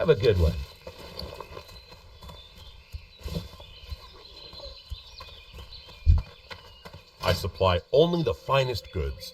Have a good one. I supply only the finest goods.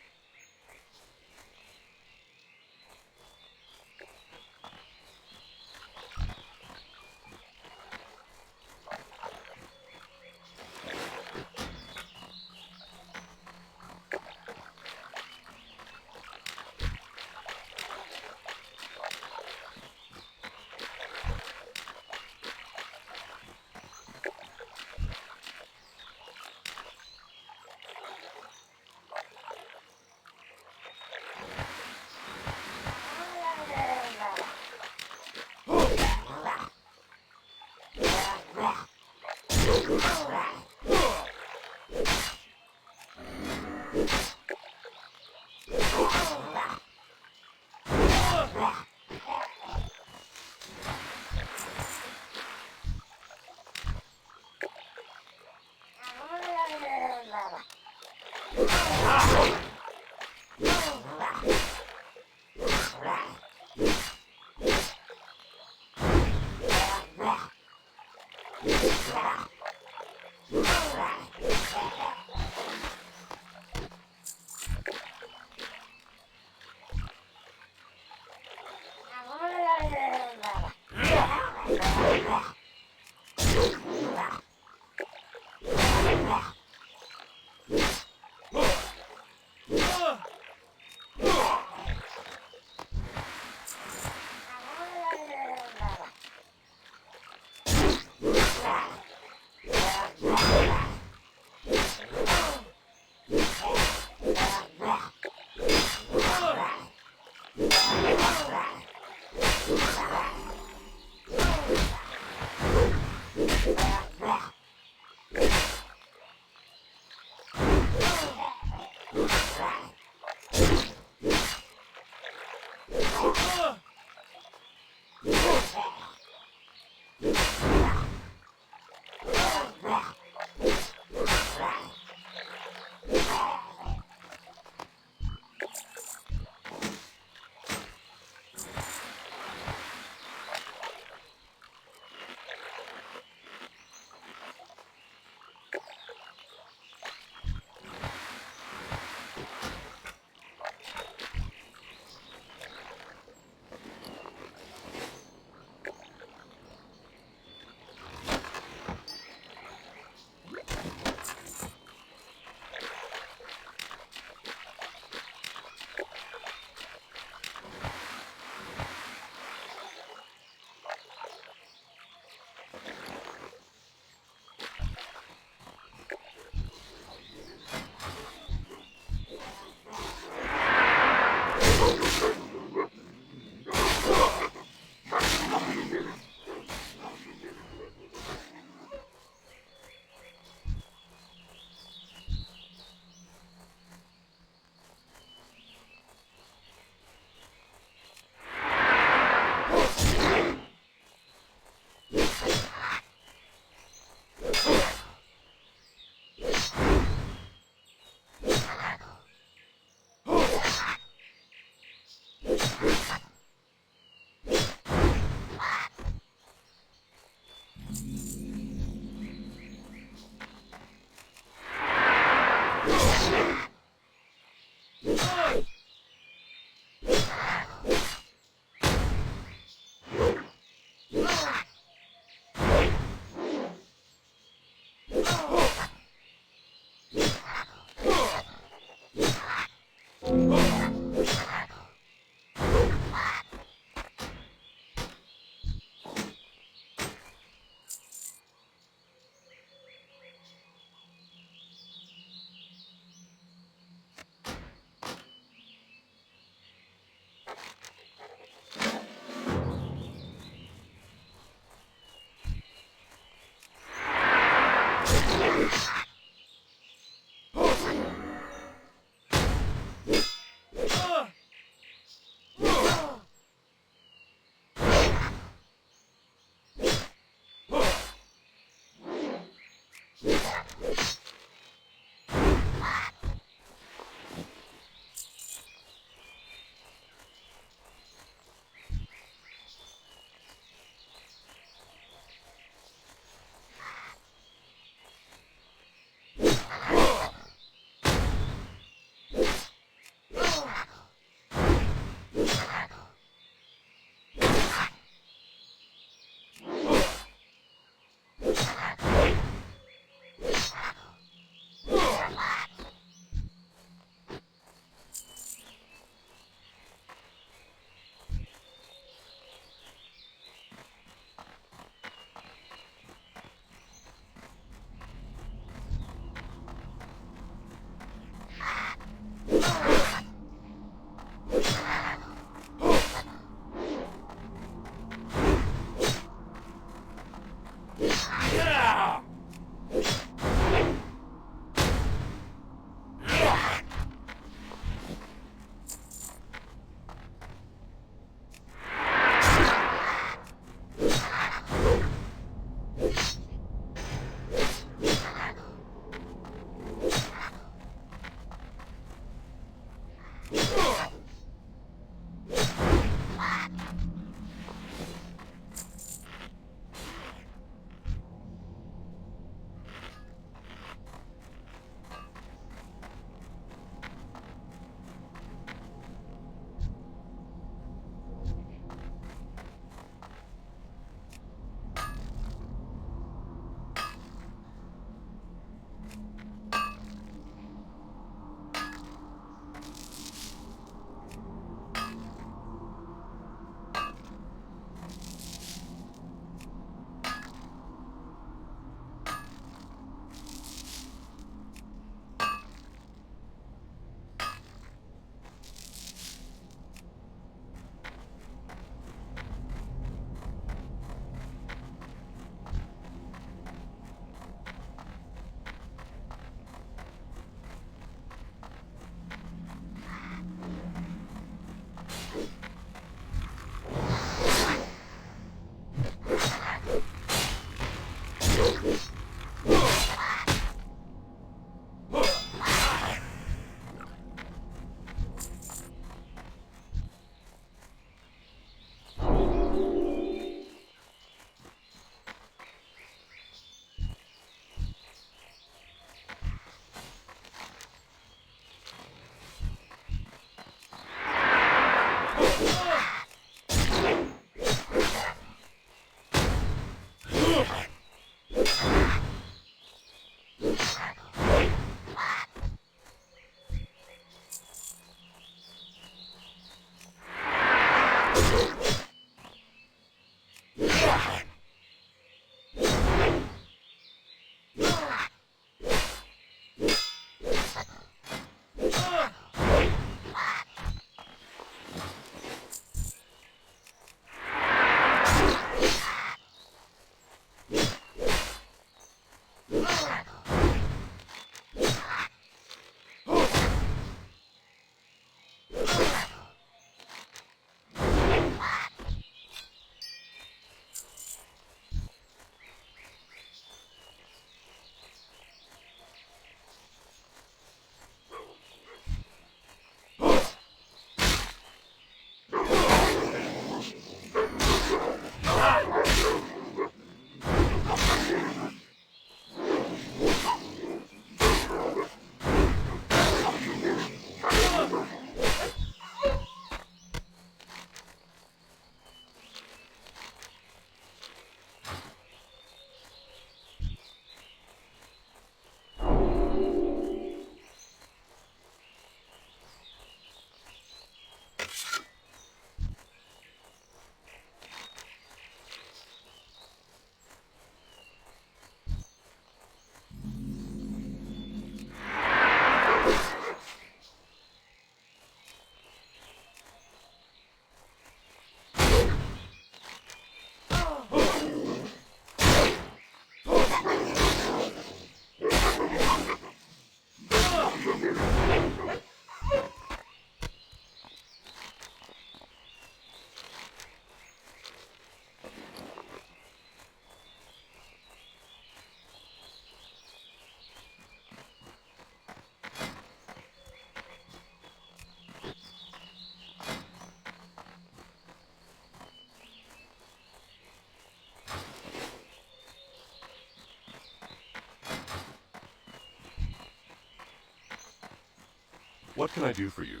What can I do for you?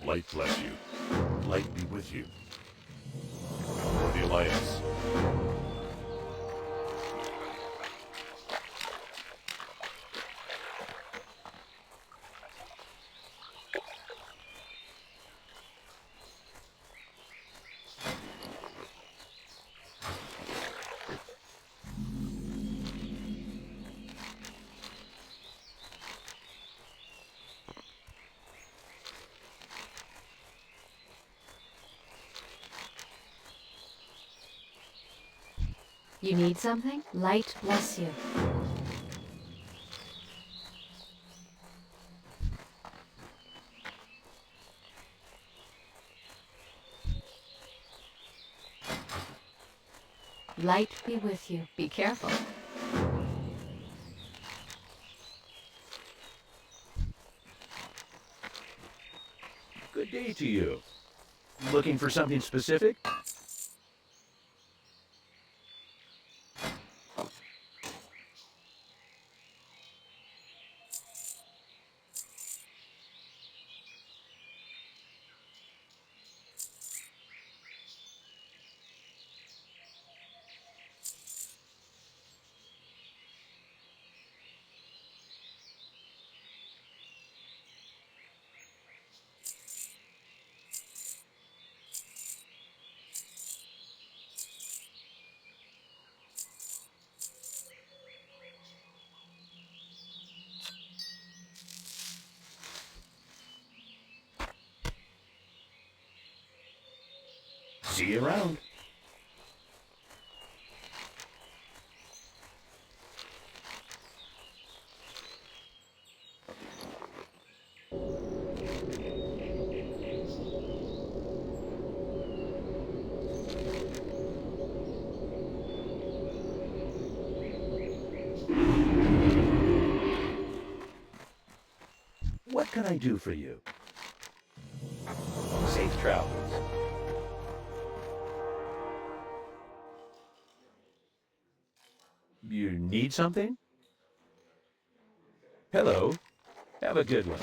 Light bless you. Light be with you. For the Alliance. You need something? Light bless you. Light be with you. Be careful. Good day to you. Looking for something specific? See you around. What can I do for you? Safe travels. You need something? Hello. Have a good one.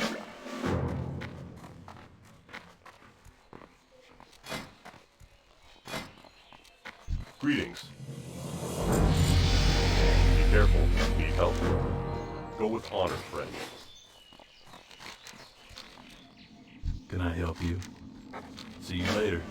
Greetings. Be careful. Need help? Go with honor, friend. can I help you? See you later.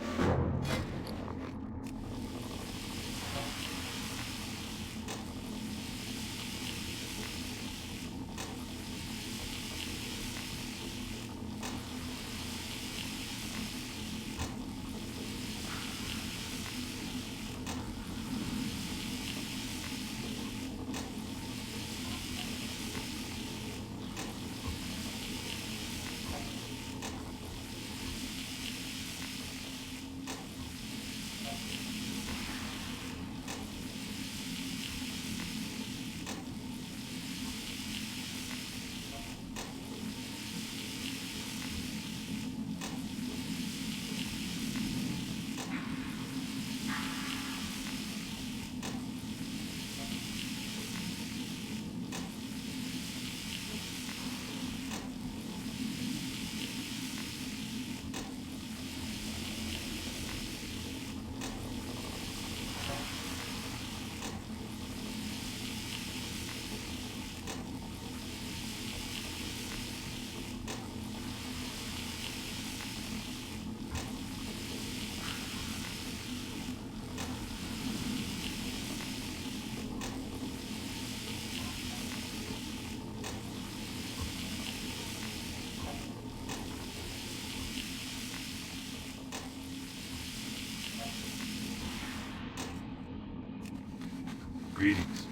Greetings.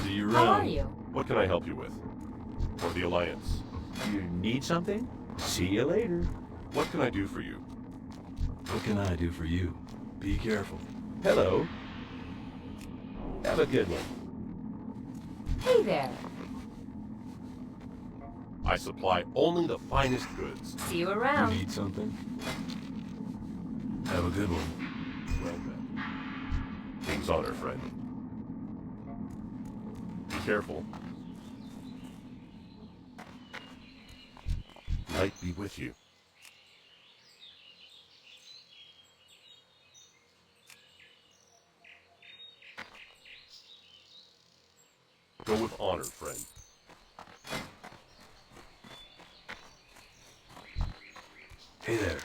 See you How around. are you? What can I help you with? For the Alliance. You need something? See you later. What can I do for you? What can I do for you? Be careful. Hello. Have a good one. Hey there. I supply only the finest goods. See you You around. need something? Have a good one. Well met. King's honor, friend. Be careful. Light be with you. Go with honor, friend. Hey there.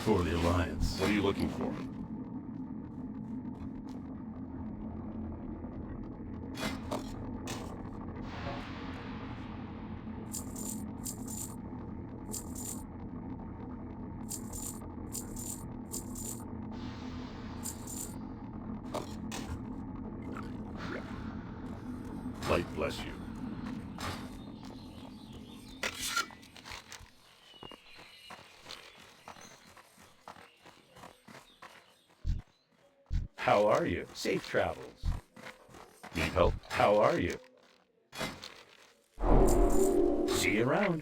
for the Alliance. What are you looking for? Light bless you. How are you? Safe travels. Need help? How are you? See you around.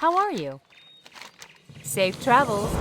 How are you? Safe travels.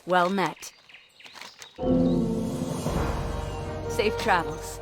Well met. Safe travels.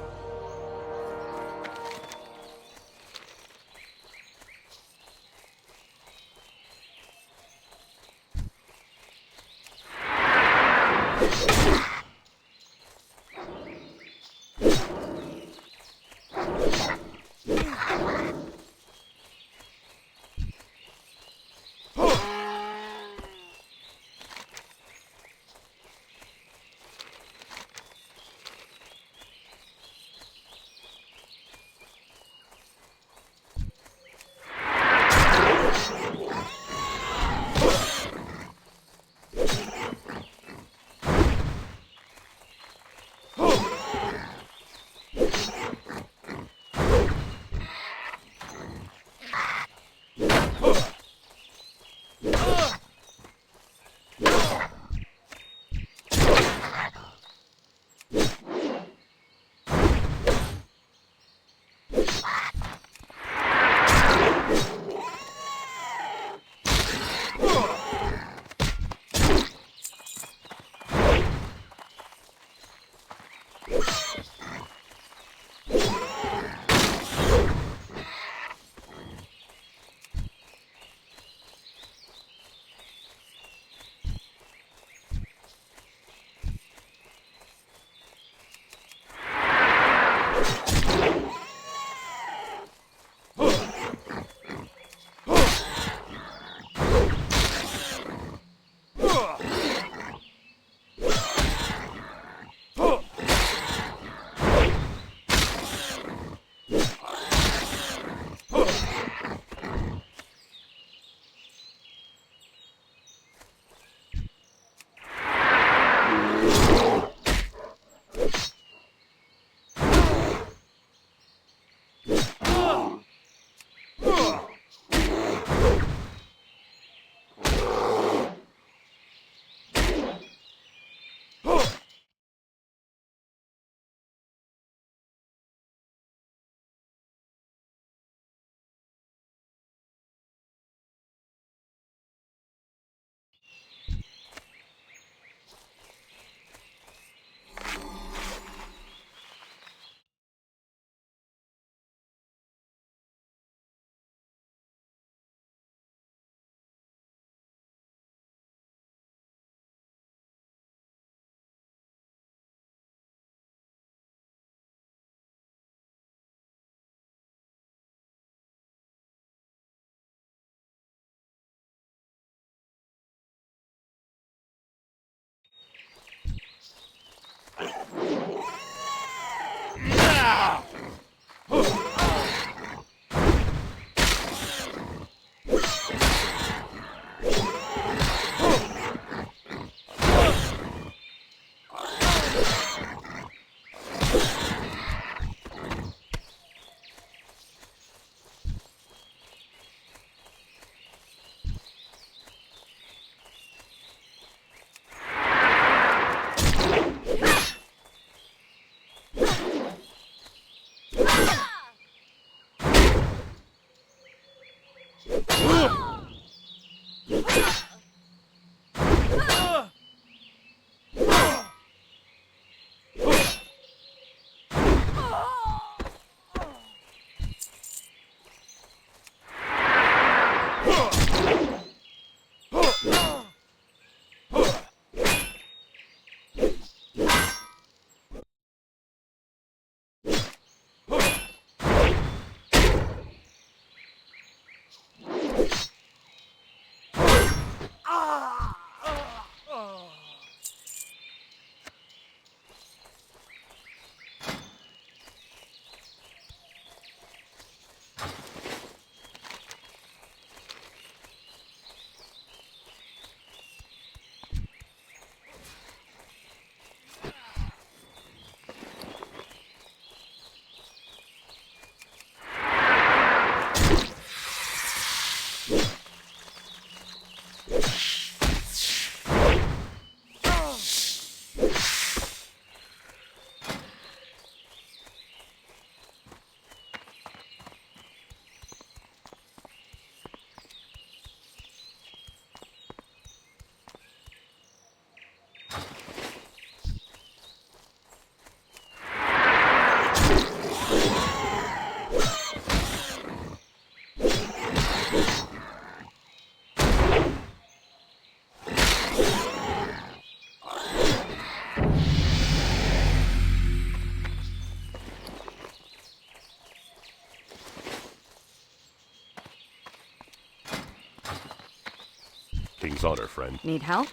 King's honor, friend. Need help?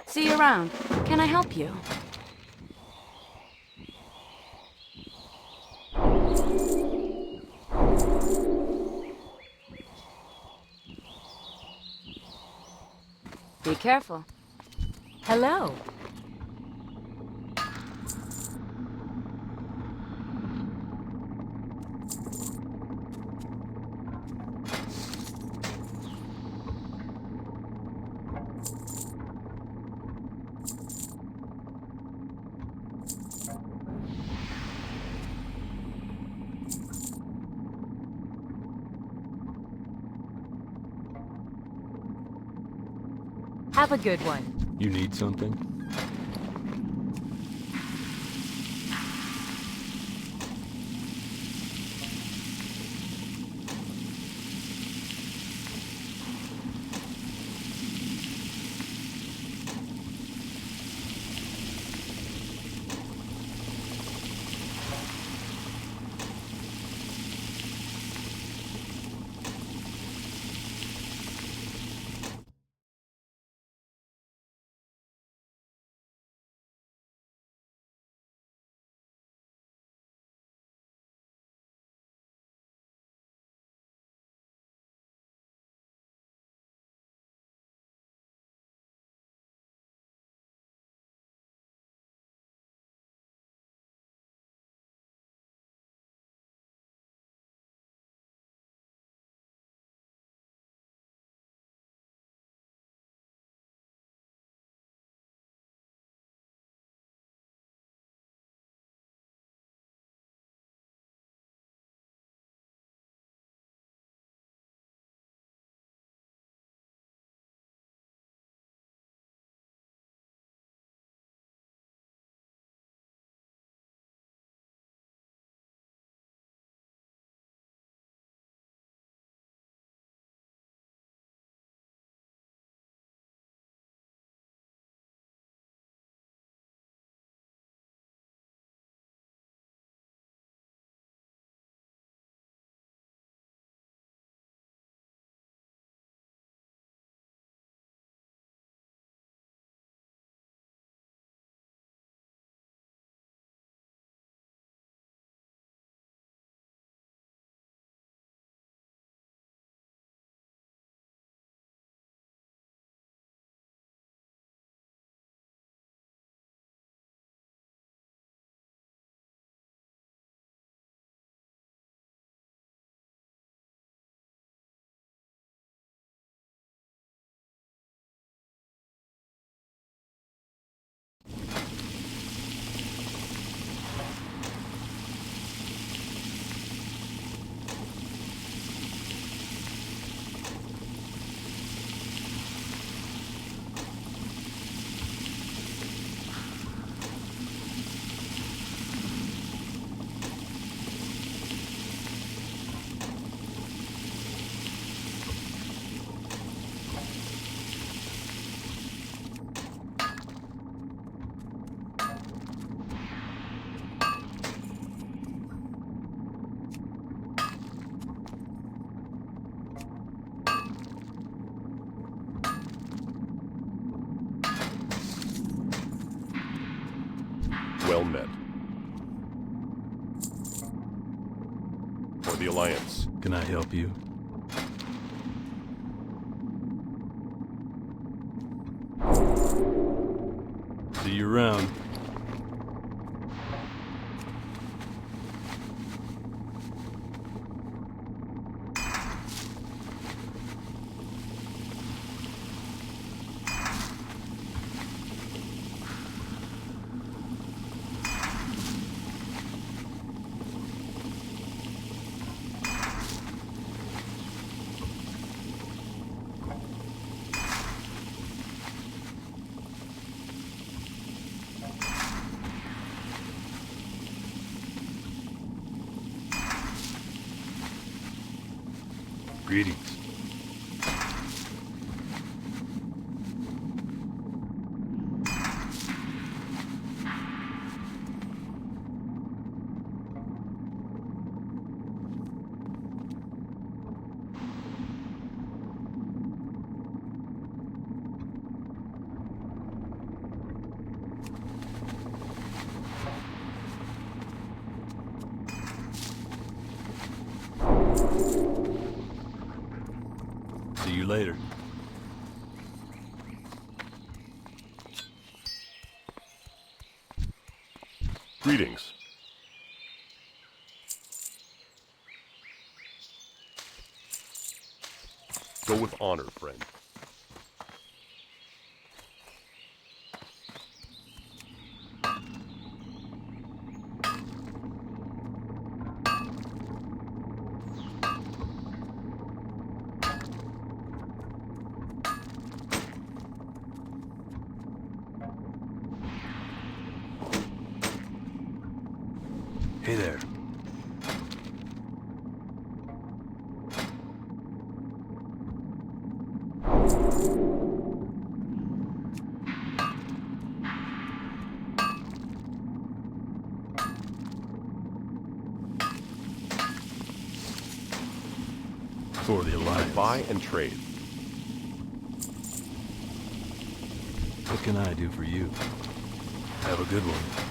See you around. Can I help you? Be careful. Hello. Have a good one. You need something? Well met. For the Alliance. Can I help you? See you around. Greetings. Greetings. Go with honor, friend. Hey there. For the Alliance. Buy and trade. What can I do for you? Have a good one.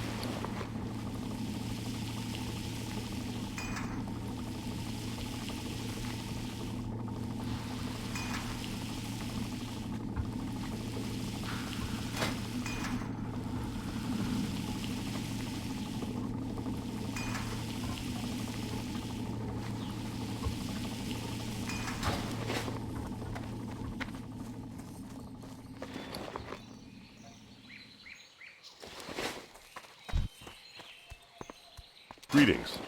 Greetings.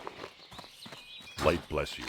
Light bless you.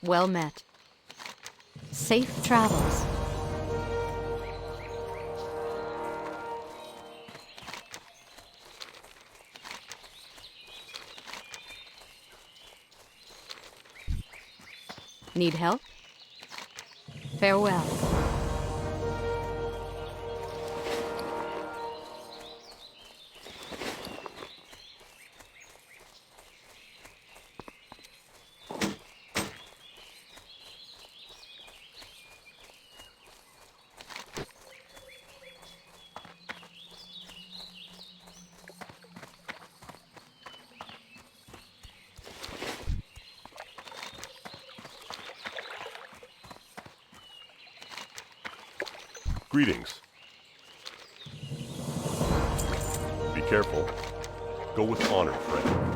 Well met. Safe travels. Need help? Farewell. Greetings. Be careful. Go with honor, friend.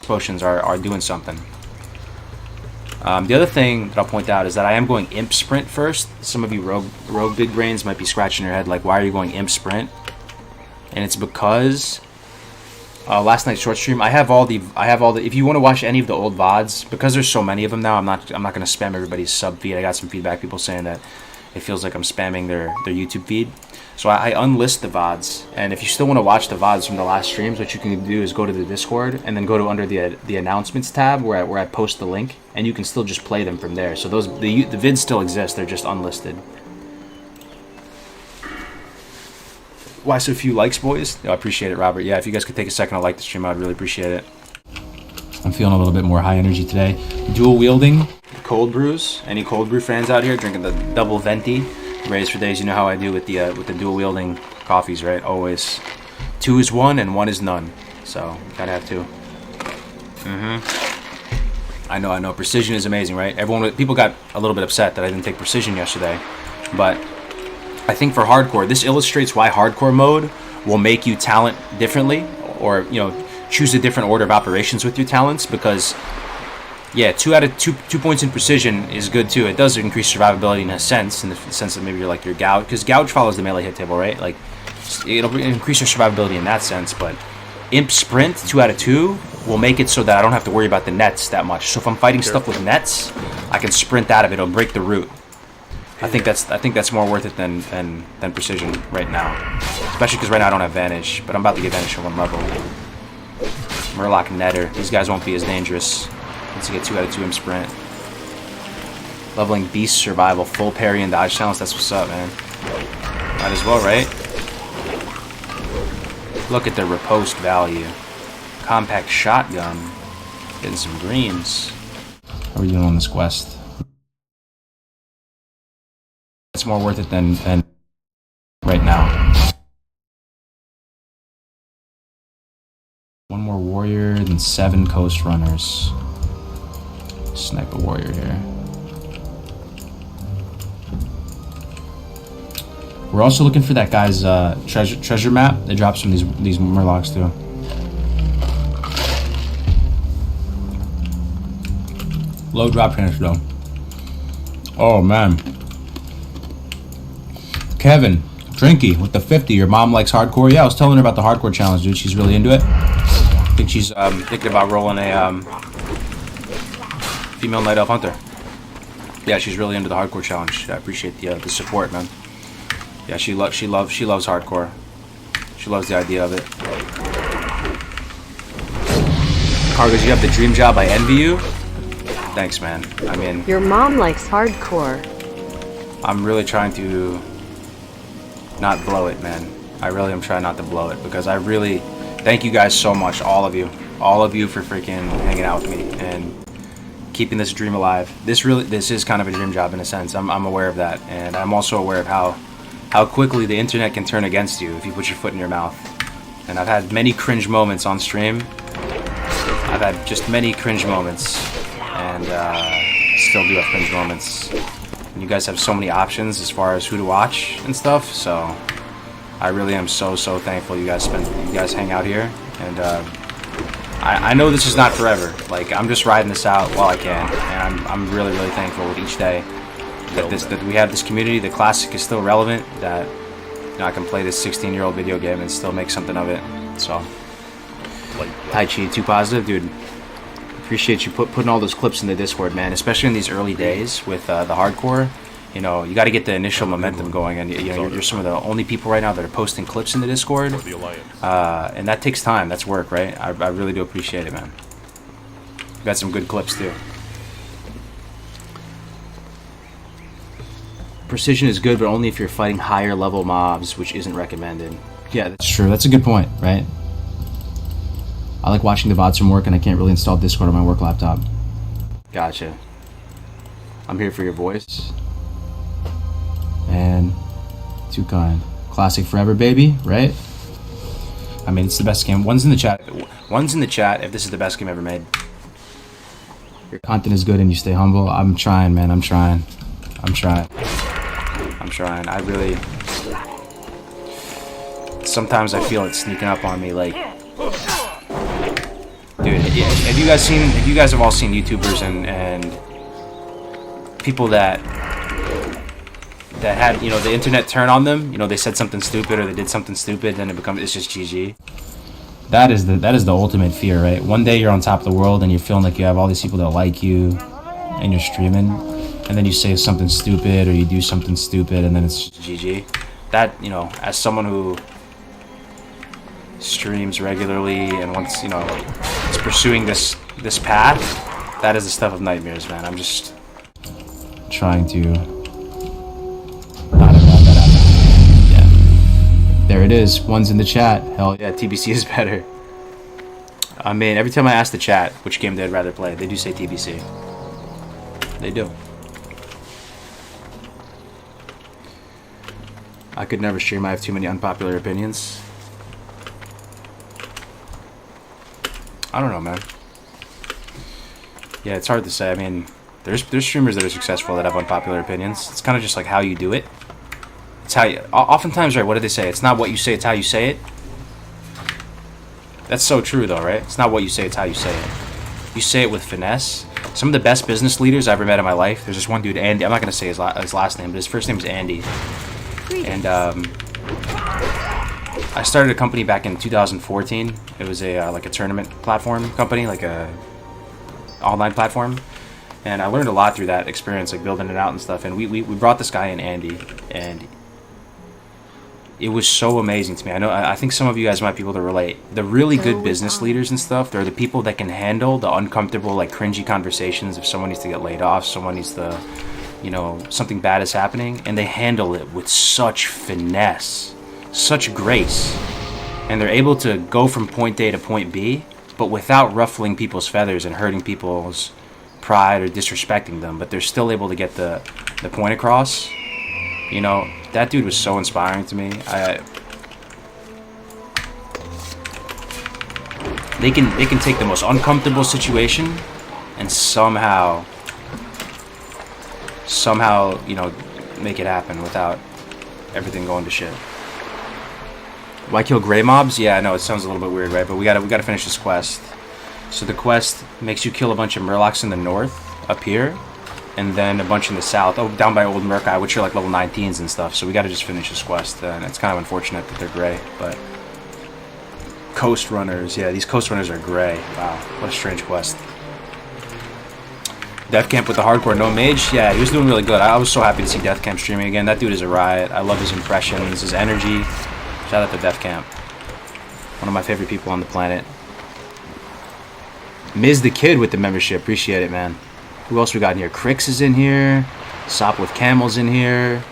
potions are doing something. The other thing that I'll point out is that I am going Imp Sprint first. Some of you rogue big brains might be scratching your head like, why are you going Imp Sprint? And it's because last night's short stream, I have all the. If you want to watch any of the old VODs, because there's so many of them now, I'm not going to spam everybody's sub feed. I got some feedback, people saying that it feels like I'm spamming their YouTube feed. So I unlist the VODs, and if you still want to watch the VODs from the last streams, what you can do is go to the Discord and then go to under the announcements tab where I post the link, and you can still just play them from there. So the vids still exist, they're just unlisted. Why so few likes, boys? I appreciate it, Robert. Yeah, if you guys could take a second to like the stream, I'd really appreciate it. I'm feeling a little bit more high energy today. Dual wielding cold brews. Any cold brew fans out here drinking the double venti? Raised for days, you know how I do with the dual wielding coffees, right? Always 2 is 1 and 1 is none. So gotta have 2. I know. Precision is amazing, right? People got a little bit upset that I didn't take precision yesterday, but I think for hardcore, this illustrates why hardcore mode will make you talent differently, or choose a different order of operations with your talents, because yeah, 2 out of 2 points in precision is good too. It does increase survivability in the sense that maybe you're like your gouge, because gouge follows the melee hit table, right? Like it'll increase your survivability in that sense. But Imp Sprint 2 out of 2 will make it so that I don't have to worry about the nets that much. So if I'm fighting stuff with nets, I can sprint out of it. It'll break the root. I think that's more worth it than precision right now, especially because right now I don't have Vanish, but I'm about to get Vanish at 1 level. Murloc Netter. These guys won't be as dangerous. Once you get 2 out of 2 in sprint. Leveling Beast Survival, full parry and dodge challenge. That's what's up, man. Might as well, right? Look at the riposte value. Compact shotgun. Getting some greens. How are we doing on this quest? It's more worth it than right now. 1 more warrior, then 7 coast runners. Snipe a warrior here. We're also looking for that guy's treasure map. They dropped some of these murlocs too. Low drop finish though. Oh man. Kevin, Drinky with the 50. Your mom likes hardcore. Yeah, I was telling her about the hardcore challenge, dude. She's really into it. I think she's thinking about rolling a female night elf hunter. Yeah, she's really into the hardcore challenge. I appreciate the support, man. Yeah, she loves hardcore. She loves the idea of it. Cargos, you have the dream job. I envy you. Thanks, man. I mean, your mom likes hardcore. I'm really trying to not blow it, man. I really am trying not to blow it, because I really thank you guys so much, all of you for freaking hanging out with me and keeping this dream alive. This is kind of a dream job in a sense. I'm aware of that, and I'm also aware of how quickly the internet can turn against you if you put your foot in your mouth. And I've had many cringe moments on stream. I've had just many cringe moments, and still do have cringe moments. And you guys have so many options as far as who to watch and stuff, so I really am so thankful you guys hang out here. And I know this is not forever. Like, I'm just riding this out while I can, and I'm really thankful with each day that we have this community. The classic is still relevant, that I can play this 16-year-old video game and still make something of it. So Tai Chi, too positive, dude. Appreciate you putting all those clips in the Discord, man, especially in these early days with the hardcore. You got to get the initial momentum going, and you're some of the only people right now that are posting clips in the Discord, and that takes time. That's work, right? I really do appreciate it, man. You got some good clips too. Precision is good, but only if you're fighting higher level mobs, which isn't recommended. Yeah, that's true. That's a good point, right? I like watching the VODs from work, and I can't really install Discord on my work laptop. Gotcha. I'm here for your voice. And too kind. Classic forever, baby, right? I mean, it's the best game. One's in the chat if this is the best game ever made. Your content is good and you stay humble. I'm trying, man. I'm trying. I really... Sometimes I feel it sneaking up on me, like... Dude, Yeah, have you guys have all seen YouTubers and people that had, you know, the internet turn on them, you know, they said something stupid or they did something stupid, then it's just GG. That is the ultimate fear, right? One day you're on top of the world and you're feeling like you have all these people that like you and you're streaming, and then you say something stupid or you do something stupid and then it's GG. That, you know, as someone who streams regularly and wants, you know, is pursuing this path, that is the stuff of nightmares, man. I'm just trying to not have that happen. Yeah. There it is. One's in the chat. Hell yeah, TBC is better. I mean, every time I ask the chat which game they'd rather play, they do say TBC. They do. I could never stream. I have too many unpopular opinions. I don't know, man. Yeah, it's hard to say. I mean, there's streamers that are successful that have unpopular opinions. It's kind of just like how you do it. It's how you... Oftentimes, right, what do they say? It's not what you say, it's how you say it. That's so true, though, right? It's not what you say, it's how you say it. You say it with finesse. Some of the best business leaders I've ever met in my life, there's this one dude, Andy. I'm not going to say his last name, but his first name is Andy. And I started a company back in 2014. It was a like a tournament platform company, like a online platform. And I learned a lot through that experience, like building it out and stuff. And we brought this guy in, Andy, and it was so amazing to me. I think some of you guys might be able to relate. The really good business leaders and stuff, they're the people that can handle the uncomfortable, like cringy conversations if someone needs to get laid off, someone needs to, you know, something bad is happening, and they handle it with such finesse, such grace, and they're able to go from point A to point B, but without ruffling people's feathers and hurting people's pride or disrespecting them, but they're still able to get the point across. You know, that dude was so inspiring to me. They can take the most uncomfortable situation and somehow, you know, make it happen without everything going to shit. Why kill gray mobs? Yeah, I know it sounds a little bit weird, right? But we gotta finish this quest. So the quest makes you kill a bunch of murlocs in the north, up here, and then a bunch in the south, down by Old Murkai, which are like level 19s and stuff. So we gotta just finish this quest, and it's kind of unfortunate that they're gray, but Coast Runners, yeah, these Coast Runners are gray. Wow, what a strange quest. Death Camp with the hardcore no mage, yeah, he was doing really good. I was so happy to see Death Camp streaming again. That dude is a riot. I love his impressions, his energy. Shout out to Death Camp, one of my favorite people on the planet. Miz the Kid with the membership, appreciate it, man. Who else we got in here? Crix is in here. Sop with Camel's in here.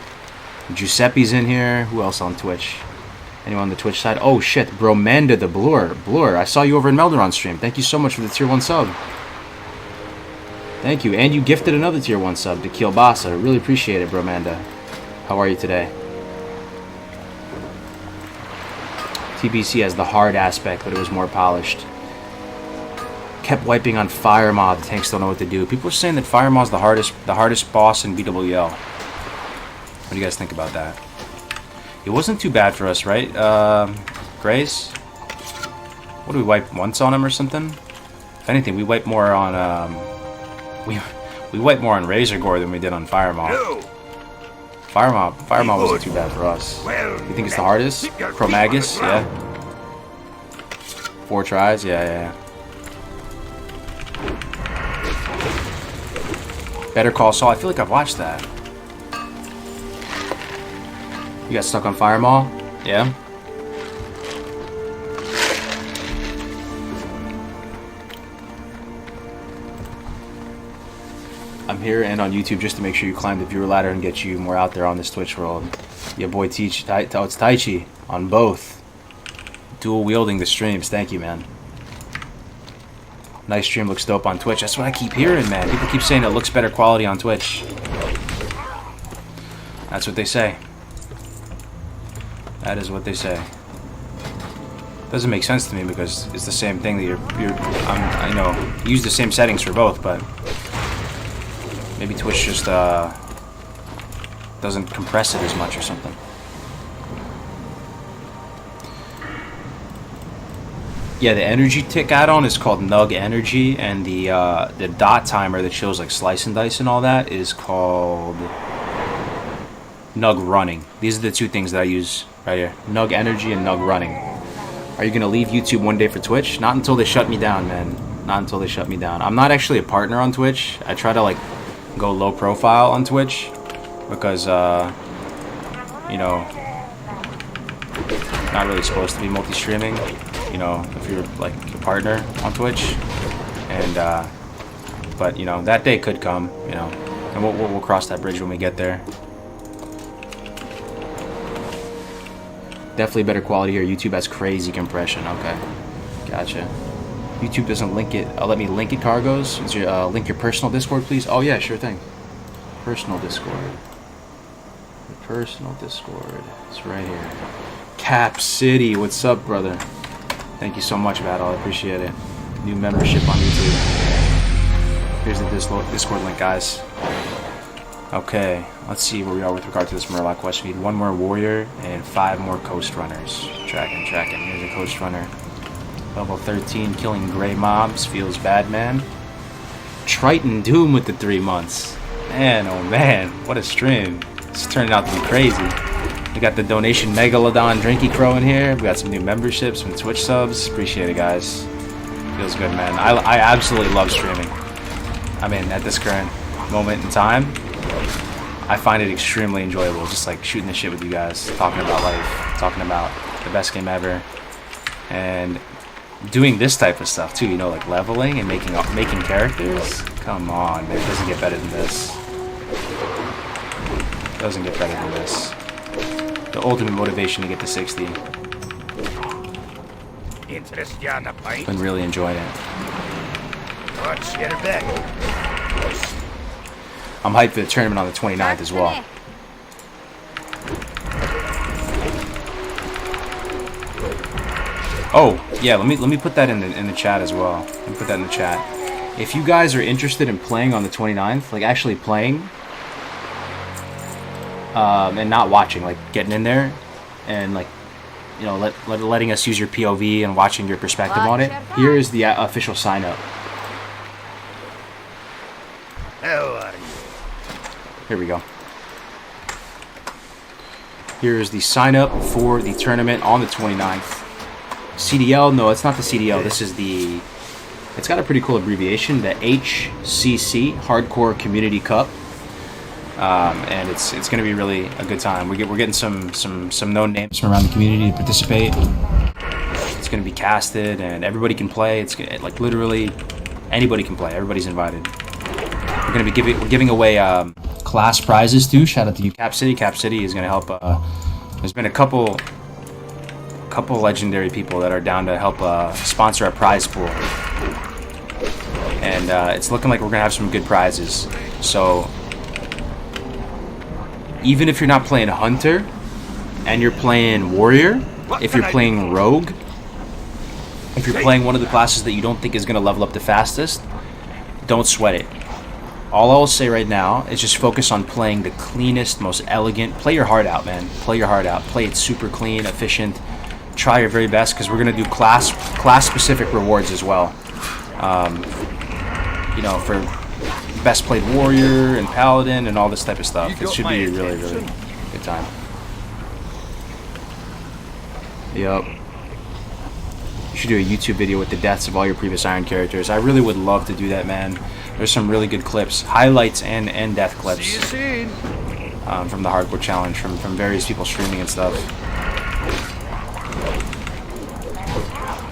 Giuseppe's in here. Who else on Twitch? Anyone on the Twitch side? Oh shit, Bromanda the Blur. I saw you over in Melderon stream. Thank you so much for the tier 1 sub. Thank you. And you gifted another tier 1 sub to Kielbasa. Really appreciate it, Bromanda. How are you today? TBC has the hard aspect, but it was more polished. Kept wiping on Fire Mob. The tanks don't know what to do. People are saying that Fire Mob's the hardest boss in BWL. What do you guys think about that? It wasn't too bad for us, right? Grace? What do we wipe once on him or something? If anything, we wipe more on we wipe more on Razor Gore than we did on Fire Mob. Fire Mob wasn't too bad for us. You think it's the hardest? Chromagus? Yeah. 4 tries? Yeah. Better Call Saul. I feel like I've watched that. You got stuck on Fire Maul? Yeah. I'm here and on YouTube just to make sure you climb the viewer ladder and get you more out there on this Twitch world. Your boy it's Taichi on both. Dual wielding the streams. Thank you, man. Nice stream, looks dope on Twitch. That's what I keep hearing, man. People keep saying it looks better quality on Twitch. That's what they say. That is what they say. Doesn't make sense to me because it's the same thing that I know, use the same settings for both, but maybe Twitch just doesn't compress it as much or something. Yeah, the energy tick add-on is called Nug Energy, and the dot timer that shows like slice and dice and all that is called Nug Running. These are the two things that I use right here: Nug Energy and Nug Running. Are you gonna leave YouTube one day for Twitch? Not until they shut me down, man. Not until they shut me down. I'm not actually a partner on Twitch. I try to like go low profile on Twitch because you know, not really supposed to be multi-streaming. You know, if you're like a partner on Twitch, and but you know that day could come. You know, and we'll cross that bridge when we get there. Definitely better quality here. YouTube has crazy compression. Okay, gotcha. YouTube doesn't link it. Let me link it, Cargos. Is your, link your personal Discord, please. Oh yeah, sure thing. Personal Discord. The personal Discord. It's right here. Cap City, what's up, brother? Thank you so much, Battle. I appreciate it. New membership on YouTube. Here's the Discord link, guys. Okay, let's see where we are with regard to this Murloc quest. We need 1 more warrior and 5 more coast runners. Tracking. Here's a coast runner. Level 13, killing gray mobs. Feels bad, man. Triton Doom with the 3 months. Man, oh man, what a stream. It's turning out to be crazy. We got the donation Megalodon Drinky Crow in here. We got some new memberships, some Twitch subs. Appreciate it, guys. Feels good, man. I absolutely love streaming. I mean, at this current moment in time, I find it extremely enjoyable. Just like shooting the shit with you guys, talking about life, talking about the best game ever, and doing this type of stuff too. You know, like leveling and making characters. Come on, man. It doesn't get better than this. Doesn't get better than this. The ultimate motivation to get to 60. Been really enjoying it. I'm hyped for the tournament on the 29th as well. Oh, yeah, let me put that in the chat as well. Let me put that in the chat. If you guys are interested in playing on the 29th, like actually playing, and not watching, like getting in there and like, you know, letting us use your POV and watching your perspective on it, here is the official sign up. Here we go. Here is the sign up for the tournament on the 29th. CDL? No, it's not the CDL. This is the... It's got a pretty cool abbreviation. The HCC, Hardcore Community Cup. And it's going to be really a good time. We're getting some known names from around the community to participate. It's going to be casted, and everybody can play. It's like literally anybody can play. Everybody's invited. We're going to be giving away class prizes too. Shout out to you, Cap City. Cap City is going to help. There's been a couple legendary people that are down to help sponsor a prize pool, and it's looking like we're gonna have some good prizes. So even if you're not playing Hunter and you're playing Warrior, if you're playing Rogue, if you're playing one of the classes that you don't think is gonna level up the fastest, don't sweat it. All I'll say right now is just focus on playing the cleanest, most elegant. Play your heart out, man. Play your heart out. Play it super clean, efficient. Try your very best, because we're going to do class-specific rewards as well. You know, for best played Warrior and Paladin and all this type of stuff. It should be a really, really good time. Yup. You should do a YouTube video with the deaths of all your previous Iron characters. I really would love to do that, man. There's some really good clips, highlights and death clips from the Hardcore Challenge, from various people streaming and stuff.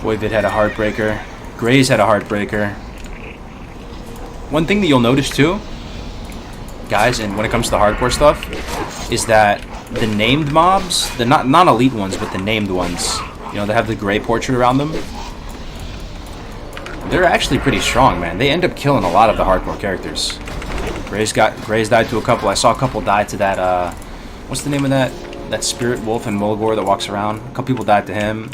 Voidvid had a Heartbreaker. Gray's had a Heartbreaker. One thing that you'll notice too, guys, and when it comes to hardcore stuff, is that the named mobs, the not elite ones, but the named ones, you know, they have the gray portrait around them. They're actually pretty strong, man. They end up killing a lot of the hardcore characters. Gray's died to a couple. I saw a couple die to that, what's the name of that spirit wolf in Mulgore that walks around? A couple people died to him.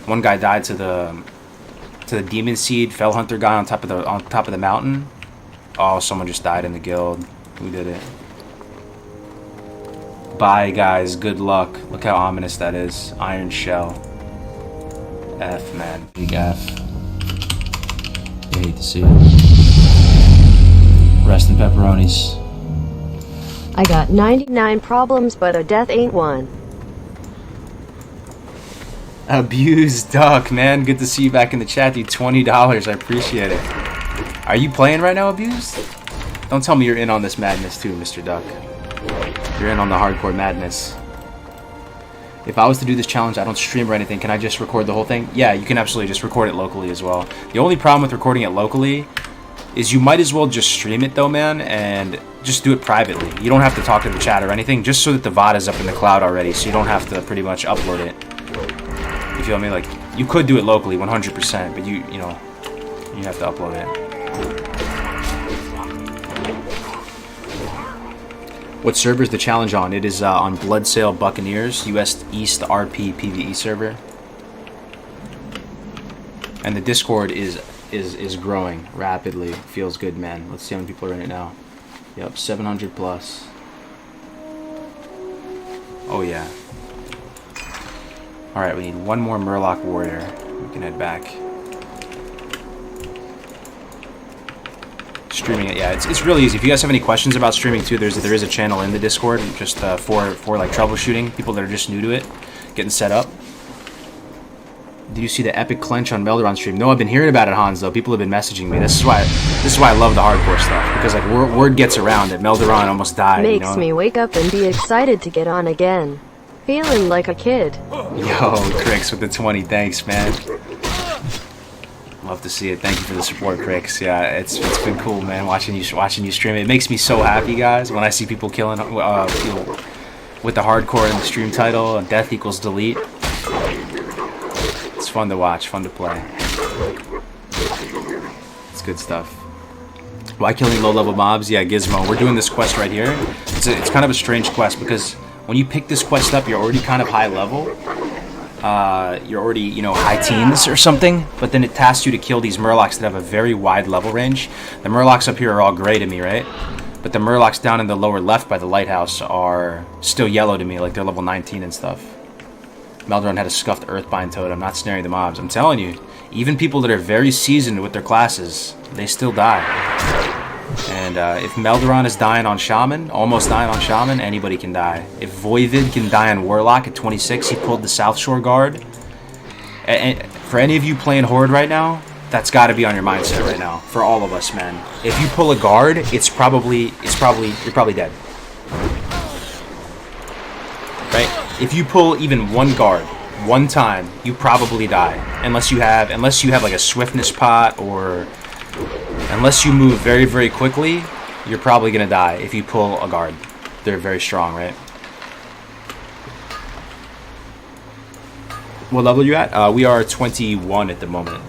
One guy died to the demon seed fell hunter guy on top of the mountain. Oh, someone just died in the guild. Who did it? Bye, guys. Good luck. Look how ominous that is. Iron Shell. F, man. Big F. You hate to see it. Rest in pepperonis. I got 99 problems, but a death ain't one. Abused Duck, man. Good to see you back in the chat, dude. $20. I appreciate it. Are you playing right now, Abused? Don't tell me you're in on this madness too, Mr. Duck. You're in on the hardcore madness. If I was to do this challenge, I don't stream or anything. Can I just record the whole thing? Yeah, you can absolutely just record it locally as well. The only problem with recording it locally is you might as well just stream it though, man, and just do it privately. You don't have to talk to the chat or anything, just so that the VOD is up in the cloud already, so you don't have to pretty much upload it. You feel me? Like, you could do it locally, 100%, but you know, you have to upload it. What server is the challenge on? It is on Bloodsail Buccaneers, US East RP PvE server. And the Discord is growing rapidly. Feels good, man. Let's see how many people are in it now. Yep, 700 plus. Oh yeah. Alright, we need one more Murloc Warrior. We can head back. Streaming it, yeah, it's really easy. If you guys have any questions about streaming too, there is a channel in the Discord just for like troubleshooting, people that are just new to it, getting set up. Did you see the epic clench on Melderon stream? No, I've been hearing about it, Hans, though. People have been messaging me. This is why I love the hardcore stuff, because like word gets around that Melderon almost died. Makes you know? me wake up and be excited to get on again. Feeling like a kid. Yo, Crix with the 20, thanks, man. Love to see it. Thank you for the support, Crix. Yeah, it's been cool, man. Watching you stream. It makes me so happy, guys, when I see people killing with the hardcore in the stream title and death equals delete. It's fun to watch, fun to play. It's good stuff. Why killing low-level mobs? Yeah, Gizmo. We're doing this quest right here. It's kind of a strange quest because when you pick this quest up, you're already kind of high level. You're already, you know, high teens or something, but then it tasks you to kill these Murlocs that have a very wide level range. The Murlocs up here are all gray to me, right? But the Murlocs down in the lower left by the lighthouse are still yellow to me, like they're level 19 and stuff. Melderon had a scuffed Earthbind Totem, not snaring the mobs. I'm telling you, even people that are very seasoned with their classes, they still die. And if Melderon is dying on Shaman, almost dying on Shaman, anybody can die. If Voivod can die on Warlock at 26, he pulled the South Shore Guard. And for any of you playing Horde right now, that's got to be on your mindset right now. For all of us, man. If you pull a guard, you're probably dead. Right? If you pull even one guard, one time, you probably die. Unless you have like a swiftness pot, or unless you move very, very quickly, you're probably gonna die if you pull a guard. They're very strong, right? What level are you at? We are 21 at the moment.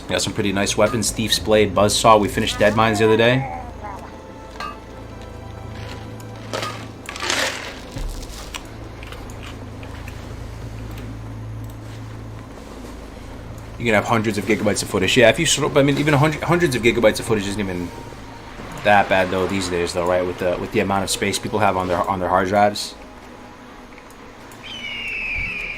We got some pretty nice weapons. Thief's Blade, Buzzsaw. We finished Dead Mines the other day. You can have hundreds of gigabytes of footage. Yeah, if you sort of, I mean, even hundreds of gigabytes of footage isn't even that bad though these days, though, right? With the amount of space people have on their hard drives.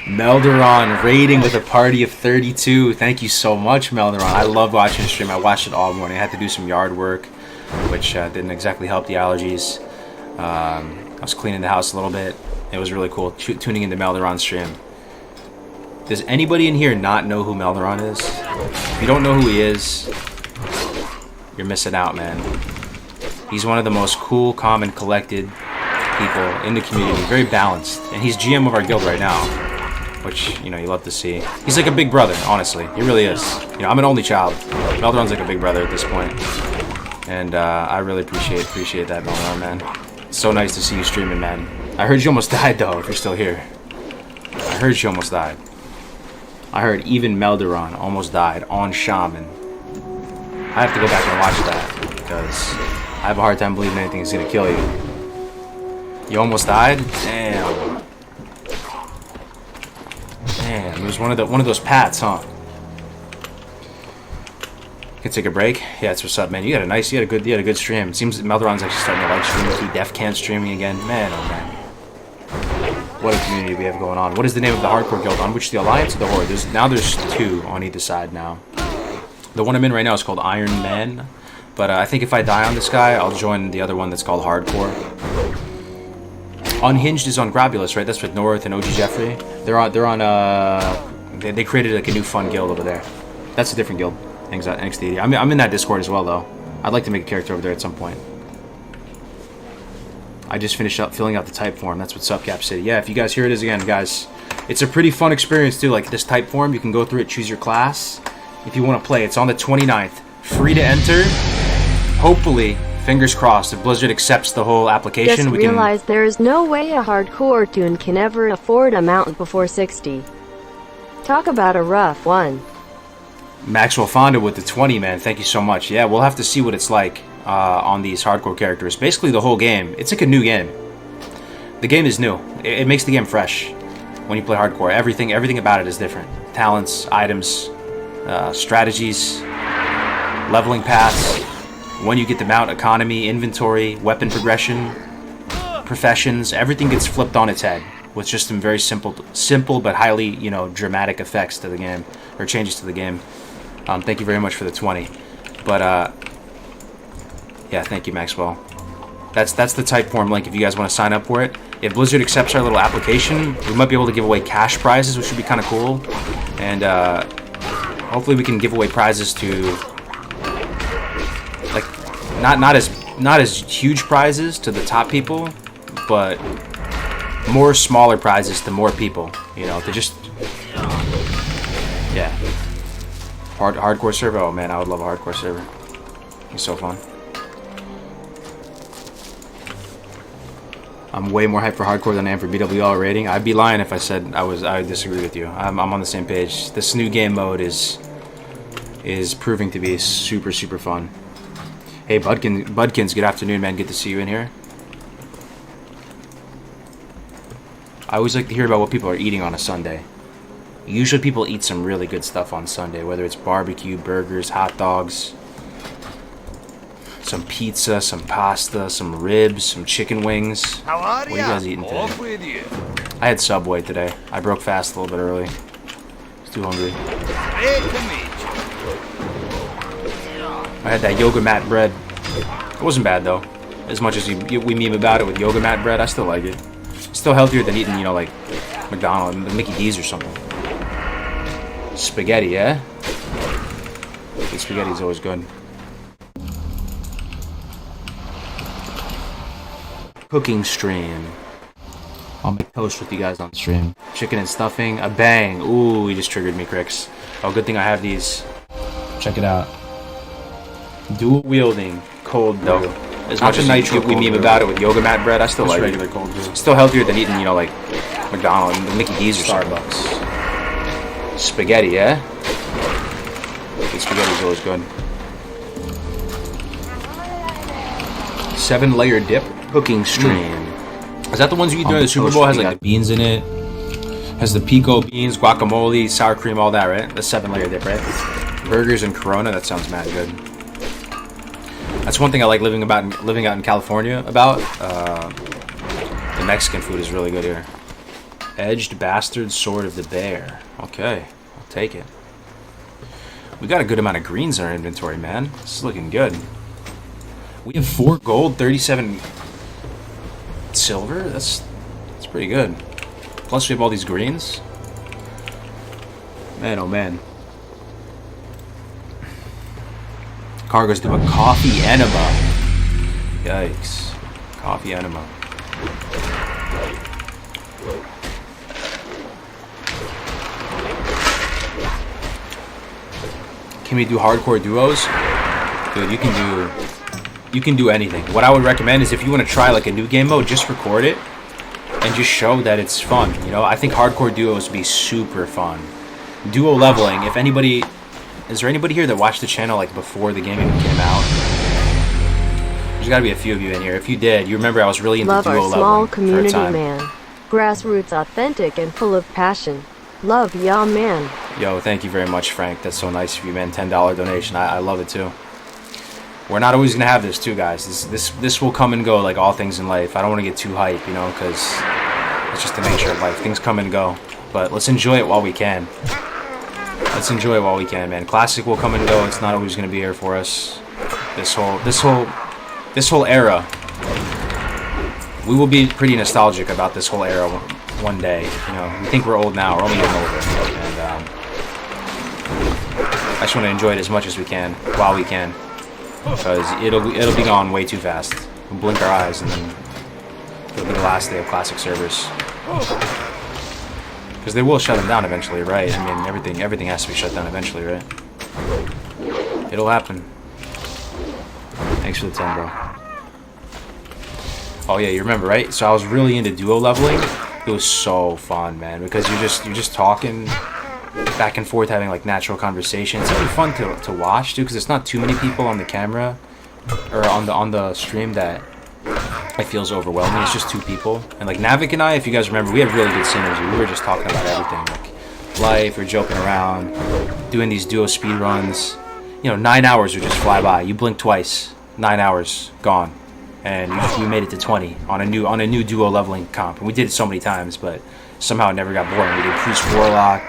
Melderon raiding with a party of 32. Thank you so much, Melderon. I love watching the stream. I watched it all morning. I had to do some yard work, which didn't exactly help the allergies. I was cleaning the house a little bit. It was really cool tuning into Melderon's stream. Does anybody in here not know who Melderon is? If you don't know who he is, you're missing out, man. He's one of the most cool, calm, and collected people in the community. Very balanced. And he's GM of our guild right now, which, you know, you love to see. He's like a big brother, honestly. He really is. You know, I'm an only child. Melderon's like a big brother at this point. And I really appreciate that, Melderon, man. It's so nice to see you streaming, man. I heard you almost died, though, if you're still here. I heard you almost died. I heard even Melderon almost died on Shaman. I have to go back and watch that, because I have a hard time believing anything is going to kill you. You almost died? Damn. Damn, it was one of those pats, huh? You can take a break? Yeah, that's what's up, man. You had a good stream. It seems that Melderon's actually starting to like streaming. Def Camp streaming again. Man, oh man. What a community we have going on. What is the name of the hardcore guild? On which, the Alliance or the Horde? There's 2 on either side now. The one I'm in right now is called Iron Man. But I think if I die on this guy, I'll join the other one that's called Hardcore. Unhinged is on Grabulus, right? That's with North and OG Jeffrey. They created like a new fun guild over there. That's a different guild. NXT. I'm in that Discord as well, though. I'd like to make a character over there at some point. I just finished up filling out the type form. That's what Subcap City. Yeah, if you guys, here it is again, guys. It's a pretty fun experience, too. Like, this type form, you can go through it, choose your class. If you want to play, it's on the 29th. Free to enter. Hopefully, fingers crossed, if Blizzard accepts the whole application, Just realized there is no way a hardcore tune can ever afford a mount before 60. Talk about a rough one. Maxwell Fonda with the 20, man. Thank you so much. Yeah, we'll have to see what it's like on these hardcore characters. Basically, the whole game. It's like a new game. The game is new. It makes the game fresh when you play hardcore. Everything about it is different. Talents, items, strategies, leveling paths, when you get the mount, economy, inventory, weapon progression, professions. Everything gets flipped on its head with just some very simple but highly, you know, dramatic effects to the game, or changes to the game. Thank you very much for the 20. But yeah, thank you, Maxwell. That's the type form link if you guys want to sign up for it. If Blizzard accepts our little application, we might be able to give away cash prizes, which would be kind of cool. And hopefully we can give away prizes to, like, not as huge prizes to the top people, but more smaller prizes to more people. You know, to just, yeah. Hardcore server. Oh man, I would love a hardcore server. It's so fun. I'm way more hyped for hardcore than I am for BWL rating. I'd be lying if I said I disagree with you. I'm on the same page. This new game mode is proving to be super fun. Hey Budkins, good afternoon, man. Good to see you in here. I always like to hear about what people are eating on a Sunday. Usually people eat some really good stuff on Sunday, whether it's barbecue, burgers, hot dogs, some pizza, some pasta, some ribs, some chicken wings. How are What are you guys eating today? Off with you. I had Subway today. I broke fast a little bit early. I was too hungry. Great to meet I had that yoga mat bread. It wasn't bad though. As much as we meme about it with yoga mat bread, I still like it. It's still healthier than eating, you know, like McDonald's, Mickey D's or something. Spaghetti, yeah? The spaghetti's always good. Cooking stream. I'll make toast with you guys on stream. Chicken and stuffing, a bang. Ooh, you just triggered me, Crix. Oh, good thing I have these. Check it out. Dual wielding cold dough. As much as we meme about it with yoga mat bread, I still like regular it. cold brew. Still healthier than eating, you know, like McDonald's, Mickey D's or Starbucks. Spaghetti, yeah? The spaghetti's always good. 7-layer dip cooking stream. Is that the ones you eat during the Super Bowl? Has like the beans in it. Has the pico beans, guacamole, sour cream, all that, right? The 7-layer dip, right? Burgers and Corona. That sounds mad good. That's one thing I like living out in California about. The Mexican food is really good here. Edged bastard sword of the bear. Okay, I'll take it. We got a good amount of greens in our inventory, man. This is looking good. We have 4 gold, 37 silver. That's pretty good. Plus we have all these greens. Man, oh man. Cargo's do a coffee enema. Yikes. Coffee enema. Can we do hardcore duos? Dude, you can do anything. What I would recommend is if you want to try like a new game mode, just record it and just show that it's fun. You know, I think hardcore duos would be super fun. Duo leveling, if anybody, is there anybody here that watched the channel like before the game even came out? There's gotta be a few of you in here. If you did, you remember I was really into Love duo our leveling small for a community, time. man. Grassroots, authentic, and full of passion. Love, ya, man. Yo, thank you very much, Frank. That's so nice of you, man. $10 donation. I love it too. We're not always gonna have this too, guys. This will come and go like all things in life. I don't want to get too hype, you know, because just the nature of life. Things come and go, but let's enjoy it while we can. Let's enjoy it while we can, man. Classic will come and go. It's not always going to be here for us. This whole era. We will be pretty nostalgic about this whole era one day. You know, we think we're old now. We're only getting older, and I just want to enjoy it as much as we can while we can, because it'll be gone way too fast. We'll blink our eyes, and then it'll be the last day of classic servers. Because they will shut them down eventually, right? I mean, everything has to be shut down eventually, right? It'll happen. Thanks for the 10, bro. Oh yeah, you remember, right? So I was really into duo leveling. It was so fun, man, because you're just talking back and forth, having like natural conversations. It's really fun to watch, dude, because it's not too many people on the camera or on the stream that it feels overwhelming. It's just 2 people, and like Navik and I, if you guys remember, we had really good synergy. We were just talking about everything, like life, we're joking around, doing these duo speed runs. You know, 9 hours would just fly by. You blink twice, 9 hours gone, and we made it to 20 on a new duo leveling comp. And we did it so many times, but somehow it never got boring. We did Priest Warlock,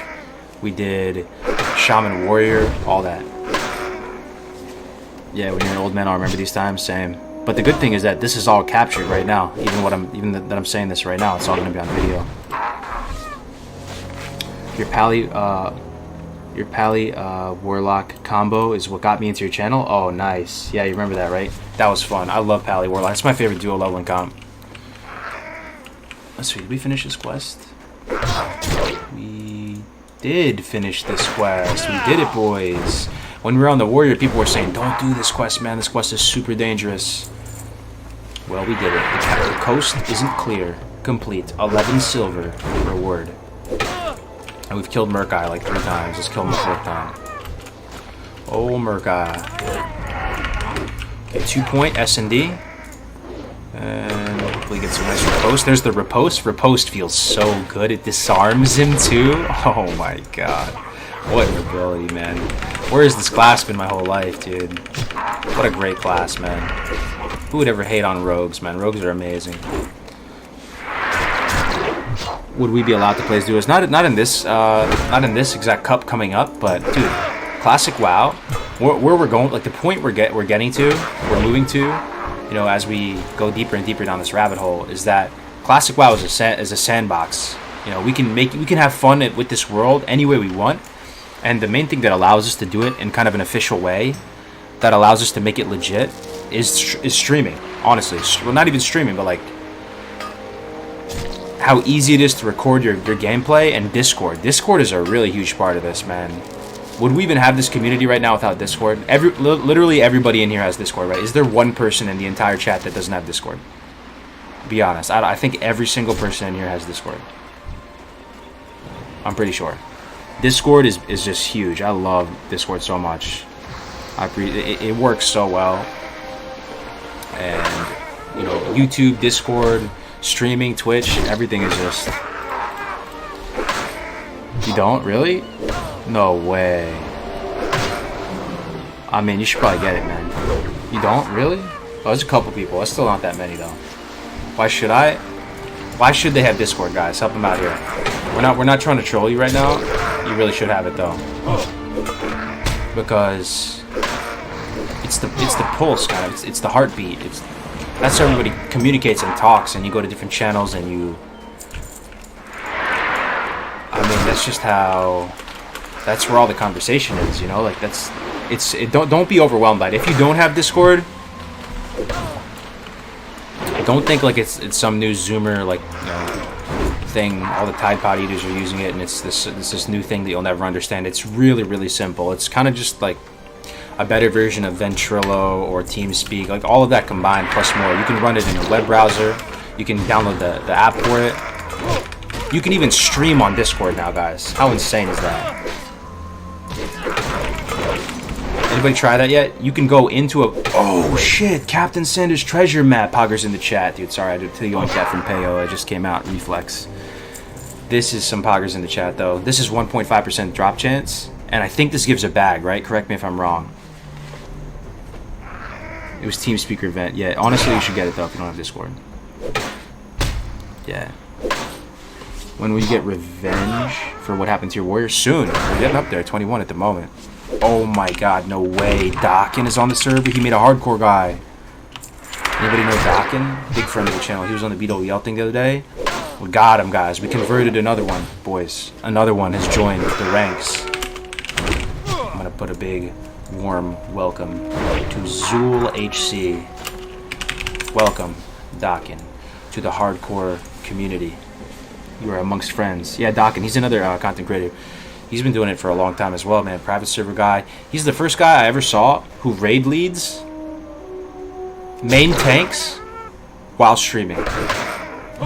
we did Shaman Warrior, all that. Yeah, when you're an old man, I'll remember these times. Same. But the good thing is that this is all captured right now. Even that I'm saying this right now, it's all going to be on video. Your Pally Warlock combo is what got me into your channel. Oh, nice. Yeah, you remember that, right? That was fun. I love Pally Warlock. It's my favorite duo leveling comp. Let's see. Did we finish this quest? We did finish this quest. We did it, boys. When we were on the Warrior, people were saying, don't do this quest, man. This quest is super dangerous. Well, we did it. The coast isn't clear. Complete. 11 silver reward. And we've killed Murkai like 3 times. Let's kill him the 4th time. Oh, Murkai. Okay, 2-point S&D. And hopefully get some nice riposte. There's the riposte. Riposte feels so good. It disarms him, too. Oh, my God. What an ability, man. Where has this class been my whole life, dude? What a great class, man. Who would ever hate on rogues, man? Rogues are amazing. Would we be allowed to play as duos? Not in this exact cup coming up, but dude, classic WoW, where we're going, like the point we're moving to, you know, as we go deeper and deeper down this rabbit hole, is that classic WoW is a sandbox. You know, we can have fun with this world any way we want. And the main thing that allows us to do it in kind of an official way, that allows us to make it legit, is streaming. Honestly, well, not even streaming, but like how easy it is to record your gameplay, and Discord. Discord is a really huge part of this, man. Would we even have this community right now without Discord? Literally everybody in here has Discord, right? Is there one person in the entire chat that doesn't have Discord? Be honest. I think every single person in here has Discord. I'm pretty sure. Discord is just huge. I love Discord so much. It works so well. And, you know, YouTube, Discord, streaming, Twitch, everything is just... You don't? Really? No way. I mean, you should probably get it, man. You don't? Really? Oh, there's a couple people. That's still not that many, though. Why should I? Why should they have Discord, guys? Help them out here. We're not trying to troll you right now. You really should have it, though. Because it's the pulse, kind of. It's the heartbeat. That's how everybody communicates and talks, and you go to different channels, and you... I mean, that's just how... That's where all the conversation is, you know? Like, don't be overwhelmed by it. If you don't have Discord, don't think like it's some new Zoomer, like, you know, thing. All the Tide Pod eaters are using it, and it's this new thing that you'll never understand. It's really, really simple. It's kind of just like a better version of Ventrilo or TeamSpeak, like all of that combined plus more. You can run it in a web browser. You can download the app for it. You can even stream on Discord now, guys. How insane is that? Anybody try that yet? You can go into a... Oh, shit! Captain Sanders treasure map. Pogger's in the chat. Dude, sorry, I did tell you on that from Payo. It just came out. Reflex. This is some Poggers in the chat, though. This is 1.5% drop chance. And I think this gives a bag, right? Correct me if I'm wrong. It was TeamSpeak event. Yeah, honestly, you should get it, though, if you don't have Discord. Yeah. When will you get revenge for what happened to your warrior? Soon. We're getting up there. 21 at the moment. Oh my god, no way. Dokken is on the server. He made a hardcore guy. Anybody know Dokken? Big friend of the channel. He was on the BWL thing the other day. We got him, guys. We converted another one, boys. Another one has joined the ranks. I'm gonna put a big, warm welcome to Zool HC. Welcome, Dokken, to the hardcore community. You are amongst friends. Yeah, Dokken, he's another content creator. He's been doing it for a long time as well, man. Private server guy. He's the first guy I ever saw who raid leads main tanks while streaming.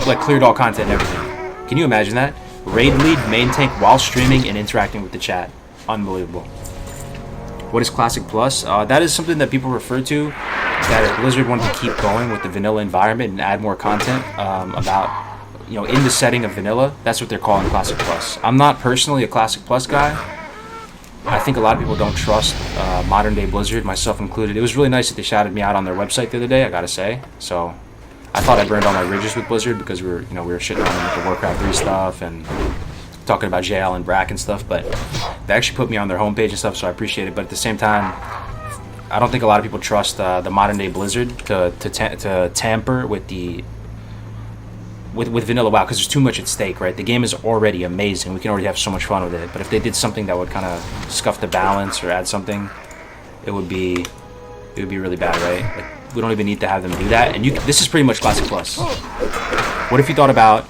Like, cleared all content and everything. Can you imagine that? Raid lead main tank while streaming and interacting with the chat. Unbelievable. What is Classic Plus? That is something that people refer to, that if Blizzard wanted to keep going with the vanilla environment and add more content about, you know, in the setting of vanilla, that's what they're calling Classic Plus. I'm not personally a Classic Plus guy. I think a lot of people don't trust modern day Blizzard, myself included. It was really nice that they shouted me out on their website the other day, I gotta say. So I thought I burned all my bridges with Blizzard because we were shitting on them with the Warcraft 3 stuff and talking about JL and Brack and stuff, but they actually put me on their homepage and stuff, so I appreciate it. But at the same time, I don't think a lot of people trust the modern day Blizzard to tamper with the with vanilla WoW, because there's too much at stake, right? The game is already amazing. We can already have so much fun with it. But if they did something that would kind of scuff the balance or add something, it would be really bad, right? Like, we don't even need to have them do that. And this is pretty much Classic Plus. What if you thought about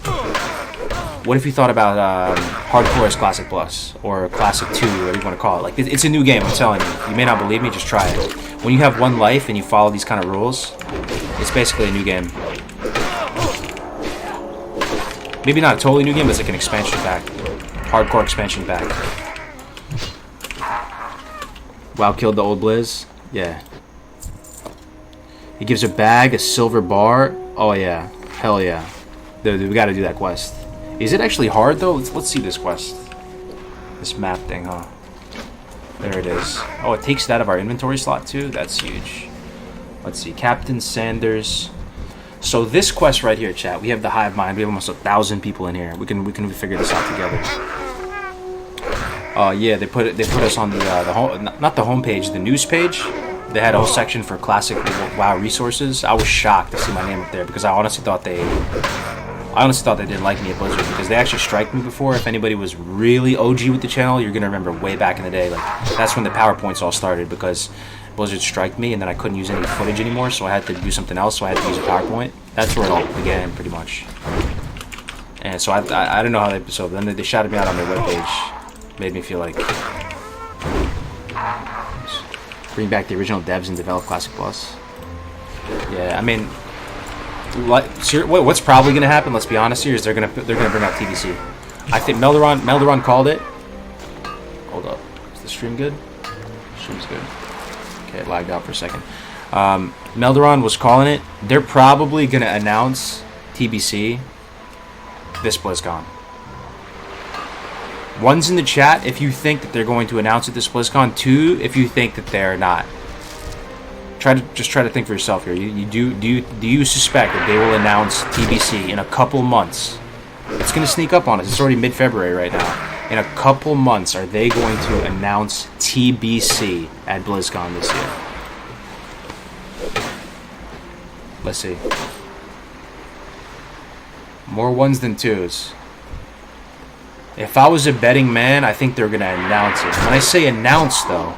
Hardcore as Classic Plus or Classic 2, whatever you want to call it? Like, it's a new game, I'm telling you. You may not believe me, just try it. When you have one life and you follow these kind of rules, it's basically a new game. Maybe not a totally new game, but it's like an expansion pack. Hardcore expansion pack. WoW killed the old Blizz? Yeah. He gives a bag, a silver bar. Oh yeah. Hell yeah. Dude, we gotta do that quest. Is it actually hard though? Let's see this quest. This map thing, huh? There it is. Oh, it takes it out of our inventory slot too? That's huge. Let's see. Captain Sanders. So this quest right here, chat, we have the Hive Mind. We have almost 1,000 people in here. We can figure this out together. Yeah, they put us on the not the homepage, the news page. They had a whole section for classic WoW resources. I was shocked to see my name up there because I honestly thought they didn't like me at Blizzard, because they actually striked me before. If anybody was really OG with the channel, you're gonna remember way back in the day. Like, that's when the PowerPoints all started, because Blizzard striked me and then I couldn't use any footage anymore, so I had to do something else, so I had to use a PowerPoint. That's where it all began, pretty much. And so I don't know how they... So then they shouted me out on their webpage. Made me feel like... Bring back the original devs and develop Classic Plus. Yeah, I mean... What's probably going to happen, let's be honest here, is they're gonna bring out TBC. I think Melderon called it. Hold up. Is the stream good? Stream's good. Okay, it lagged out for a second. Melderon was calling it. They're probably going to announce TBC this BlizzCon. One's in the chat if you think that they're going to announce it this BlizzCon. Two, if you think that they're not. Try to think for yourself here. Do you suspect that they will announce TBC in a couple months? It's going to sneak up on us. It's already mid-February right now. In a couple months, are they going to announce TBC at BlizzCon this year? Let's see. More ones than twos. If I was a betting man, I think they're going to announce it. When I say announce, though,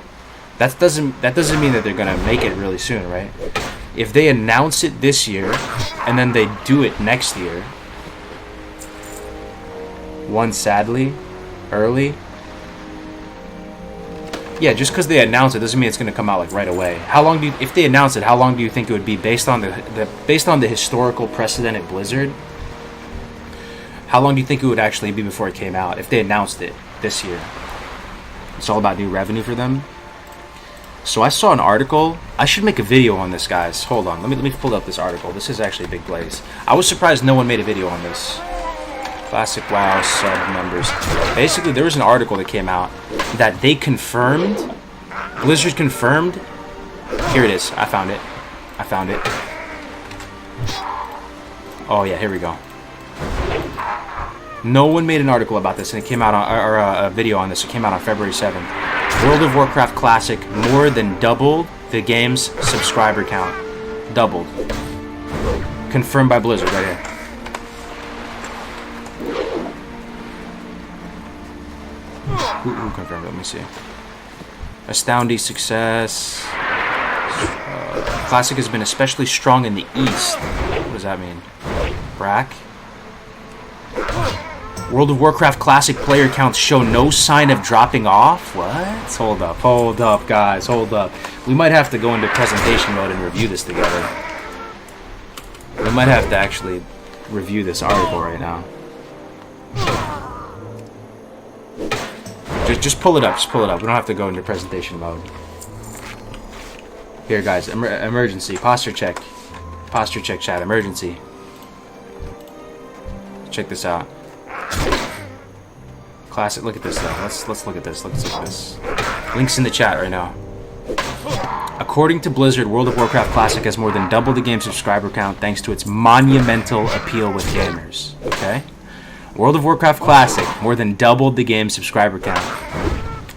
that doesn't mean that they're going to make it really soon, right? If they announce it this year, and then they do it next year, one sadly, early. Yeah, just because they announce it doesn't mean it's going to come out like right away. How long if they announce it, how long do you think it would be based on the historical precedent at Blizzard? How long do you think it would actually be before it came out if they announced it this year? It's all about new revenue for them. So I saw an article. I should make a video on this, guys. Hold on, let me pull up this article. This is actually a big blaze. I was surprised no one made a video on this. Classic WoW sub numbers. Basically, there was an article that came out that they confirmed, Blizzard confirmed. Here it is. I found it. Oh yeah, here we go. No one made an article about this, and it came out on, or a video on this. It came out on February 7th. World of Warcraft Classic more than doubled the game's subscriber count. Doubled. Confirmed by Blizzard right here. Who confirmed it? Let me see. Astounding success. Classic has been especially strong in the East. What does that mean? Brack? World of Warcraft Classic player counts show no sign of dropping off? What? Hold up, guys. Hold up. We might have to go into presentation mode and review this together. We might have to actually review this article right now. Just pull it up. Just pull it up. We don't have to go into presentation mode. Here, guys. Emergency. Posture check. Posture check, chat. Emergency. Check this out. Classic. Look at this, though. Let's look at this. Let's look at this. Links in the chat right now. According to Blizzard, World of Warcraft Classic has more than doubled the game's subscriber count thanks to its monumental appeal with gamers. Okay? World of Warcraft Classic more than doubled the game's subscriber count,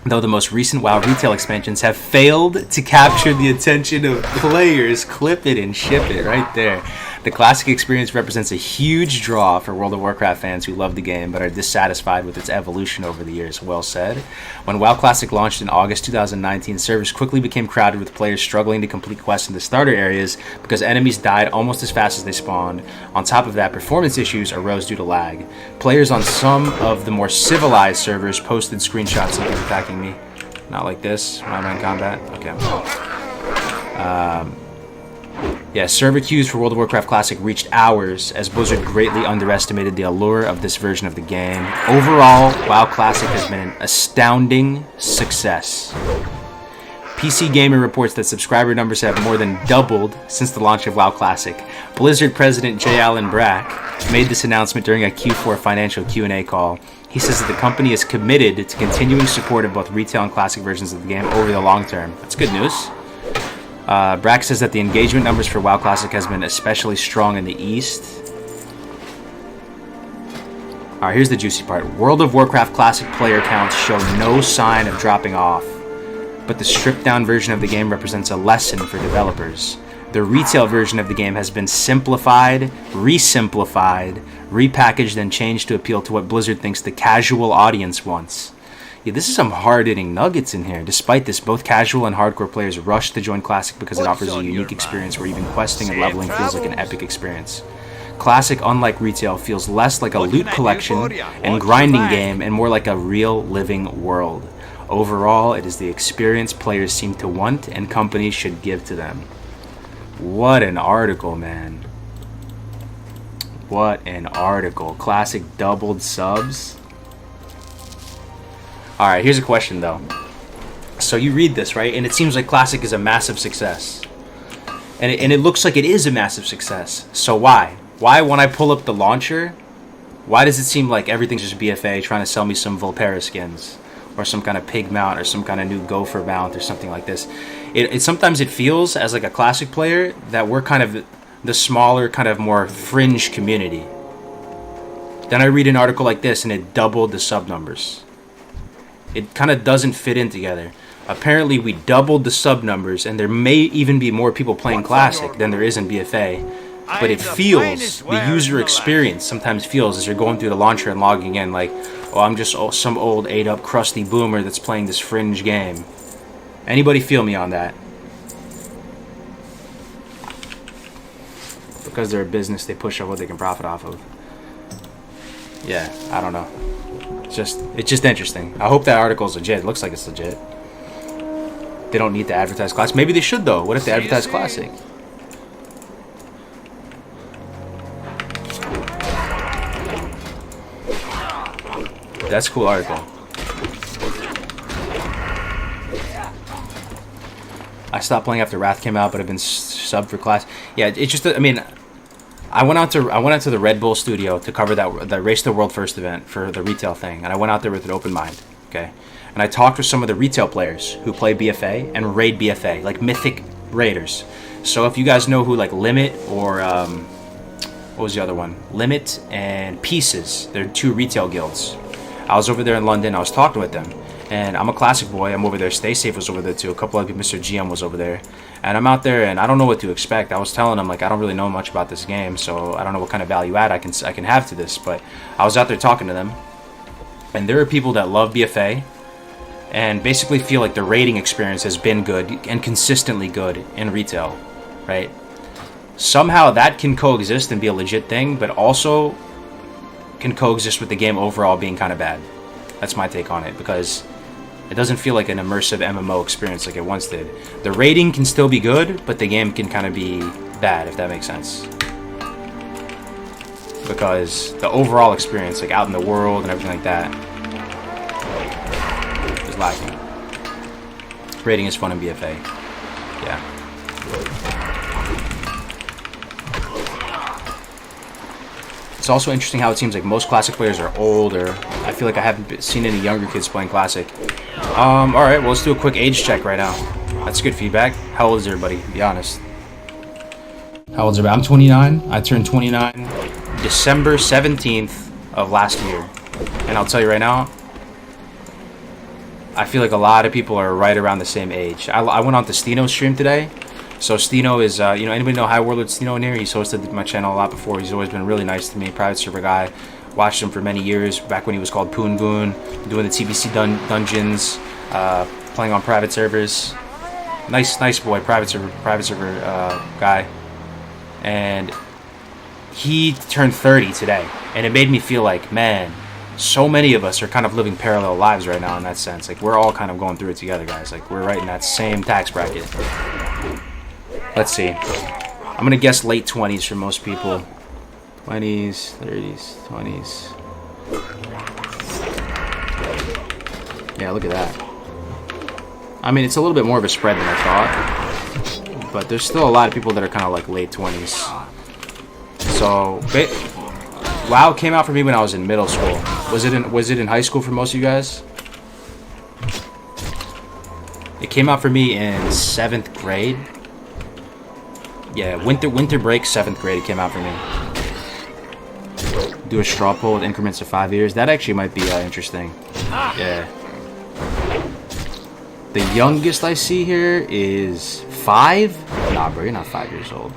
though the most recent WoW retail expansions have failed to capture the attention of players. Clip it and ship it right there. The Classic experience represents a huge draw for World of Warcraft fans who love the game but are dissatisfied with its evolution over the years. Well said. When WoW Classic launched in August 2019, servers quickly became crowded with players struggling to complete quests in the starter areas because enemies died almost as fast as they spawned. On top of that, performance issues arose due to lag. Players on some of the more civilized servers posted screenshots of people attacking me. Not like this. When I'm in combat. Okay. Yeah, server queues for World of Warcraft Classic reached hours as Blizzard greatly underestimated the allure of this version of the game. Overall, WoW Classic has been an astounding success. PC Gamer reports that subscriber numbers have more than doubled since the launch of WoW Classic. Blizzard President J. Allen Brack made this announcement during a Q4 financial Q&A call. He says that the company is committed to continuing support of both retail and classic versions of the game over the long term. That's good news. Brack says that the engagement numbers for WoW Classic has been especially strong in the East. Alright, here's the juicy part. World of Warcraft Classic player counts show no sign of dropping off, but the stripped-down version of the game represents a lesson for developers. The retail version of the game has been simplified, re-simplified, repackaged, and changed to appeal to what Blizzard thinks the casual audience wants. Yeah, this is some hard-hitting nuggets in here. Despite this, both casual and hardcore players rush to join Classic because it offers a unique experience where even questing and leveling feels like an epic experience. Classic, unlike retail, feels less like a loot collection and grinding game and more like a real living world. Overall, it is the experience players seem to want and companies should give to them. What an article, man. What an article. Classic doubled subs. Alright, here's a question though. So you read this, right? And it seems like Classic is a massive success. And it looks like it is a massive success. So why? Why, when I pull up the launcher, why does it seem like everything's just BFA trying to sell me some Volpera skins? Or some kind of pig mount, or some kind of new gopher mount, or something like this. Sometimes it feels, as like a Classic player, that we're kind of the smaller, kind of more fringe community. Then I read an article like this, and it doubled the sub numbers. It kind of doesn't fit in together. Apparently, we doubled the sub numbers, and there may even be more people playing Classic than there is in BFA. But it feels, the user experience sometimes feels as you're going through the launcher and logging in, like, oh, I'm just some old ate-up crusty boomer that's playing this fringe game. Anybody feel me on that? Because they're a business, they push up what they can profit off of. Yeah, I don't know. It's just interesting. I hope that article's legit. It looks like it's legit. They don't need to advertise Classic. Maybe they should, though. What if they advertise Classic? That's a cool article. I stopped playing after Wrath came out, but I've been subbed for Class. Yeah, it's just. I mean, I went out to the Red Bull studio to cover the Race to the World First event for the retail thing, and I went out there with an open mind. Okay, and I talked with some of the retail players who play BFA and raid BFA, like mythic raiders. So if you guys know who like Limit or what was the other one? Limit and Pieces. They're 2 retail guilds. I was over there in London. I was talking with them. And I'm a classic boy. I'm over there. Stay Safe was over there too. A couple of people, Mr. GM was over there. And I'm out there and I don't know what to expect. I was telling them, like, I don't really know much about this game, so I don't know what kind of value add I can have to this. But I was out there talking to them. And there are people that love BFA and basically feel like the raiding experience has been good and consistently good in retail, right? Somehow that can coexist and be a legit thing, but also can coexist with the game overall being kind of bad. That's my take on it, because it doesn't feel like an immersive MMO experience like it once did. The rating can still be good, but the game can kind of be bad, if that makes sense. Because the overall experience, like out in the world and everything like that, is lacking. Rating is fun in BFA. Yeah. It's also interesting how it seems like most Classic players are older. I feel like I haven't seen any younger kids playing Classic. Alright, well, let's do a quick age check right now. That's good feedback. How old is everybody? Be honest. How old is everybody? I'm 29. I turned 29 December 17th of last year. And I'll tell you right now, I feel like a lot of people are right around the same age. I went on to Stino's stream today. So Stino is, you know, anybody know High Warlord Stino in here? He's hosted my channel a lot before. He's always been really nice to me. Private server guy. Watched him for many years, back when he was called Poon Goon, doing the TBC dungeons, playing on private servers. Nice boy, private server guy. And he turned 30 today, and it made me feel like, man, so many of us are kind of living parallel lives right now in that sense. Like, we're all kind of going through it together, guys. Like, we're right in that same tax bracket. Let's see. I'm going to guess late 20s for most people. 20s, 30s, 20s. Yeah, look at that. I mean, it's a little bit more of a spread than I thought. But there's still a lot of people that are kind of like late 20s. So, WoW came out for me when I was in middle school. Was it in high school for most of you guys? It came out for me in 7th grade. Yeah, winter break, 7th grade, it came out for me. Do a straw poll with increments of 5 years. That actually might be interesting. Yeah. The youngest I see here is 5? Nah, bro, you're not 5 years old.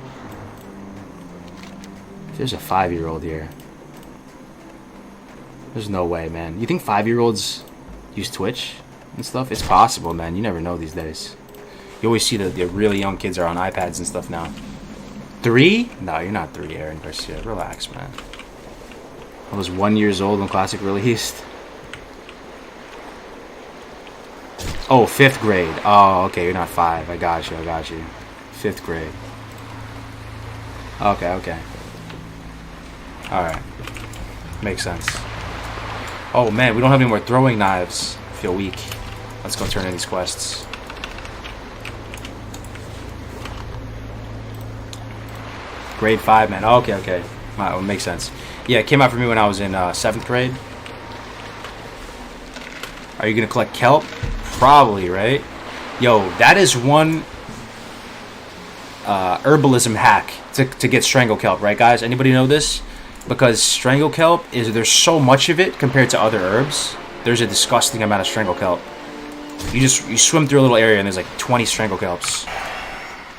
There's a 5-year-old here. There's no way, man. You think 5-year-olds use Twitch and stuff? It's possible, man. You never know these days. You always see the really young kids are on iPads and stuff now. 3? No, you're not 3, Aaron Garcia. Relax, man. I was 1 year old when Classic released. Oh, 5th grade. Oh, okay, you're not 5. I got you. 5th grade. Okay. Alright. Makes sense. Oh, man, we don't have any more throwing knives. I feel weak. Let's go turn in these quests. Grade 5, man. Oh, okay. Well, makes sense. Yeah, it came out for me when I was in 7th grade. Are you going to collect kelp? Probably, right? Yo, that is one herbalism hack to get strangle kelp, right, guys? Anybody know this? Because strangle kelp, there's so much of it compared to other herbs. There's a disgusting amount of strangle kelp. You swim through a little area and there's like 20 strangle kelps.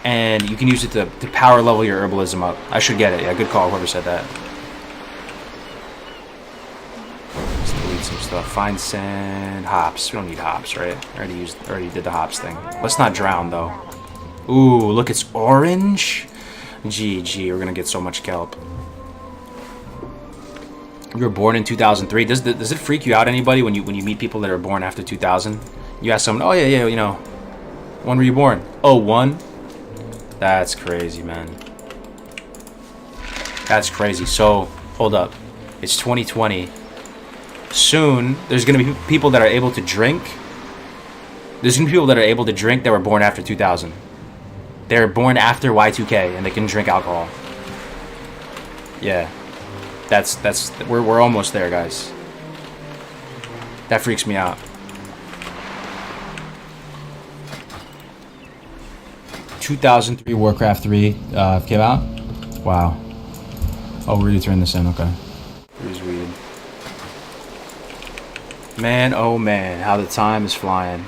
And you can use it to power level your herbalism up. I should get it. Yeah, good call, whoever said that. Let's delete some stuff. Find sand. Hops. We don't need hops, right? I already did the hops thing. Let's not drown, though. Ooh, look, it's orange. GG, we're gonna get so much kelp. You were born in 2003. Does it freak you out, anybody, when you meet people that are born after 2000? You ask someone, oh yeah, you know, when were you born? Oh, 1? That's crazy, man. That's crazy. So, hold up. It's 2020. Soon, there's going to be people that are able to drink. There's going to be people that are able to drink that were born after 2000. They're born after Y2K, and they can drink alcohol. Yeah. We're almost there, guys. That freaks me out. 2003 Warcraft 3 came out. Wow. Oh, we're turning this in. Okay. Here's weed. Man, oh man, how the time is flying.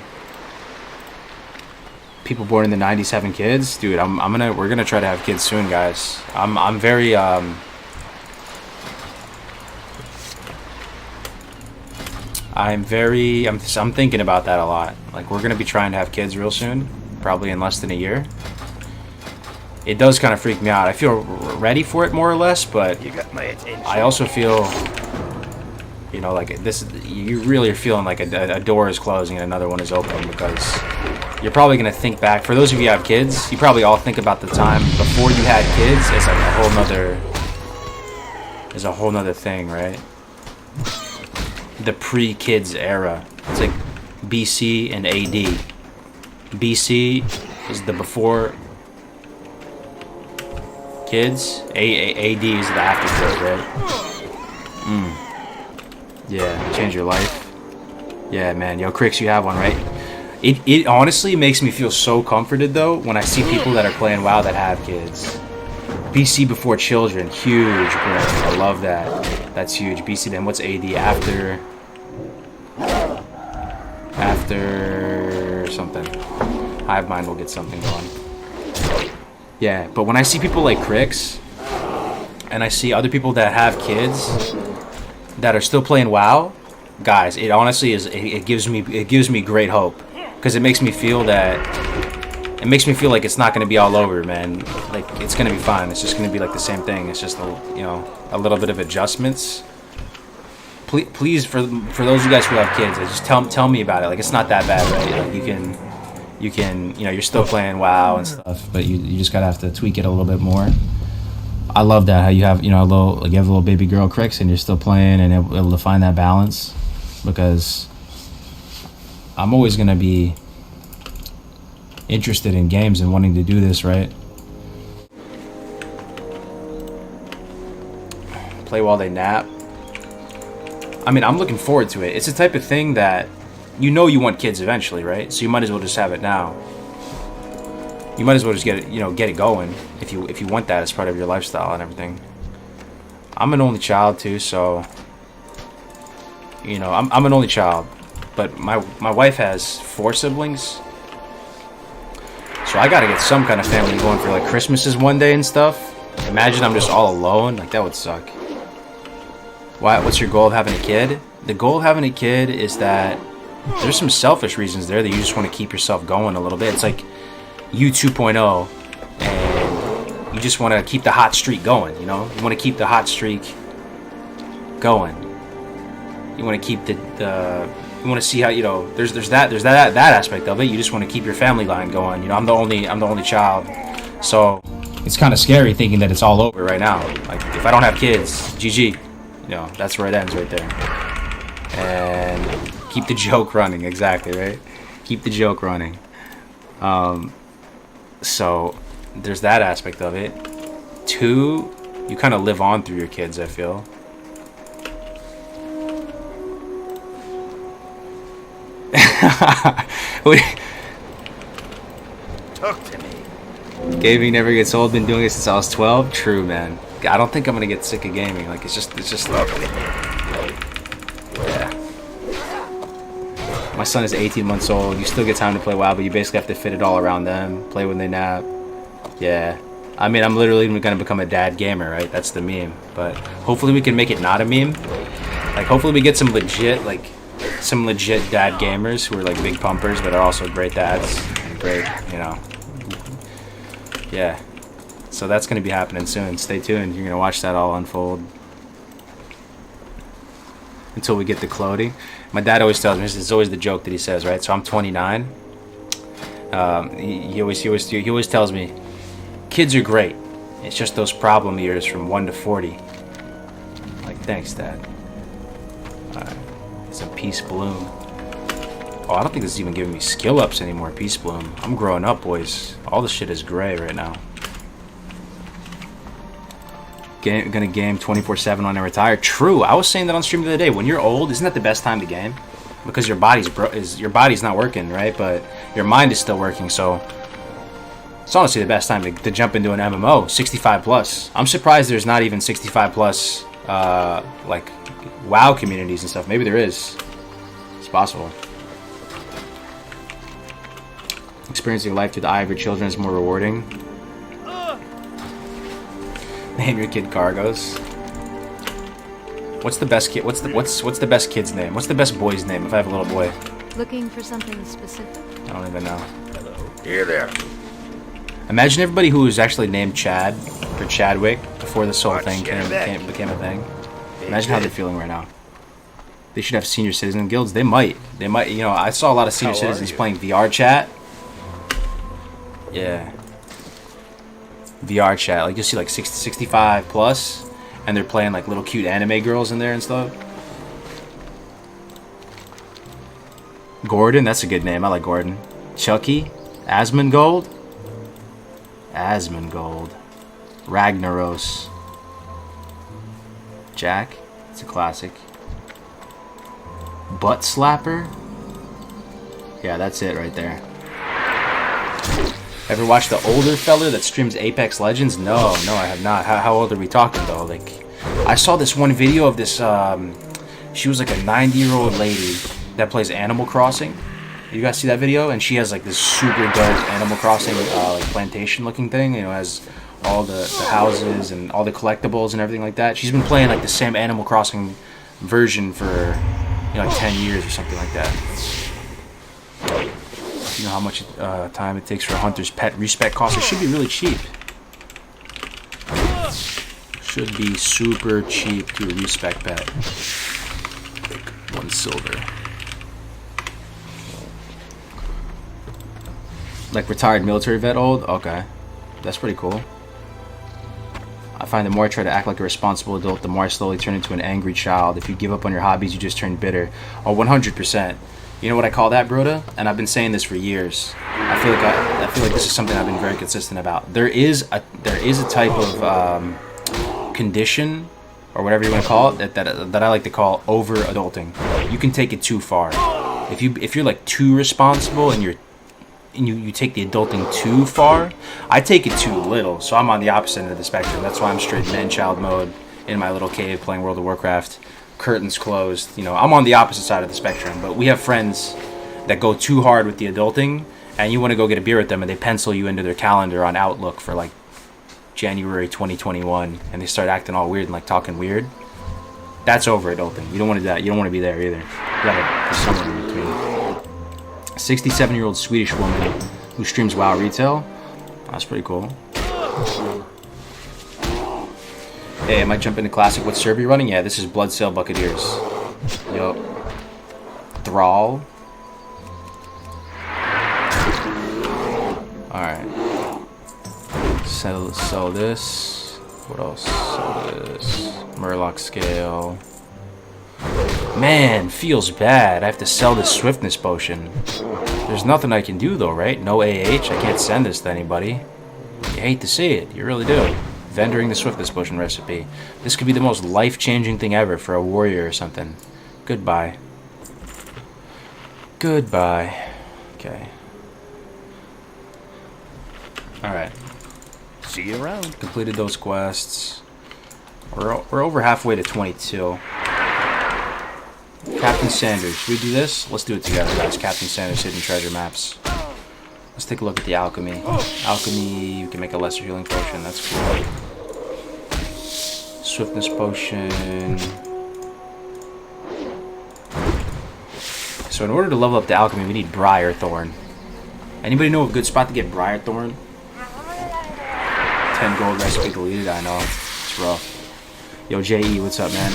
People born in the 90s having kids, dude. We're gonna try to have kids soon, guys. I'm very I'm thinking about that a lot. Like, we're gonna be trying to have kids real soon, probably in less than a year. It does kind of freak me out. I feel ready for it more or less, but You got my attention. I also feel, you know, like this. You really are feeling like a door is closing and another one is open, because you're probably gonna think back. For those of you who have kids, you probably all think about the time before you had kids as like a whole nother thing, right? The pre-kids era. It's like BC and AD. BC is the before kids. AD is the after kids, right? Yeah, change your life. Yeah, man. Yo, Crix, you have one, right? It honestly makes me feel so comforted, though, when I see people that are playing WoW that have kids. BC before children. Huge, bro. I love that. That's huge. BC, then what's AD? After something. Hivemind will get something going. Yeah, but when I see people like Crix, and I see other people that have kids that are still playing WoW, guys, it honestly is. It gives me great hope, because it makes me feel that. It makes me feel like it's not going to be all over, man. Like, it's going to be fine. It's just going to be like the same thing. It's just a little bit of adjustments. Please, for those of you guys who have kids, just tell me about it. Like, it's not that bad, right? Like, you can, you're still playing WoW and stuff, but you just gotta have to tweak it a little bit more. I love that, how you have, you have a little baby girl Crix, and you're still playing and able to find that balance, because I'm always gonna be interested in games and wanting to do this, right? Play while they nap. I mean, I'm looking forward to it. It's the type of thing that you want kids eventually, right? So you might as well just have it now. You might as well just get it going if you want that as part of your lifestyle and everything. I'm an only child too, so I'm an only child, but my wife has 4 siblings. So I gotta get some kind of family going for like Christmases one day and stuff. Imagine I'm just all alone. Like, that would suck. What's your goal of having a kid? The goal of having a kid is that there's some selfish reasons there that you just want to keep yourself going a little bit. It's like you 2.0, and you just want to keep the hot streak going, You want to keep the hot streak going. You want to keep you want to see how, there's that aspect of it. You just want to keep your family line going. I'm the only child. So it's kind of scary thinking that it's all over right now. Like, if I don't have kids, GG. That's where it ends right there. And keep the joke running, exactly, right? Keep the joke running. So there's that aspect of it. 2, you kind of live on through your kids, I feel. Talk to me. Gaming never gets old. Been doing it since I was 12. True, man. I don't think I'm gonna get sick of gaming. Like, it's just yeah. My son is 18 months old. You still get time to play WoW, but you basically have to fit it all around them. Play when they nap. Yeah. I mean, I'm literally gonna become a dad gamer, right? That's the meme. But hopefully we can make it not a meme. Like, hopefully we get some legit dad gamers who are like big pumpers, but are also great dads. Great, Yeah. So that's going to be happening soon. Stay tuned. You're going to watch that all unfold. Until we get the clothing. My dad always tells me, it's always the joke that he says, right? So I'm 29. He always tells me, kids are great. It's just those problem years from 1 to 40. Like, thanks, Dad. Alright. It's a Peace Bloom. Oh, I don't think this is even giving me skill ups anymore, Peace Bloom. I'm growing up, boys. All the shit is gray right now. Gonna game 24/7 when I retire. True. I was saying that on stream the other day. When you're old, isn't that the best time to game? Because your body's not working, right? But your mind is still working. So It's honestly the best time to jump into an MMO, 65 plus. I'm surprised there's not even 65 plus, like, WoW communities and stuff. Maybe there is. It's possible. Experiencing life through the eye of your children is more rewarding. Name your kid Cargos. What's the best kid? What's the best kid's name? What's the best boy's name? If I have a little boy, Looking for something specific? I don't even know. Hello. Here there. Imagine everybody who was actually named Chad or Chadwick before this whole Watch thing your back. became a thing. Imagine how they're feeling right now. They should have senior citizen guilds. They might. You know, I saw a lot of senior How are citizens you? playing VR chat. Yeah. VR chat. Like, you'll see like 60, 65 plus, and they're playing like little cute anime girls in there and stuff. Gordon, that's a good name. I like Gordon. Chucky. Asmongold. Asmongold. Ragnaros. Jack. It's a classic. Butt Slapper. Yeah, that's it right there. Ever watch the older fella that streams Apex Legends? No, I have not. How old are we talking though? Like, I saw this one video of this. She was like a 90-year-old lady that plays Animal Crossing. You guys see that video? And she has like this super dope Animal Crossing like plantation-looking thing. You know, has all the houses and all the collectibles and everything like that. She's been playing like the same Animal Crossing version for, you know, like 10 years or something like that. You know how much time it takes for a hunter's pet respec cost? It should be really cheap. Should be super cheap to a respec pet. 1 silver. Like retired military vet old? Okay. That's pretty cool. I find the more I try to act like a responsible adult, the more I slowly turn into an angry child. If you give up on your hobbies, you just turn bitter. Oh, 100%. You know what I call that, Broda? And I've been saying this for years. I feel like this is something I've been very consistent about. There is a type of condition, or whatever you want to call it, that I like to call over adulting. You can take it too far. If you're like too responsible and you take the adulting too far, I take it too little. So I'm on the opposite end of the spectrum. That's why I'm straight man-child mode in my little cave playing World of Warcraft. Curtains closed. You know, I'm on the opposite side of the spectrum. But we have friends that go too hard with the adulting, and you want to go get a beer with them, and they pencil you into their calendar on Outlook for like January 2021, and they start acting all weird and like talking weird. That's over adulting. You don't want to do that. You don't want to be there either. You gotta be somewhere in between. 67-year-old Swedish woman who streams WoW retail. That's pretty cool. Hey, I might jump into Classic. What server you running? Yeah, this is Bloodsail Buccaneers. Yup. Thrall. Alright. Sell this. What else? Sell this. Murloc Scale. Man, feels bad. I have to sell this Swiftness Potion. There's nothing I can do though, right? No AH. I can't send this to anybody. You hate to see it. You really do. Vendoring the Swiftness Potion recipe. This could be the most life-changing thing ever for a warrior or something. Goodbye. Goodbye. Okay. Alright. See you around. Completed those quests. We're over halfway to 22. Captain Sanders. Should we do this? Let's do it together, guys. Captain Sanders Hidden Treasure Maps. Let's take a look at the alchemy. Alchemy, you can make a lesser healing potion. That's cool. Swiftness potion. So in order to level up the alchemy, we need Briar Thorn. Anybody know a good spot to get Briar Thorn? 10 gold recipe deleted. I know. It's rough. Yo, JE, what's up, man?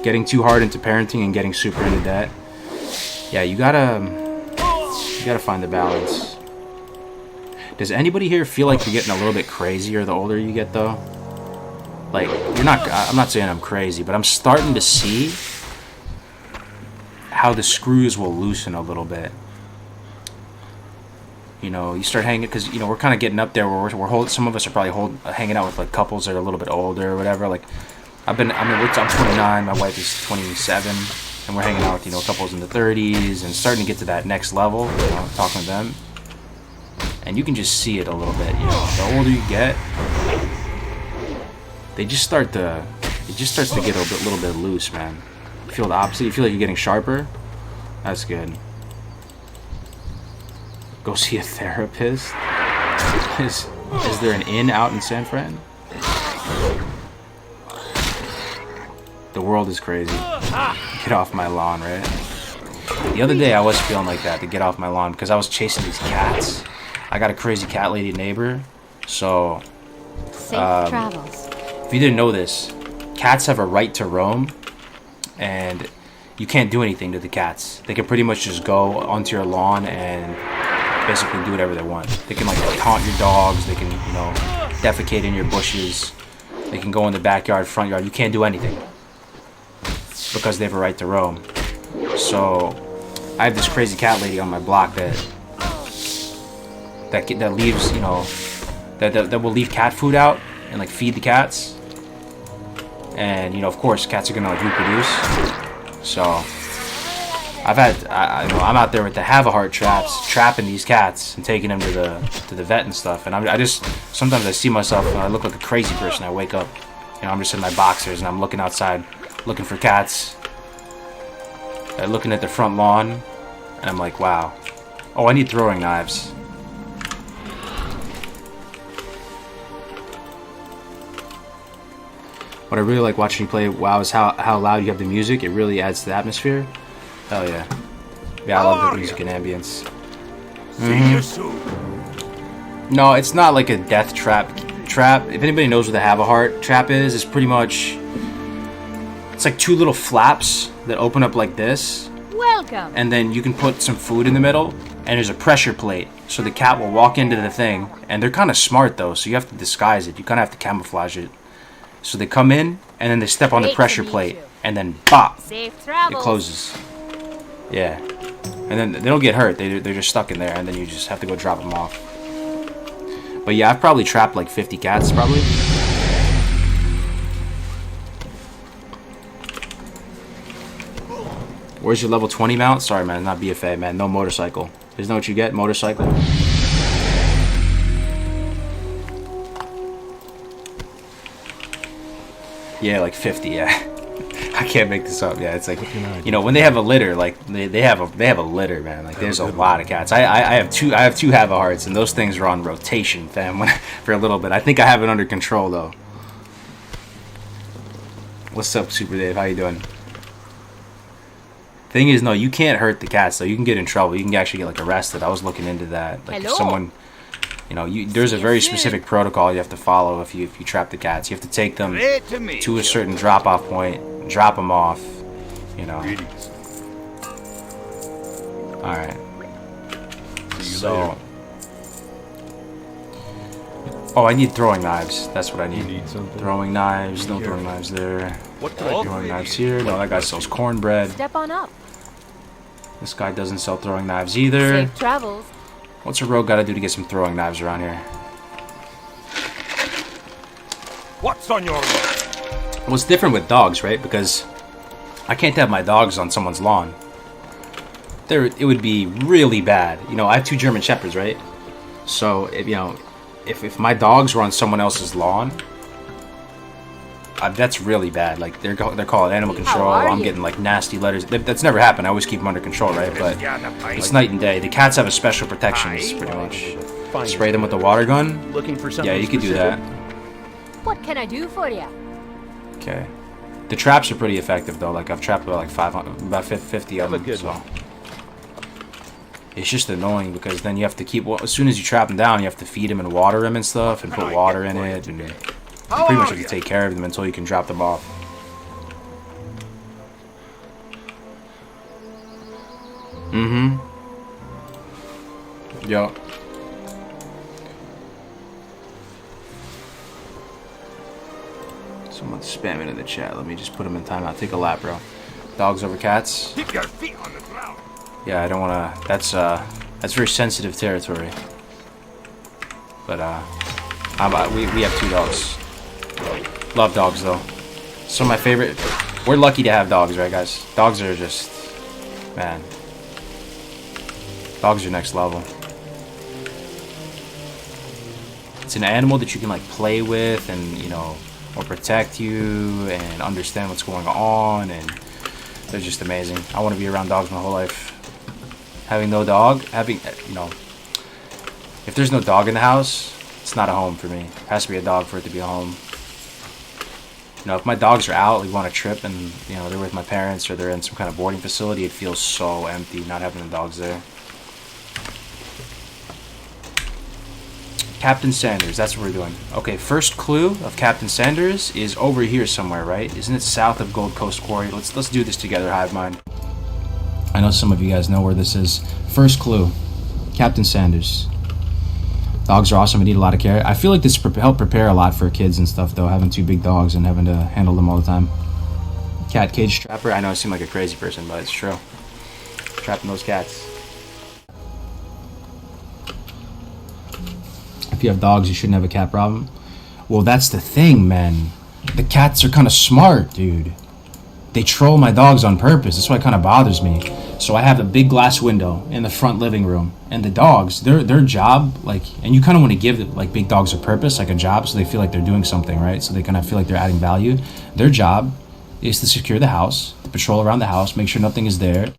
Getting too hard into parenting and getting super into debt. Yeah, you gotta find the balance. Does anybody here feel like you're getting a little bit crazier the older you get, though? Like, I'm not saying I'm crazy, but I'm starting to see how the screws will loosen a little bit. You know, you start hanging, because, you know, we're kind of getting up there where we're holding, some of us are probably hanging out with, like, couples that are a little bit older or whatever. Like, I'm 29, my wife is 27, and we're hanging out with, you know, couples in the 30s and starting to get to that next level, you know, talking to them. and you can just see it a little bit. You know, the older you get, it just starts to get a little bit loose, man. You feel the opposite. You feel like you're getting sharper. That's good. Go see a therapist. Is there an inn out in San Fran? The world is crazy. Get off my lawn, right? The other day I was feeling like that, to get off my lawn, because I was chasing these cats. I got a crazy cat lady neighbor, so Safe travels. if you didn't know this, cats have a right to roam, and you can't do anything to the cats. They can pretty much just go onto your lawn and basically do whatever they want. They can like taunt your dogs, they can, you know, defecate in your bushes, they can go in the backyard, front yard. You can't do anything because they have a right to roam. So I have this crazy cat lady on my block that leaves, you know, that will leave cat food out and like feed the cats. And you know, of course, cats are gonna like reproduce. So I'm out there with the have-a-heart traps, trapping these cats and taking them to the vet and stuff. And I just sometimes I see myself and I look like a crazy person. I wake up, you know, I'm just in my boxers and I'm looking outside, looking for cats, looking at the front lawn, and I'm like, wow. Oh, I need throwing knives. What I really like watching you play WoW is how loud you have the music. It really adds to the atmosphere. Hell yeah. Yeah, I love the music and ambience. See you soon. No, it's not like a death trap. If anybody knows what the have-a-heart trap is, it's pretty much... It's like two little flaps that open up like this. Welcome. And then you can put some food in the middle, and there's a pressure plate. So the cat will walk into the thing, and they're kind of smart though, so you have to disguise it. You kind of have to camouflage it. So they come in, and then they step on the pressure plate, and then bop, Safe it travels. closes. Yeah. And then they don't get hurt, they're just stuck in there, and then you just have to go drop them off. But yeah, I've probably trapped like 50 cats, probably. Where's your level 20 mount? Sorry man, not BFA, man, no motorcycle. Isn't that what you get, motorcycle? Yeah, like 50, yeah. I can't make this up. Yeah, it's like, you know, when they have a litter, like they have a litter, man. Like there's a lot of cats. I have two have-a-hearts, and those things are on rotation, fam, for a little bit. I think I have it under control though. What's up, Super Dave? How you doing? Thing is, no, you can't hurt the cats though. You can get in trouble. You can actually get like arrested. I was looking into that. Like if someone, you know, there's a very specific protocol you have to follow if you trap the cats. You have to take them to a certain drop-off point, drop them off, you know. All right. So, oh, I need throwing knives. That's what I need. Throwing knives. No throwing knives there. What can I do? Throwing knives here. No, that guy sells cornbread. Step on up. This guy doesn't sell throwing knives either. Safe travels. What's a rogue got to do to get some throwing knives around here? What's on your mind? Well, it's different with dogs, right? Because I can't have my dogs on someone's lawn. It would be really bad. You know, I have 2 German Shepherds, right? So, if my dogs were on someone else's lawn, that's really bad. Like they're called animal control. I'm getting like nasty letters. That's never happened. I always keep them under control, right? But it's night and day. The cats have a special protections, pretty much. Spray them with a water gun. Looking for something Yeah, you could do that. What can I do for you? Okay. The traps are pretty effective though. Like I've trapped about 50 of them. So it's just annoying because then you have to keep. Well, as soon as you trap them down, you have to feed them and water them and stuff, and put water in it, and you pretty much have to take care of them until you can drop them off. Yup. Someone's spamming in the chat. Let me just put them in timeout. Take a lap, bro. Dogs over cats. Keep your feet on the ground. Yeah, I don't want to. That's very sensitive territory. But we have 2 dogs. Love dogs though. Some of my favorite. We're lucky to have dogs, right, guys? Dogs are just, man. Dogs are next level. It's an animal that you can like play with and, you know, or protect you and understand what's going on, and they're just amazing. I want to be around dogs my whole life. Having no dog, you know, if there's no dog in the house, it's not a home for me. It has to be a dog for it to be a home. You know, if my dogs are out, we go on a trip and, you know, they're with my parents or they're in some kind of boarding facility, it feels so empty not having the dogs there. Captain Sanders, that's what we're doing. Okay, first clue of Captain Sanders is over here somewhere, right? Isn't it south of Gold Coast Quarry? Let's do this together, Hive Mind. I know some of you guys know where this is. First clue, Captain Sanders. Dogs are awesome and need a lot of care. I feel like this help prepare a lot for kids and stuff, though, having 2 big dogs and having to handle them all the time. Cat cage trapper. I know I seem like a crazy person, but it's true. Trapping those cats. If you have dogs, you shouldn't have a cat problem. Well, that's the thing, man. The cats are kind of smart, dude. They troll my dogs on purpose. That's why it kind of bothers me. So I have a big glass window in the front living room, and the dogs, their job, like, and you kind of want to give like big dogs a purpose, like a job, so they feel like they're doing something, right? So they kind of feel like they're adding value. Their job is to secure the house, to patrol around the house, make sure nothing is there,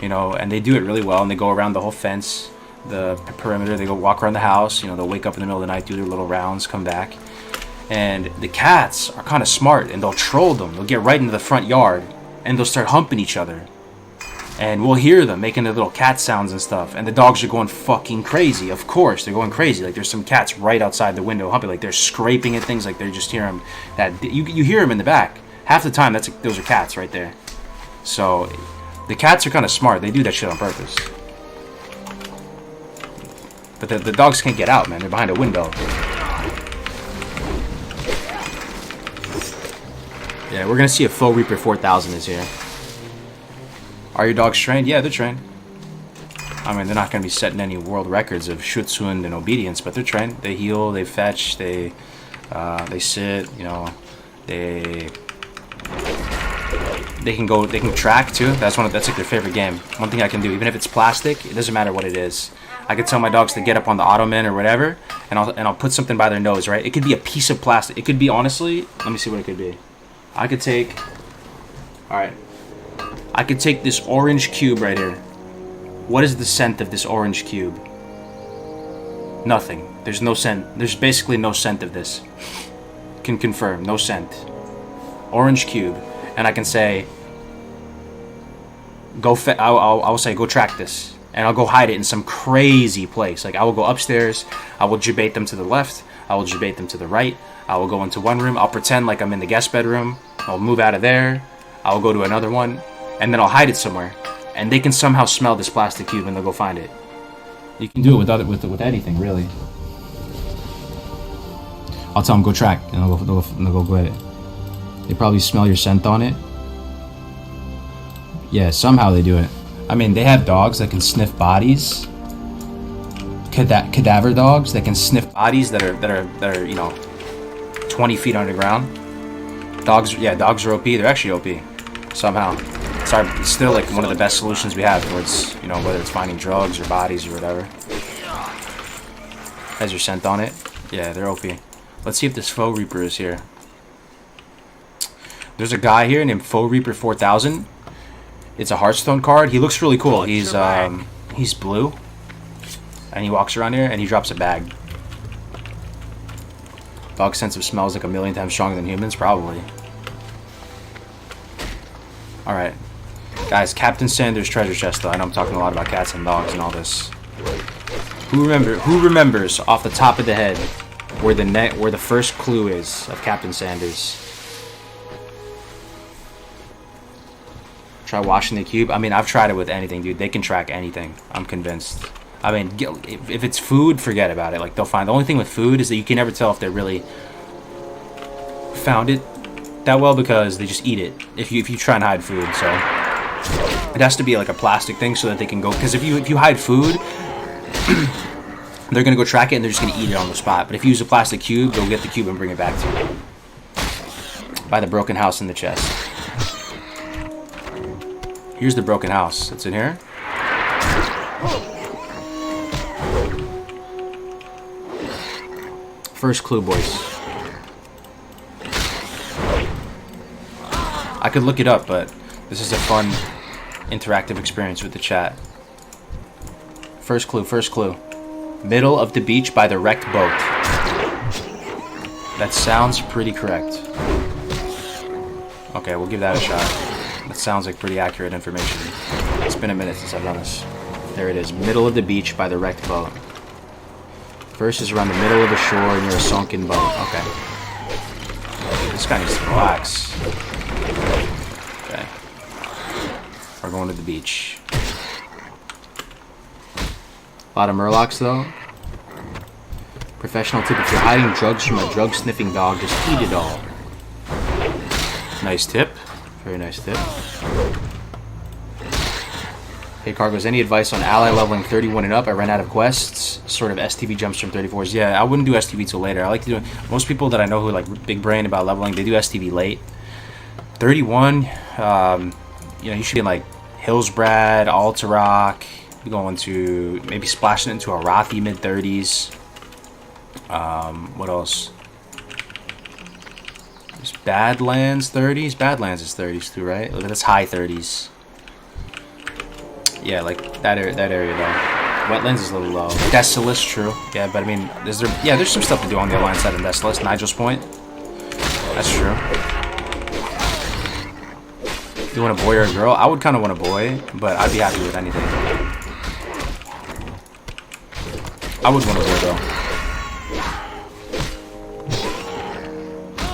you know, and they do it really well, and they go around the whole fence, the perimeter. They go walk around the house, you know, they'll wake up in the middle of the night, do their little rounds, come back. And the cats are kind of smart, and they'll troll them. They'll get right into the front yard, and they'll start humping each other. And we'll hear them making their little cat sounds and stuff. And the dogs are going fucking crazy. Of course, they're going crazy. Like, there's some cats right outside the window humping. Like, they're scraping at things. Like, they're just hearing them. You hear them in the back. Half the time, those are cats right there. So, the cats are kind of smart. They do that shit on purpose. But the dogs can't get out, man. They're behind a window. Yeah, we're gonna see if Faux Reaper 4000 is here. Are your dogs trained? Yeah, they're trained. I mean, they're not gonna be setting any world records of Schutzhund and obedience, but they're trained. They heal, they fetch, they sit. You know, they can track too. That's like their favorite game. One thing I can do, even if it's plastic, it doesn't matter what it is. I could tell my dogs to get up on the ottoman or whatever, and I'll put something by their nose, right? It could be a piece of plastic. It could be, honestly, let me see what it could be. I could take this orange cube right here. What is the scent of this orange cube? Nothing. There's no scent. There's basically no scent of this. Can confirm, no scent. Orange cube, and I can say, I'll say, go track this, and I'll go hide it in some crazy place. Like, I will go upstairs. I will jubate them to the left. I will jubate them to the right. I will go into one room. I'll pretend like I'm in the guest bedroom. I'll move out of there. I'll go to another one, and then I'll hide it somewhere. And they can somehow smell this plastic cube, and they'll go find it. You can do it with anything, really. I'll tell them go track, and they'll go get it. They probably smell your scent on it. Yeah, somehow they do it. I mean, they have dogs that can sniff bodies. Cadaver dogs that can sniff bodies that are you know, 20 feet underground. Dogs are OP. They're actually OP somehow. It's still like one of the best solutions we have towards, you know, whether it's finding drugs or bodies or whatever. Has your scent on it? Yeah, they're OP. Let's see if this Faux Reaper is here. There's a guy here named Faux Reaper 4000. It's a Hearthstone card. He looks really cool. He's blue, and he walks around here and he drops a bag. Dog's sense of smell is like 1,000,000 times stronger than humans, probably. Alright. Guys, Captain Sanders treasure chest, though. I know I'm talking a lot about cats and dogs and all this. Who remembers off the top of the head where the first clue is of Captain Sanders? Try washing the cube. I mean, I've tried it with anything, dude. They can track anything. I'm convinced. I mean, if it's food, forget about it. Like, they'll find. The only thing with food is that you can never tell if they really found it that well because they just eat it. If you try and hide food, so it has to be like a plastic thing so that they can go. Because if you hide food, they're gonna go track it and they're just gonna eat it on the spot. But if you use a plastic cube, they'll get the cube and bring it back to you. By the broken house in the chest. Here's the broken house. It's in here. First clue, boys. I could look it up, but this is a fun, interactive experience with the chat. First clue, first clue. Middle of the beach by the wrecked boat. That sounds pretty correct. Okay, we'll give that a shot. That sounds like pretty accurate information. It's been a minute since I've done this. There it is. Middle of the beach by the wrecked boat. First is around the middle of the shore near a sunken boat. Okay. This guy needs to relax. Okay. We're going to the beach. A lot of murlocs though. Professional tip: if you're hiding drugs from a drug-sniffing dog, just eat it all. Nice tip. Very nice tip. Hey Cargos, any advice on ally leveling 31 and up? I ran out of quests. Sort of STV jumps from 34s. Yeah, I wouldn't do STV till later. I like to do it. Most people that I know who like big brain about leveling, they do STV late. 31, you know, you should be in like Hillsbrad, Alterock. You're going to maybe splashing into a Rothy mid 30s. What else? There's Badlands 30s. Badlands is 30s too, right? That's high 30s. Yeah, like that area though. Wetlands is a little low. Desolus, true. Yeah, but I mean, there's some stuff to do on the alliance side of Desolus. Nigel's Point. That's true. You want a boy or a girl? I would kind of want a boy, but I'd be happy with anything. I would want a boy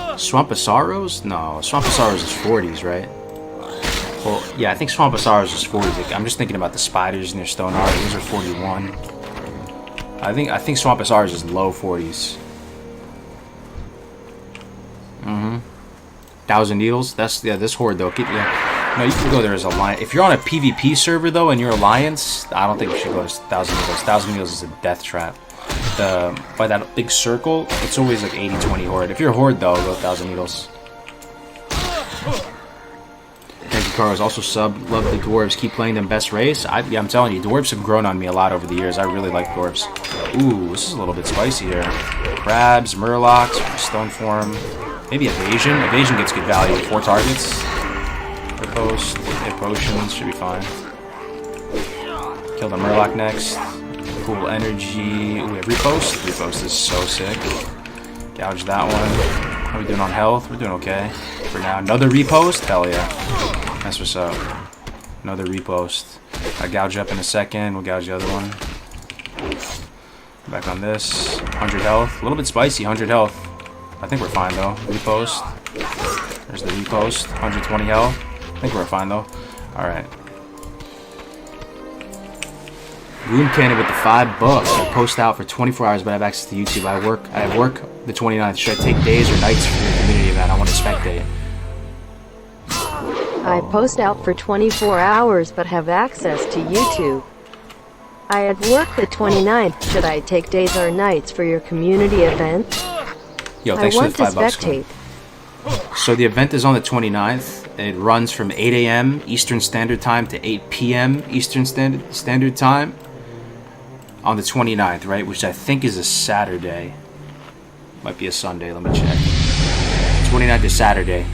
though. Swamp of Sorrows? No, Swamp of Sorrows is 40s, right? Well, yeah, I think Swamp of Sorrows is 40s. Like, I'm just thinking about the spiders near Stoneheart. Those are 41. I think Swamp of Sorrows is low 40s. Mm-hmm. 1,000 Needles? That's, yeah, this horde, though. Yeah. No, you can go there as Alliance. If you're on a PvP server, though, and you're Alliance, I don't think you should go to 1,000 Needles. 1,000 Needles is a death trap. By that big circle, it's always like 80-20 horde. If you're a horde, though, go 1,000 Needles. Thank you, Carlos. Also sub, love the dwarves. Keep playing them best race. Yeah, I'm telling you, dwarves have grown on me a lot over the years. I really like dwarves. Ooh, this is a little bit spicy here. Crabs, murlocs, stone form. Maybe evasion. Evasion gets good value. 4 targets. Riposte. Hit potions. Should be fine. Kill the murloc next. Cool energy. Ooh, we have riposte. Riposte is so sick. Gouge that one. How are we doing on health? We're doing okay for now. Another riposte? Hell yeah. That's what's up. Another riposte. I gouge up in a second. We'll gouge the other one. Back on this. 100 health. A little bit spicy. 100 health. I think we're fine though. Riposte. There's the riposte. 120 health. I think we're fine though. Alright. Goon Cannon with the $5. I post out for 24 hours, but I have access to YouTube. I have work the 29th. Should I take days or nights for your community event? I want to spectate. I post out for 24 hours but have access to YouTube. I had work the 29th. Should I take days or nights for your community event? Yo, I thanks for want the to $5. spectate. So the event is on the 29th. It runs from 8 a.m. Eastern Standard Time to 8 p.m. Eastern Standard Time on the 29th, right? Which I think is a Saturday. Might be a Sunday. Let me check. 29th is Saturday.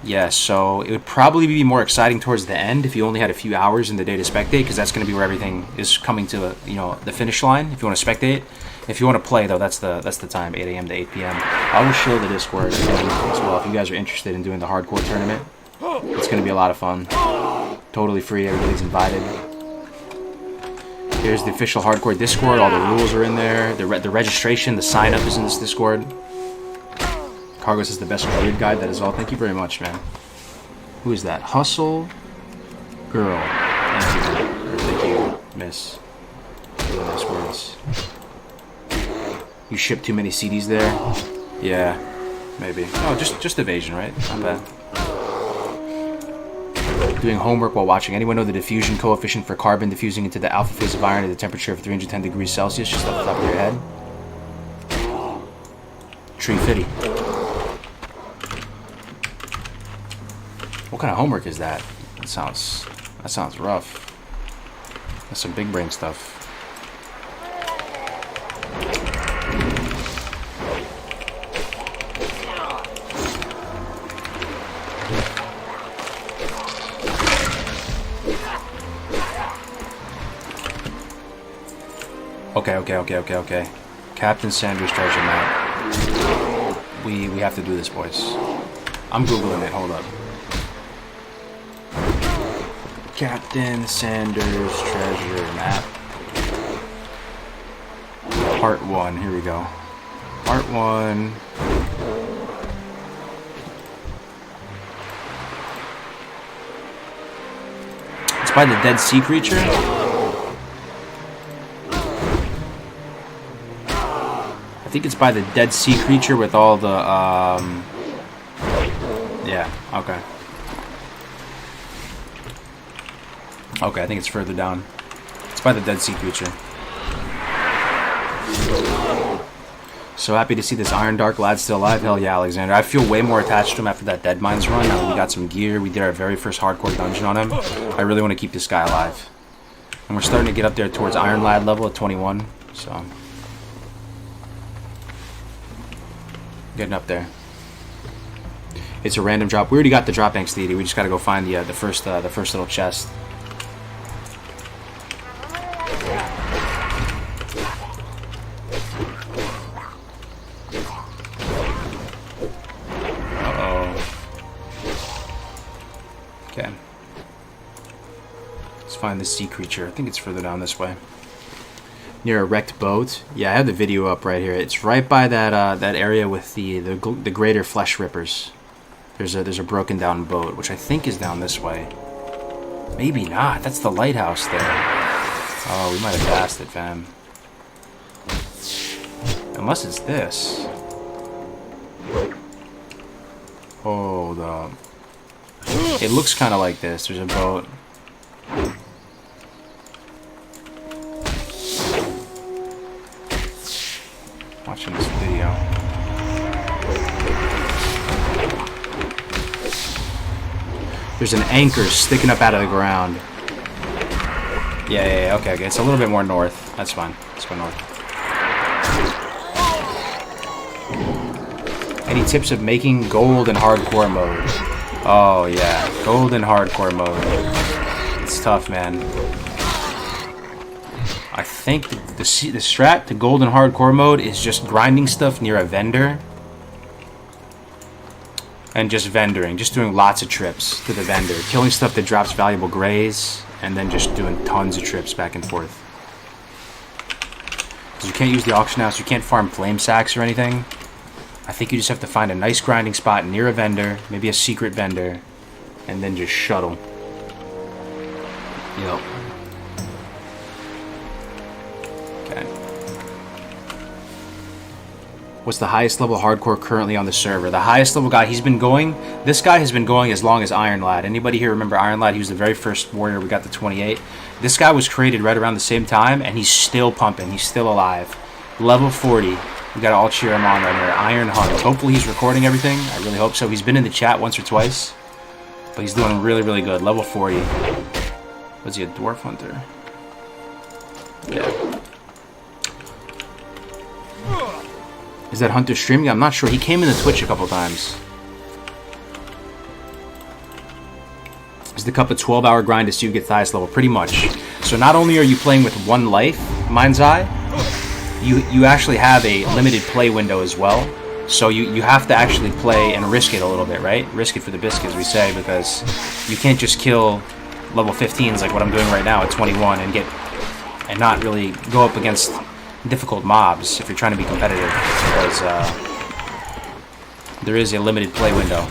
Yeah, so it would probably be more exciting towards the end if you only had a few hours in the day to spectate, because that's going to be where everything is coming to the finish line. If you want to spectate, if you want to play though, that's the time, 8 a.m. to 8 p.m. I will show the Discord again as well if you guys are interested in doing the hardcore tournament. It's going to be a lot of fun. Totally free. Everybody's invited. Here's the official hardcore Discord. All the rules are in there. The registration, the sign up is in this Discord. Cargos is the best druid guide. That is all. Thank you very much, man. Who is that? Hustle Girl. Thank you, or thank you, miss. Really nice words. You ship too many CDs there? Yeah, maybe. Oh, just evasion, right? Not bad. Doing homework while watching. Anyone know the diffusion coefficient for carbon diffusing into the alpha phase of iron at a temperature of 310 degrees Celsius? Just off the top of your head. Tree fitty. What kind of homework is that? That sounds rough. That's some big brain stuff. Okay. Captain Sanders treasure map. We have to do this, boys. I'm googling it. Hold up. Captain Sanders treasure map. Part 1. Here we go. Part 1. It's by the Dead Sea Creature. I think it's by the Dead Sea Creature with all the, yeah, okay. Okay, I think it's further down. It's by the Dead Sea Creature. So happy to see this Iron Dark lad still alive. Hell yeah, Alexander. I feel way more attached to him after that Dead Mines run. Now that we got some gear, we did our very first hardcore dungeon on him. I really want to keep this guy alive. And we're starting to get up there towards Iron Lad level at 21, so... Getting up there. It's a random drop. We already got the drop tanks, Deity. We just gotta go find the first little chest. Okay. Let's find the sea creature. I think it's further down this way. Near a wrecked boat. Yeah, I have the video up right here. It's right by that that area with the greater flesh rippers. There's a broken down boat, which I think is down this way. Maybe not. That's the lighthouse there. Oh, we might have passed it, fam. Unless it's this. Hold up. It looks kind of like this. There's a boat. Watching this video. There's an anchor sticking up out of the ground. Yeah, okay. It's a little bit more north. That's fine. Let's go north. Any tips of making gold in hardcore mode? Oh yeah, gold in hardcore mode. It's tough, man. I think the strat to gold in hardcore mode is just grinding stuff near a vendor. And just vendoring, just doing lots of trips to the vendor. Killing stuff that drops valuable grays, and then just doing tons of trips back and forth. Because you can't use the auction house, you can't farm flame sacks or anything. I think you just have to find a nice grinding spot near a vendor, maybe a secret vendor, and then just shuttle. Yep. Okay. What's the highest level hardcore currently on the server? The highest level guy, this guy has been going as long as Iron Lad. Anybody here remember Iron Lad? He was the very first warrior we got to 28. This guy was created right around the same time, and he's still pumping. He's still alive. Level 40. We gotta all cheer him on right here. Iron Hunt. Hopefully he's recording everything. I really hope so. He's been in the chat once or twice. But he's doing really, really good. Level 40. Was he a dwarf hunter? Yeah. Is that Hunter streaming? I'm not sure. He came in the Twitch a couple times. Is the cup a 12-hour grind to see who gets the highest level? Pretty much. So not only are you playing with one life, Mind's Eye, you actually have a limited play window as well. So you have to actually play and risk it a little bit, right? Risk it for the biscuit, as we say, because you can't just kill level 15s like what I'm doing right now at 21 and not really go up against difficult mobs if you're trying to be competitive, because there is a limited play window.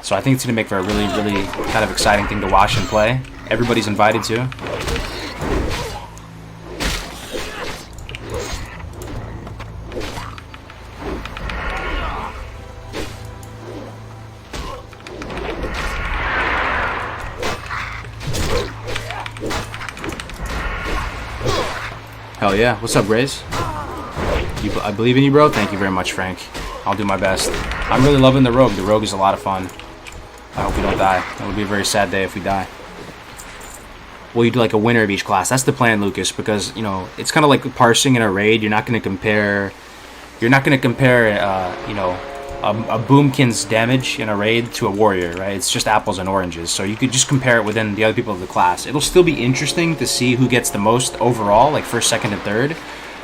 So I think it's going to make for a really, really kind of exciting thing to watch and play. Everybody's invited to. Hell yeah. What's up, Grace? I believe in you, bro. Thank you very much, Frank. I'll do my best. I'm really loving the Rogue. The Rogue is a lot of fun. I hope we don't die. That would be a very sad day if we die. Well, you do like a winner of each class. That's the plan, Lucas, because, you know, it's kind of like parsing in a raid. You're not going to compare... you know, a Boomkin's damage in a raid to a warrior, right? It's just apples and oranges. So you could just compare it within the other people of the class. It'll still be interesting to see who gets the most overall, like first, second, and third.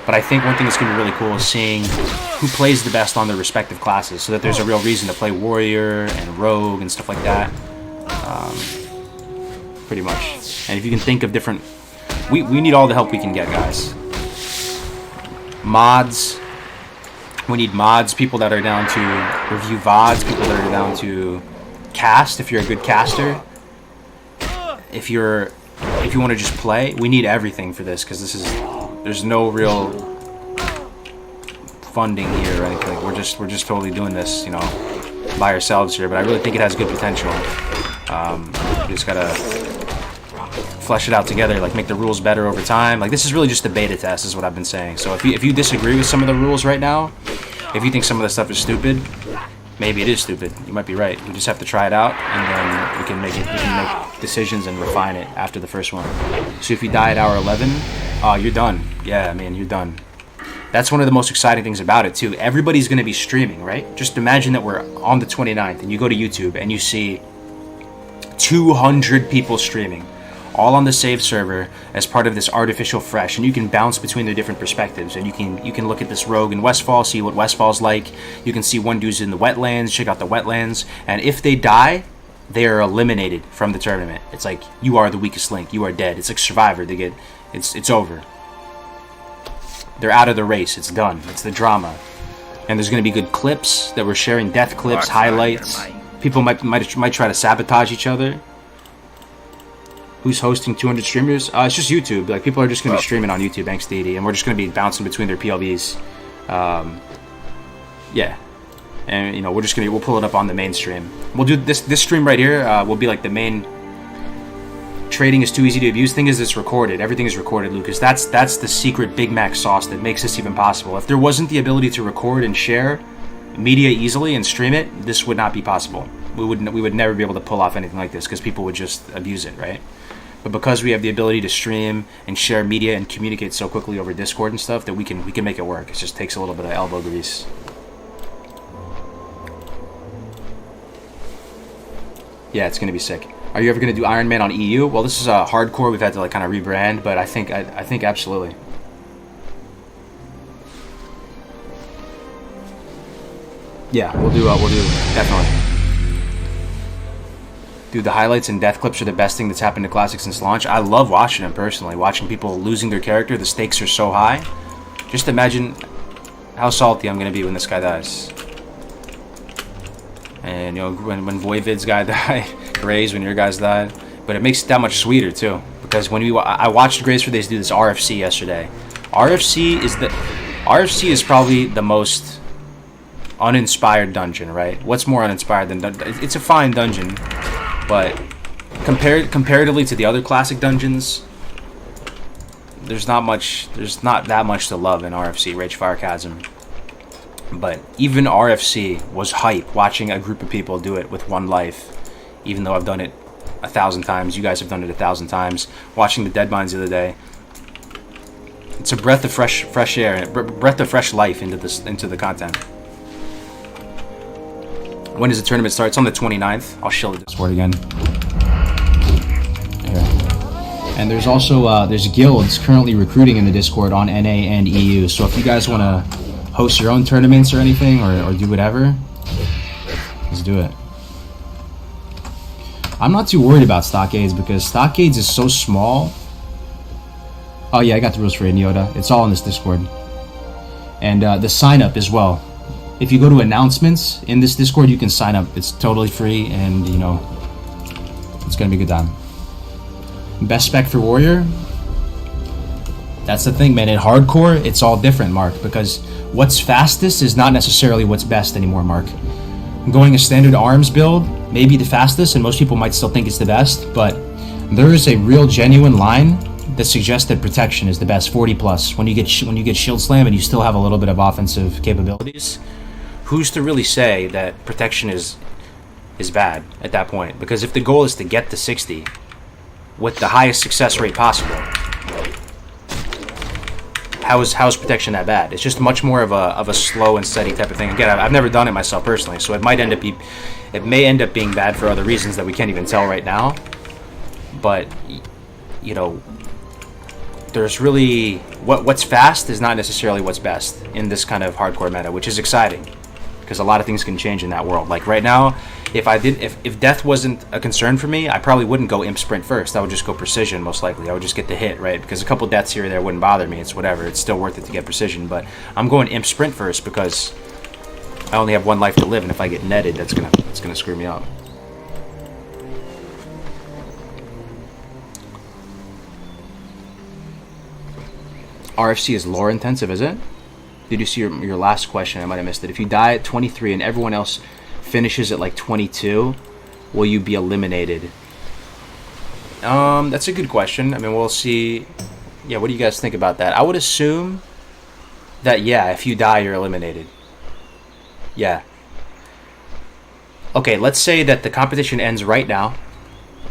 But I think one thing that's going to be really cool is seeing who plays the best on their respective classes, so that there's a real reason to play warrior and rogue and stuff like that. Pretty much. And if you can think of different... We need all the help we can get, guys. Mods. We need mods, people that are down to review VODs, people that are down to cast, if you're a good caster. If you want to just play, we need everything for this, because there's no real funding here or anything. Like, we're just totally doing this, you know, by ourselves here. But I really think it has good potential. We just gotta flesh it out together, like make the rules better over time. Like, this is really just a beta test, is what I've been saying. So if you disagree with some of the rules right now, if you think some of the stuff is stupid, maybe it is stupid. You might be right. We just have to try it out, and then we can make decisions and refine it after the first one. So if you die at hour 11, you're done. Yeah, man, you're done. That's one of the most exciting things about it, too. Everybody's going to be streaming, right? Just imagine that we're on the 29th, and you go to YouTube, and you see 200 people streaming, all on the save server as part of this artificial fresh, and you can bounce between their different perspectives, and you can look at this rogue in Westfall, see what Westfall's like. You can see one dude's in the wetlands, check out the wetlands, and if they die, they are eliminated from the tournament. It's like, you are the weakest link, you are dead. It's like Survivor. It's over. They're out of the race. It's done. It's the drama. And there's going to be good clips that we're sharing, death clips, highlights. People might try to sabotage each other. Who's hosting 200 streamers? It's just YouTube. Like, people are just going to be streaming on YouTube, thanks to ED, and we're just going to be bouncing between their PLVs. Yeah. And, you know, we'll pull it up on the main stream. We'll do this stream right here, will be like the main. Trading is too easy to abuse. Thing is, it's recorded. Everything is recorded, Lucas. That's the secret Big Mac sauce that makes this even possible. If there wasn't the ability to record and share media easily and stream it, this would not be possible. We would never be able to pull off anything like this, because people would just abuse it, right? But because we have the ability to stream and share media and communicate so quickly over Discord and stuff, that we can make it work. It just takes a little bit of elbow grease. Yeah, it's gonna be sick. Are you ever gonna do Iron Man on EU? Well, this is hardcore. We've had to like kind of rebrand, but I think absolutely. Yeah, we'll do definitely. Dude, the highlights and death clips are the best thing that's happened to Classic since launch. I love watching them personally. Watching people losing their character, the stakes are so high. Just imagine how salty I'm gonna be when this guy dies. And, you know, when Voivid's guy died, Grays, when your guys died. But it makes it that much sweeter, too. Because when I watched Grays for Days do this RFC yesterday. RFC is probably the most uninspired dungeon, right? What's more uninspired than it's a fine dungeon, but comparatively to the other classic dungeons, there's not that much to love in RFC, Ragefire Chasm. But even RFC was hype, watching a group of people do it with one life, even though I've done it 1,000 times. You guys have done it 1,000 times. Watching the Dead Mines the other day, it's a breath of fresh air, breath of fresh life into the content. When does the tournament start? It's on the 29th. I'll show the Discord again. Here. And there's also there's guilds currently recruiting in the Discord on NA and EU. So if you guys want to host your own tournaments or anything, or do whatever, let's do it. I'm not too worried about Stockades, because Stockades is so small. Oh yeah, I got the rules for Yoda. It's all in this Discord. And the sign up as well. If you go to announcements in this Discord, you can sign up. It's totally free, and you know, it's gonna be a good time. Best spec for Warrior? That's the thing, man. In hardcore, it's all different, Mark, because what's fastest is not necessarily what's best anymore, Mark. Going a standard arms build may be the fastest, and most people might still think it's the best, but there is a real genuine line that suggests that protection is the best, 40 plus. When you get shield slam and you still have a little bit of offensive capabilities, who's to really say that protection is bad at that point? Because if the goal is to get to 60 with the highest success rate possible, how is protection that bad? It's just much more of a slow and steady type of thing. Again, I've never done it myself personally, so it may end up being bad for other reasons that we can't even tell right now. But you know, there's really what's fast is not necessarily what's best in this kind of hardcore meta, which is exciting because a lot of things can change in that world. Like right now, if death wasn't a concern for me, I probably wouldn't go imp sprint first. I would just go precision most likely. I would just get the hit, right? Because a couple deaths here or there wouldn't bother me. It's whatever. It's still worth it to get precision, but I'm going imp sprint first because I only have one life to live, and if I get netted, that's gonna screw me up. RFC is lore intensive, is it? Did you see your last question? I might have missed it. If you die at 23 and everyone else finishes at like 22, will you be eliminated? That's a good question. I mean, we'll see. Yeah, what do you guys think about that? I would assume that, yeah, if you die, you're eliminated. Yeah. Okay, let's say that the competition ends right now.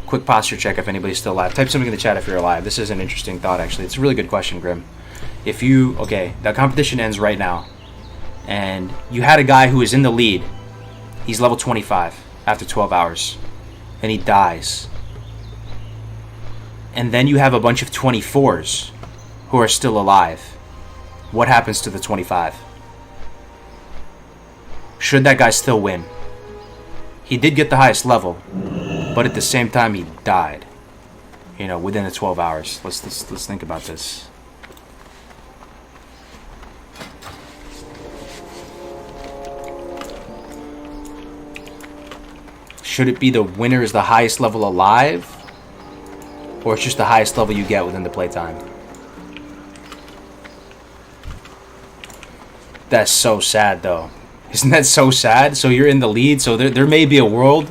Quick posture check if anybody's still alive. Type something in the chat if you're alive. This is an interesting thought, actually. It's a really good question, Grim. If you... Okay, the competition ends right now. And you had a guy who is in the lead. He's level 25 after 12 hours. And he dies. And then you have a bunch of 24s who are still alive. What happens to the 25? Should that guy still win? He did get the highest level, but at the same time he died. You know, within the 12 hours. Let's think about this. Should it be the winner is the highest level alive? Or it's just the highest level you get within the playtime? That's so sad though. Isn't that so sad? So you're in the lead, so there may be a world.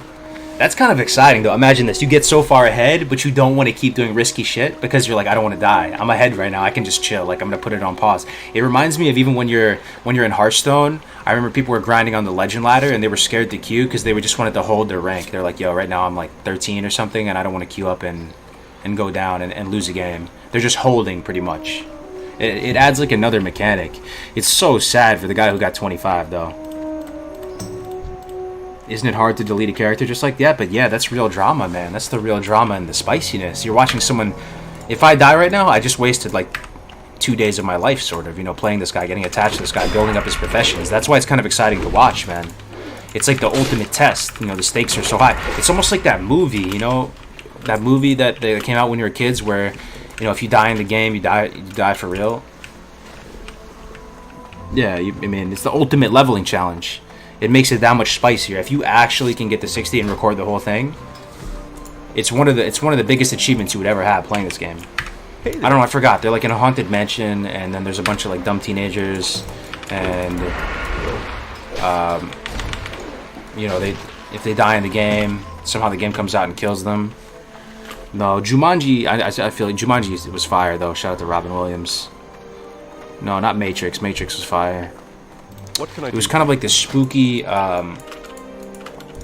That's kind of exciting though. Imagine this. You get so far ahead, but you don't want to keep doing risky shit because you're like, I don't want to die. I'm ahead right now. I can just chill. Like, I'm going to put it on pause. It reminds me of even when you're in Hearthstone. I remember people were grinding on the legend ladder and they were scared to queue because they just wanted to hold their rank. They're like, yo, right now I'm like 13 or something and I don't want to queue up and go down and lose a game. They're just holding pretty much. It adds like another mechanic. It's so sad for the guy who got 25 though. Isn't it hard to delete a character just like that? But yeah, that's real drama, man. That's the real drama and the spiciness. You're watching someone... If I die right now, I just wasted like 2 days of my life, sort of. You know, playing this guy, getting attached to this guy, building up his professions. That's why it's kind of exciting to watch, man. It's like the ultimate test. You know, the stakes are so high. It's almost like that movie, you know? That movie that came out when you were kids where, you know, if you die in the game, you die for real. Yeah, I mean, it's the ultimate leveling challenge. It makes it that much spicier. If you actually can get to 60 and record the whole thing, it's one of the biggest achievements you would ever have playing this game. I don't know, I forgot. They're like in a haunted mansion, and then there's a bunch of like dumb teenagers, and you know, if they die in the game, somehow the game comes out and kills them. No, Jumanji. I feel like Jumanji was fire though. Shout out to Robin Williams. No, not Matrix. Matrix was fire. What can I It was kind of like this spooky,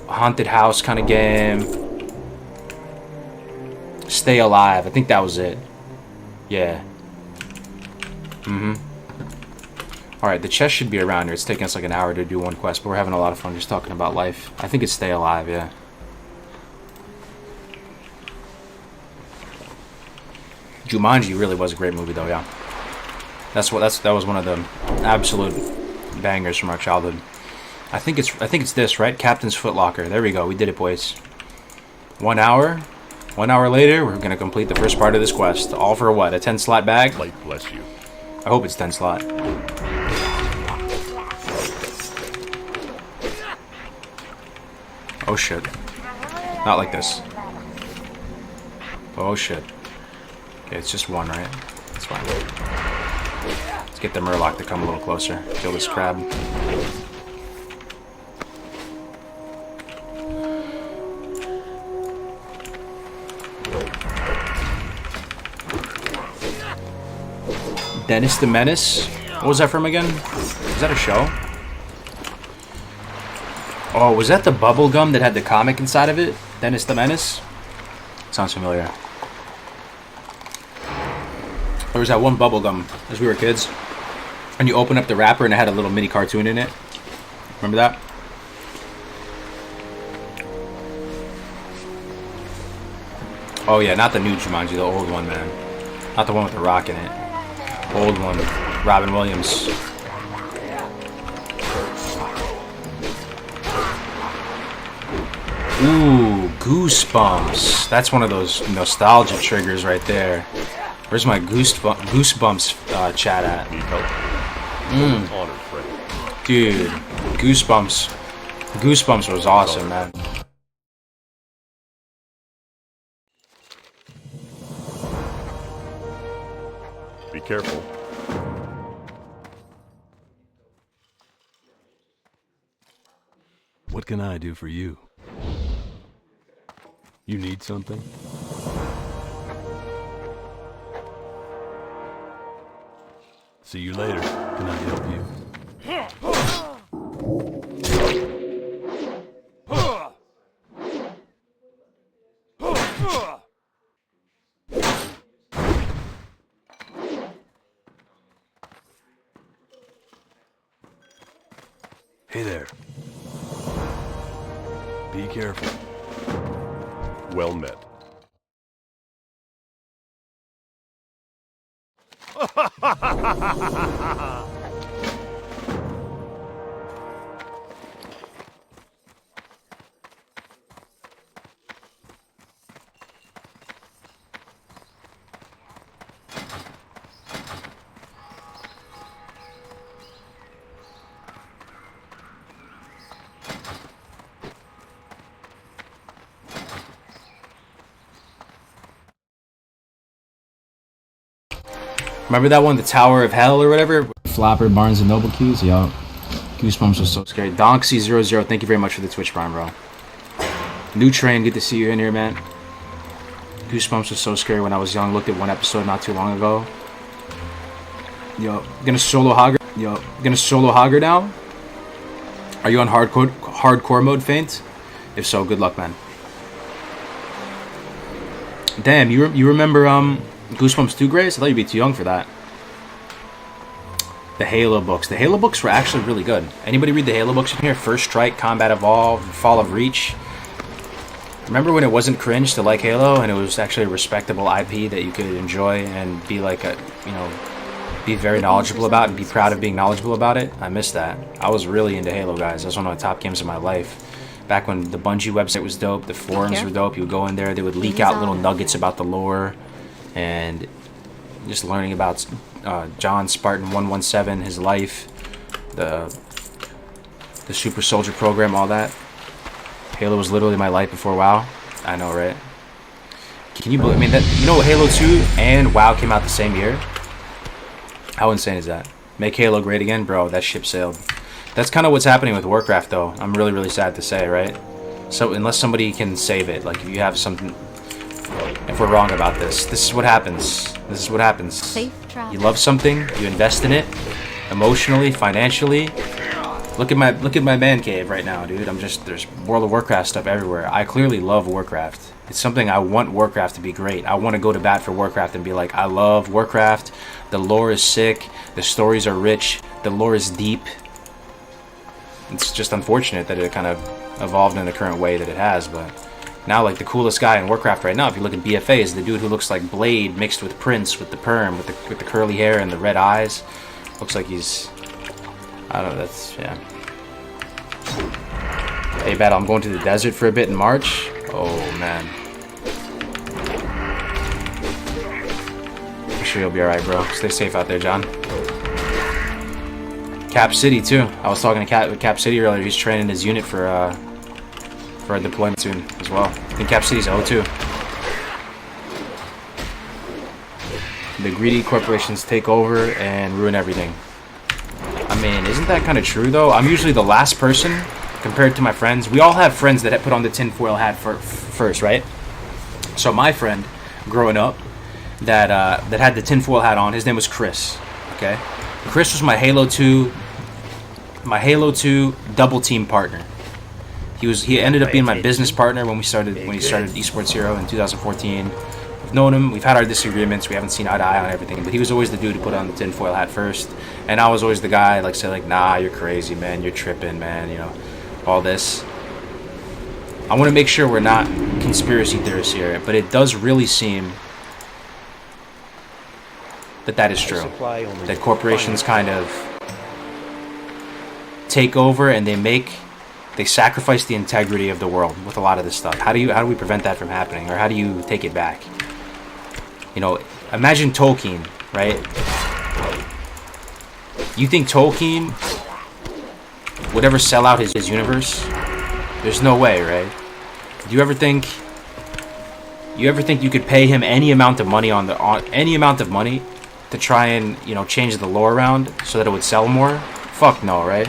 haunted house kind of game. Stay Alive. I think that was it. Yeah. Alright, the chest should be around here. It's taking us like an hour to do one quest, but we're having a lot of fun just talking about life. I think it's Stay Alive, yeah. Jumanji really was a great movie though, yeah. That was one of the absolute bangers from our childhood. I think it's this, right? Captain's Footlocker. There we go. We did it, boys. 1 hour. 1 hour later, we're gonna complete the first part of this quest. All for what? A 10 slot bag? Light bless you. I hope it's 10 slot. Oh shit. Not like this. Oh shit. Okay, it's just one, right? It's fine. Let's get the Murloc to come a little closer. Kill this crab. Dennis the Menace? What was that from again? Is that a show? Oh, was that the bubble gum that had the comic inside of it? Dennis the Menace? Sounds familiar. There was that one bubble gum as we were kids, and you open up the wrapper and it had a little mini cartoon in it. Remember that? Oh yeah, not the new Jumanji, the old one, man. Not the one with the rock in it. Old one. Robin Williams. Ooh, Goosebumps. That's one of those nostalgia triggers right there. Where's my Goosebumps chat at? Need help? Honor, friend. Dude, Goosebumps. Goosebumps was awesome, man. Be careful. What can I do for you? You need something? See you later. Can I help you? Hey there. Be careful. Well met. Remember that one, the Tower of Hell or whatever? Flapper, Barnes and Noble keys? Yup. Goosebumps was so scary. Donksy00, thank you very much for the Twitch Prime, bro. New Train, good to see you in here, man. Goosebumps was so scary when I was young. Looked at one episode not too long ago. Yo, gonna solo Hogger now? Are you on hardcore mode, Faint? If so, good luck, man. Damn, you remember Goosebumps 2, Grace? I thought you'd be too young for that. The Halo books. The Halo books were actually really good. Anybody read the Halo books in here? First Strike, Combat Evolved, Fall of Reach. Remember when it wasn't cringe to like Halo and it was actually a respectable IP that you could enjoy and be like a, you know, be very knowledgeable about and be proud of being knowledgeable about it? I miss that. I was really into Halo, guys. That was one of my top games of my life. Back when the Bungie website was dope, the forums were dope. You would go in there, they would leak out little nuggets about the lore. And just learning about John Spartan 117, his life, the Super Soldier program, all that. Halo was literally my life before WoW. I know, right? Can you believe? I mean, that, you know, Halo 2 and WoW came out the same year. How insane is that? Make Halo great again, bro. That ship sailed. That's kind of what's happening with Warcraft, though. I'm really, really sad to say, right? So unless somebody can save it, like if you have something. If we're wrong about this, this is what happens. This is what happens. Safe travel. You love something, you invest in it, emotionally, financially. Look at my man cave right now, dude. There's World of Warcraft stuff everywhere. I clearly love Warcraft. It's something I want Warcraft to be great. I want to go to bat for Warcraft and be like, I love Warcraft. The lore is sick. The stories are rich. The lore is deep. It's just unfortunate that it kind of evolved in the current way that it has, but. Now, like, the coolest guy in Warcraft right now, if you look at BFA, is the dude who looks like Blade mixed with Prince, with the perm, with the curly hair and the red eyes. Looks like he's... I don't know, that's... yeah. Hey, Battle, I'm going to the desert for a bit in March. Oh, man. I'm sure you'll be alright, bro. Stay safe out there, John. Cap City, too. I was talking to Cap City earlier. He's training his unit for a deployment soon as well. I think Cap City's O2. The greedy corporations take over and ruin everything. I mean, isn't that kind of true, though? I'm usually the last person compared to my friends. We all have friends that put on the tinfoil hat first, right? So my friend, growing up, that had the tinfoil hat on, his name was Chris, okay? Chris was my Halo 2 double team partner. He ended up being my business partner when he started Esports Hero in 2014. We've known him, we've had our disagreements, we haven't seen eye to eye on everything, but he was always the dude who put on the tinfoil hat first, and I was always the guy like say like, nah, you're crazy, man, you're tripping, man, you know, all this. I want to make sure we're not conspiracy theorists here, but it does really seem that is true. That corporations kind of take over and they sacrifice the integrity of the world with a lot of this stuff. How do we prevent that from happening, or how do you take it back? You know, imagine Tolkien, right? You think Tolkien would ever sell out his universe? There's no way, right? Do you ever think you could pay him any amount of money to try and, you know, change the lore around so that it would sell more? Fuck no, right?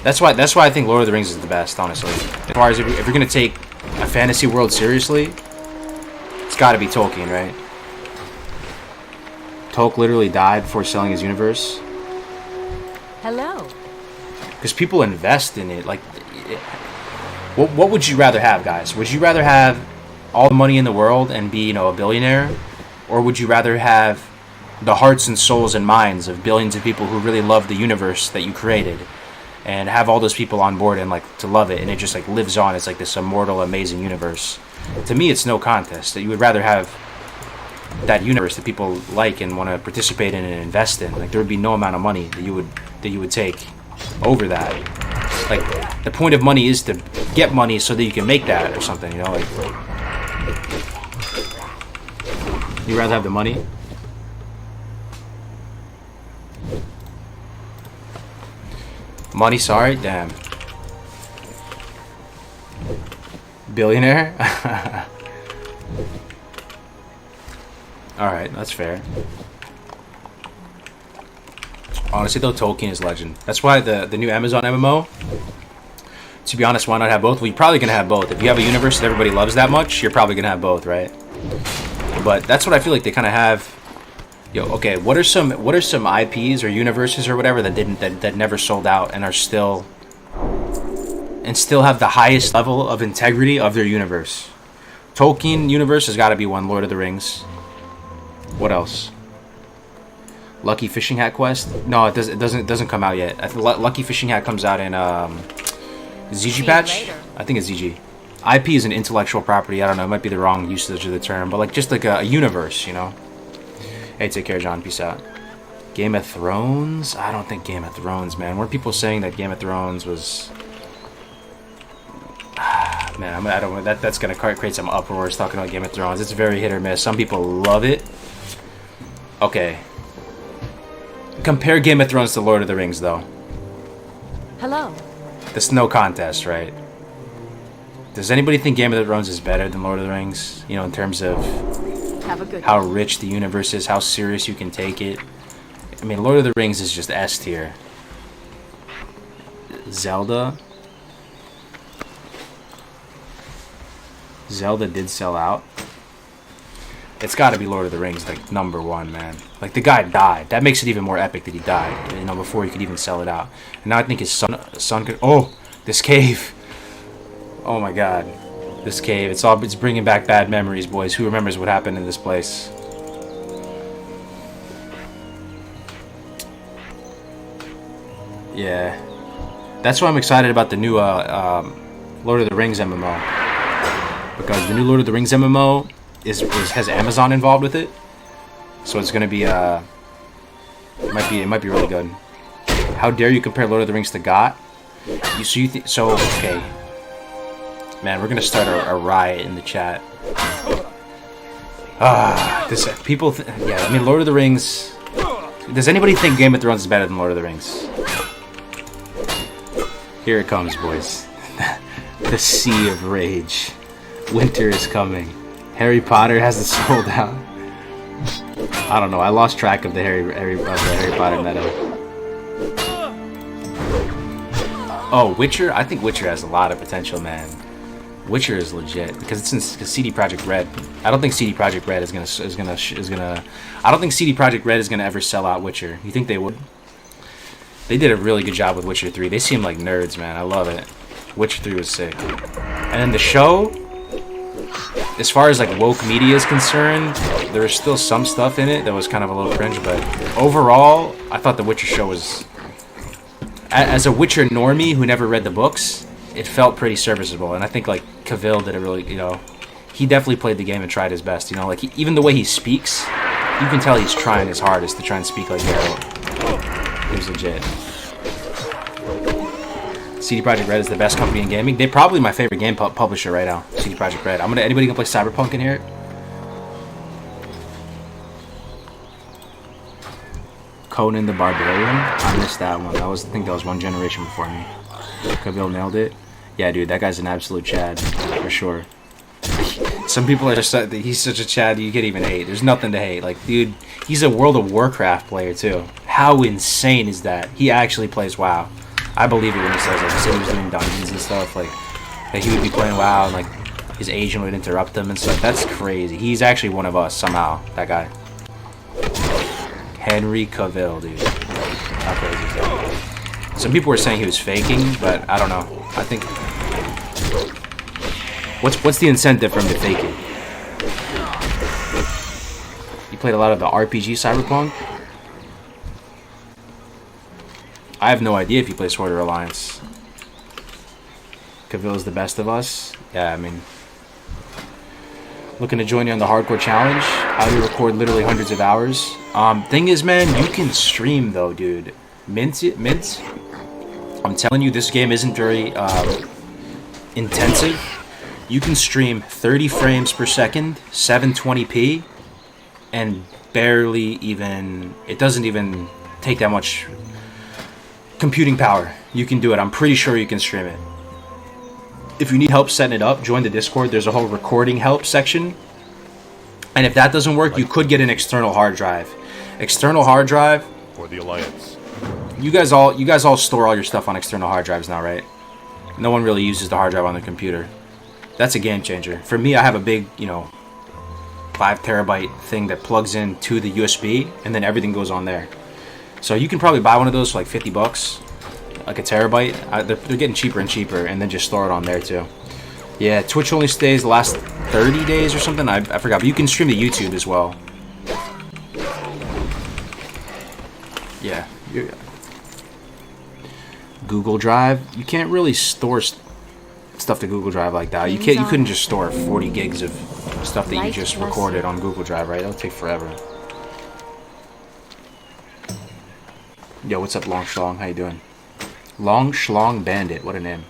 That's why I think Lord of the Rings is the best, honestly. As far as if you're gonna take a fantasy world seriously, it's got to be Tolkien, right? Tolkien literally died before selling his universe. Hello. Because people invest in it. Like, what would you rather have, guys? Would you rather have all the money in the world and be, you know, a billionaire, or would you rather have the hearts and souls and minds of billions of people who really love the universe that you created, and have all those people on board and like to love it, and it just like lives on? It's like this immortal, amazing universe. To me, it's no contest that you would rather have that universe that people like and want to participate in and invest in. Like, there would be no amount of money that you would take over that. Like, the point of money is to get money so that you can make that or something, you know? Like, you'd rather have the money? Money, sorry? Damn. Billionaire? Alright, that's fair. Honestly though, Tolkien is legend. That's why the new Amazon MMO, to be honest, why not have both? Well, you're probably gonna have both. If you have a universe that everybody loves that much, you're probably gonna have both, right? But that's what I feel like they kind of have. Yo, okay, what are some IPs or universes or whatever that never sold out and are still have the highest level of integrity of their universe? Tolkien universe has got to be one. Lord of the Rings. What else? Lucky Fishing Hat Quest? No, it doesn't come out yet. I think Lucky Fishing Hat comes out in ZG Patch. I think it's ZG. IP is an intellectual property. I don't know. It might be the wrong usage of the term, but like just like a universe, you know. Hey, take care, John. Peace out. Game of Thrones? I don't think Game of Thrones, man. Weren't people saying that Game of Thrones was... Man, I don't know. That's gonna create some uproars talking about Game of Thrones. It's very hit or miss. Some people love it. Okay. Compare Game of Thrones to Lord of the Rings, though. Hello. There's no contest, right? Does anybody think Game of Thrones is better than Lord of the Rings? You know, in terms of Have a good how rich the universe is, how serious you can take it. I mean, Lord of the Rings is just S tier. Zelda did sell out. It's got to be Lord of the Rings, like, #1, man. Like, the guy died. That makes it even more epic that he died, you know, before he could even sell it out. And now I think his son could... Oh, this cave. Oh, my God. This cave. It's bringing back bad memories, boys. Who remembers what happened in this place? Yeah. That's why I'm excited about the new Lord of the Rings MMO. Because the new Lord of the Rings MMO has Amazon involved with it, so it's gonna be it might be really good. How dare you compare Lord of the Rings to GOT? Okay, man, we're gonna start a riot in the chat. Yeah, I mean, Lord of the Rings. Does anybody think Game of Thrones is better than Lord of the Rings? Here it comes, boys. The sea of rage. Winter is coming. Harry Potter has it sold out. I don't know. I lost track of the Harry Potter meta. Oh, Witcher. I think Witcher has a lot of potential, man. Witcher is legit because it's in CD Projekt Red. I don't think CD Projekt Red is gonna. I don't think CD Projekt Red is gonna ever sell out Witcher. You think they would? They did a really good job with Witcher 3. They seem like nerds, man. I love it. Witcher 3 was sick. And then the show, as far as like woke media is concerned, there was still some stuff in it that was kind of a little cringe, but overall, I thought the Witcher show was, as a Witcher normie who never read the books, it felt pretty serviceable. And I think like Cavill did a really, you know, he definitely played the game and tried his best, you know, like even the way he speaks, You can tell he's trying his hardest to try and speak like Harold. He was legit. CD Projekt Red is the best company in gaming. They're probably my favorite game publisher right now. CD Projekt Red. Anybody gonna play Cyberpunk in here? Conan the Barbarian. I missed that one. I think that was one generation before me. Cavill nailed it. Yeah, dude, that guy's an absolute Chad for sure. Some people are just he's such a Chad you can't even hate. There's nothing to hate. Like, dude, he's a World of Warcraft player too. How insane is that? He actually plays WoW. I believe it when he says, like, he said he was doing dungeons and stuff, like that he would be playing WoW and like his agent would interrupt him and stuff. That's crazy. He's actually one of us somehow. That guy. Henry Cavill, dude. How crazy is that? Some people were saying he was faking, but I don't know. I think what's the incentive for him to fake it? You played a lot of the RPG Cyberpunk? I have no idea if you play Sword or Alliance. Cavill is the best of us? Yeah, I mean, looking to join you on the hardcore challenge. How do you record literally hundreds of hours? Thing is, man, you can stream though, dude. Mint. I'm telling you, this game isn't very intensive. You can stream 30 frames per second, 720p, and barely even. It doesn't even take that much computing power. You can do it. I'm pretty sure you can stream it. If you need help setting it up, join the Discord. There's a whole recording help section. And if that doesn't work, you could get an external hard drive. External hard drive. For the Alliance. You guys all store all your stuff on external hard drives now, right? No one really uses the hard drive on their computer. That's a game changer. For me, I have a big, 5 terabyte thing that plugs in to the USB, and then everything goes on there. So you can probably buy one of those for like $50, like a terabyte. They're getting cheaper and cheaper, and then just store it on there too. Yeah, Twitch only stays the last 30 days or something. I forgot, but you can stream to YouTube as well. Yeah. Google Drive. You can't really store stuff to Google Drive like that. You couldn't just store 40 gigs of stuff that you just recorded on Google Drive, right? That would take forever. Yo, what's up, Long Schlong? How you doing? Long Schlong Bandit. What a name.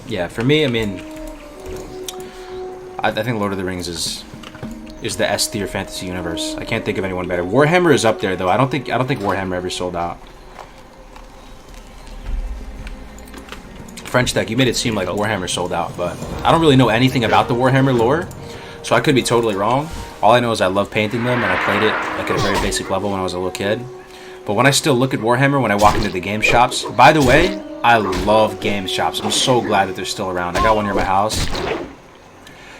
Yeah, for me, I mean, I think Lord of the Rings is the S tier fantasy universe. I can't think of anyone better. Warhammer is up there though. I don't think Warhammer ever sold out. French Tech, you made it seem like Warhammer sold out, but I don't really know anything about the Warhammer lore, so I could be totally wrong. All I know is I love painting them, and I played it like at a very basic level when I was a little kid. But when I still look at Warhammer, when I walk into the game shops, by the way, I love game shops. I'm so glad that they're still around. I got one near my house.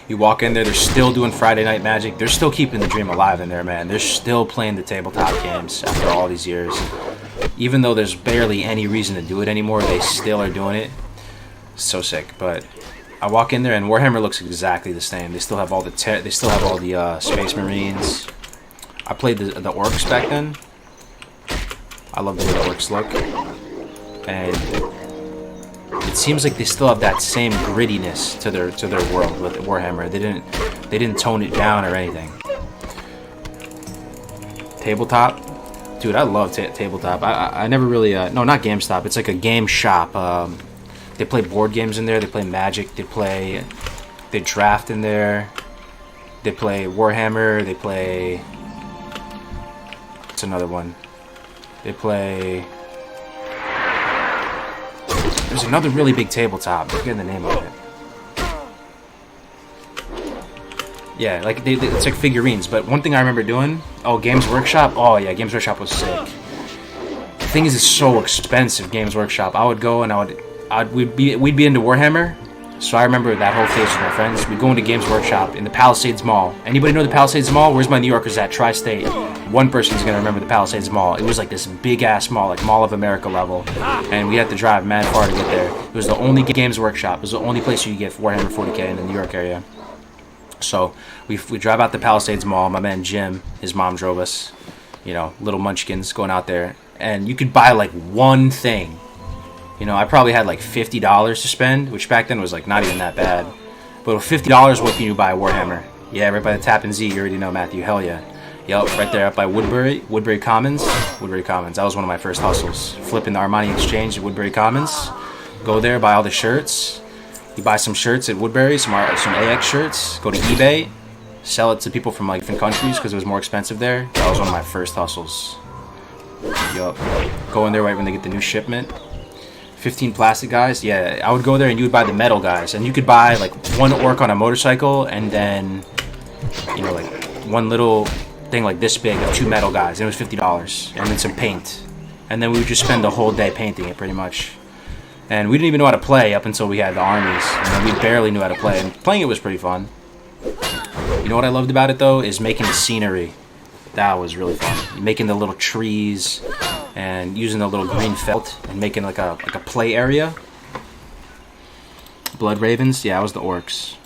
You walk in there, they're still doing Friday Night Magic. They're still keeping the dream alive in there, man. They're still playing the tabletop games after all these years. Even though there's barely any reason to do it anymore, they still are doing it. So sick. But I walk in there and Warhammer looks exactly the same. They still have all the Space Marines. I played the orcs back then. I love the way the orcs look. And it seems like they still have that same grittiness to their world with Warhammer. They didn't tone it down or anything. Tabletop, dude, I love tabletop. I never really no, not GameStop. It's like a game shop. They play board games in there. They play Magic. They draft in there. They play Warhammer. They play. What's another one? They play. There's another really big tabletop. I forget the name of it. Yeah, like it's like figurines. But one thing I remember doing, Games Workshop. Oh yeah, Games Workshop was sick. The thing is, it's so expensive. Games Workshop. I would go and we'd be into Warhammer. So I remember that whole phase with my friends. We'd go into Games Workshop in the Palisades Mall. Anybody know the Palisades Mall? Where's my New Yorkers at? Tri-State. One person's gonna remember the Palisades Mall. It was like this big ass mall, like Mall of America level, and we had to drive mad far to get there. It was the only Games Workshop. It was the only place you could get Warhammer 40k in the New York area. So we drive out the Palisades Mall. My man Jim, his mom drove us. Little munchkins going out there, and you could buy like one thing. I probably had like $50 to spend, which back then was like not even that bad. But with $50, what can you buy Warhammer? Yeah, right by the Tappan Zee. You already know, Matthew. Hell yeah. Yup, right there up by Woodbury Commons. Woodbury Commons. That was one of my first hustles. Flipping the Armani Exchange at Woodbury Commons. Go there, buy all the shirts. You buy some shirts at Woodbury, some AX shirts. Go to eBay, sell it to people from like different countries because it was more expensive there. That was one of my first hustles. Yup. Go in there right when they get the new shipment. 15 plastic guys. Yeah, I would go there and you would buy the metal guys, and you could buy like one orc on a motorcycle, and then you know like one little thing like this big of 2 metal guys. And it was $50, and then some paint, and then we would just spend the whole day painting it pretty much. And we didn't even know how to play up until we had the armies, and then we barely knew how to play, and playing it was pretty fun. You know what I loved about it though is making the scenery. That was really fun. Making the little trees and using the little green felt and making like a play area. Blood Ravens, yeah, I was the orcs.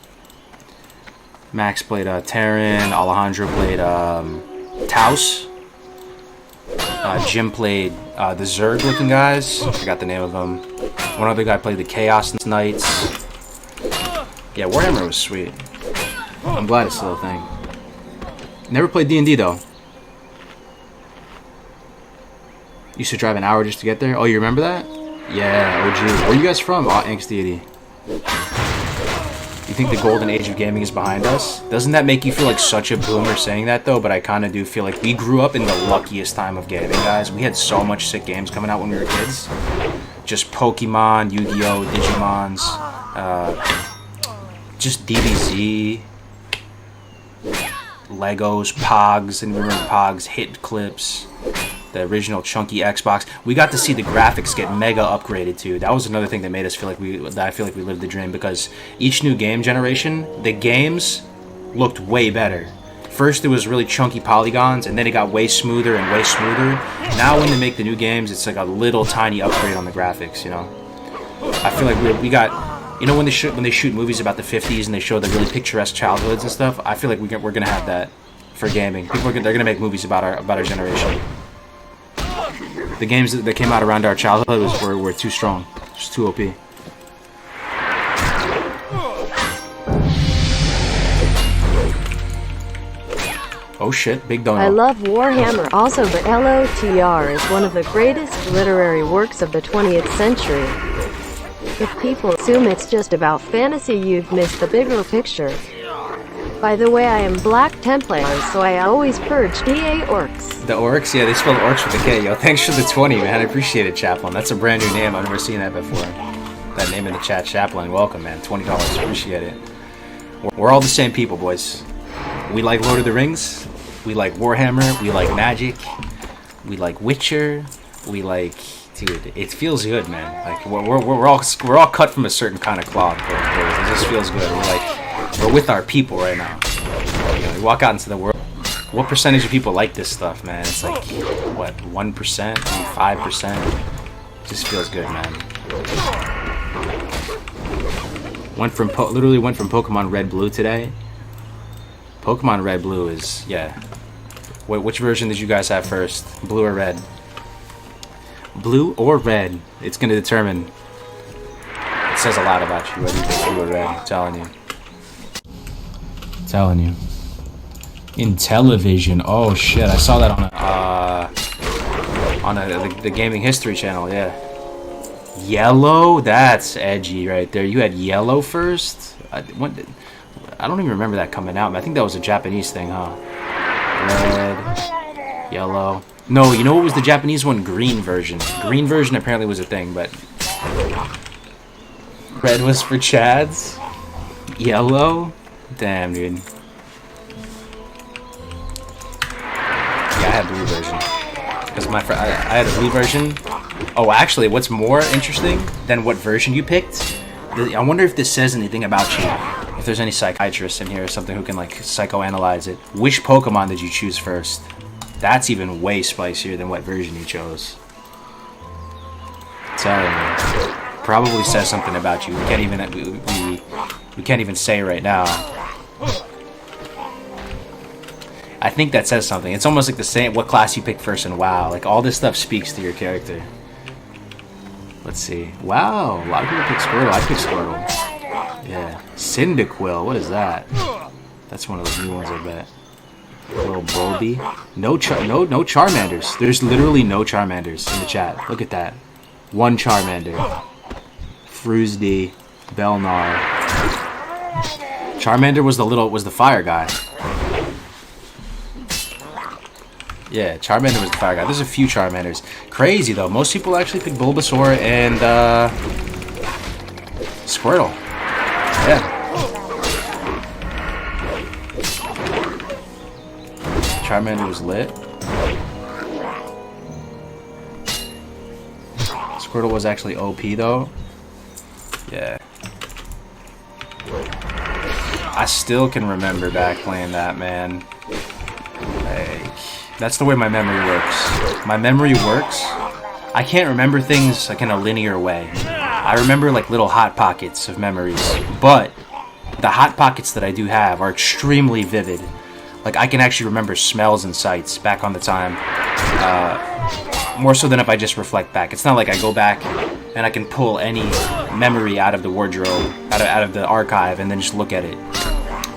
Max played Terran, Alejandro played Taos. Jim played the Zerg looking guys. I forgot the name of them. One other guy played the Chaos Knights. Yeah, Warhammer was sweet. I'm glad it's still a thing. Never played D&D though. Used to drive an hour just to get there. Oh, you remember that? Yeah, OG. Where are you guys from? Oh, Angst Deity. You think the golden age of gaming is behind us? Doesn't that make you feel like such a boomer saying that though? But I kind of do feel like we grew up in the luckiest time of gaming, guys. We had so much sick games coming out when we were kids. Just Pokemon, Yu-Gi-Oh, Digimons, just DBZ, Legos, Pogs, and remember Pogs, Hit Clips. The original chunky Xbox. We got to see the graphics get mega upgraded too. That was another thing that made us feel like I feel like we lived the dream, because each new game generation, the games looked way better. First it was really chunky polygons, and then it got way smoother and way smoother. Now when they make the new games, it's like a little tiny upgrade on the graphics, you know. I feel like we got, you know, when they shoot movies about the 50s and they show the really picturesque childhoods and stuff. I feel like we're gonna have that for gaming. They're gonna make movies about our generation. The games that came out around our childhood were too strong, just too OP. Oh shit, big donut. I love Warhammer also, but LOTR is one of the greatest literary works of the 20th century. If people assume it's just about fantasy, you've missed the bigger picture. By the way, I am Black Templar, so I always purge DA orcs. The orcs? Yeah, they spelled orcs with a K. Yo, thanks for the 20, man. I appreciate it, Chaplain. That's a brand new name. I've never seen that before. That name in the chat, Chaplain. Welcome, man. $20. Appreciate it. We're all the same people, boys. We like Lord of the Rings. We like Warhammer. We like Magic. We like Witcher. We like... Dude, it feels good, man. Like, we're all cut from a certain kind of cloth. It just feels good. We're with our people right now. You know, we walk out into the world. What percentage of people like this stuff, man? It's like, what, 1%, 5%? Just feels good, man. Literally went from Pokemon Red Blue today. Pokemon Red Blue is, yeah. Which version did you guys have first? Blue or red? Blue or red? It's gonna determine. It says a lot about you whether you pick blue or red. I'm telling you. Telling you. In television. Oh shit! I saw that on the gaming history channel. Yeah. Yellow. That's edgy right there. You had Yellow first. I don't even remember that coming out. I think that was a Japanese thing, huh? Red, yellow. No, you know what was the Japanese one? Green version. Green version apparently was a thing, but red was for Chads. Yellow. Damn, dude. Yeah, I had blue version. Because I had a blue version. Oh, actually, what's more interesting than what version you picked? I wonder if this says anything about you. If there's any psychiatrists in here or something who can, like, psychoanalyze it. Which Pokemon did you choose first? That's even way spicier than what version you chose. Telling you. Probably says something about you. We can't even... We can't even say right now. I think that says something. It's almost like the same, what class you picked first in WoW. Like, all this stuff speaks to your character. Let's see. Wow, a lot of people pick Squirtle. I picked Squirtle. Yeah. Cyndaquil, what is that? That's one of those new ones, I bet. Little Bulby. No Charmanders. There's literally no Charmanders in the chat. Look at that. One Charmander. Fruzdy. Belnar. Charmander was the fire guy. Yeah, Charmander was the fire guy. There's a few Charmanders. Crazy though. Most people actually pick Bulbasaur and Squirtle. Yeah. Charmander was lit. Squirtle was actually OP though. Yeah. I still can remember back playing that, man. Like, that's the way my memory works. My memory works. I can't remember things like in a linear way. I remember like little hot pockets of memories, but the hot pockets that I do have are extremely vivid. Like I can actually remember smells and sights back on the time, more so than if I just reflect back. It's not like I go back and I can pull any memory out of the wardrobe, out of the archive, and then just look at it.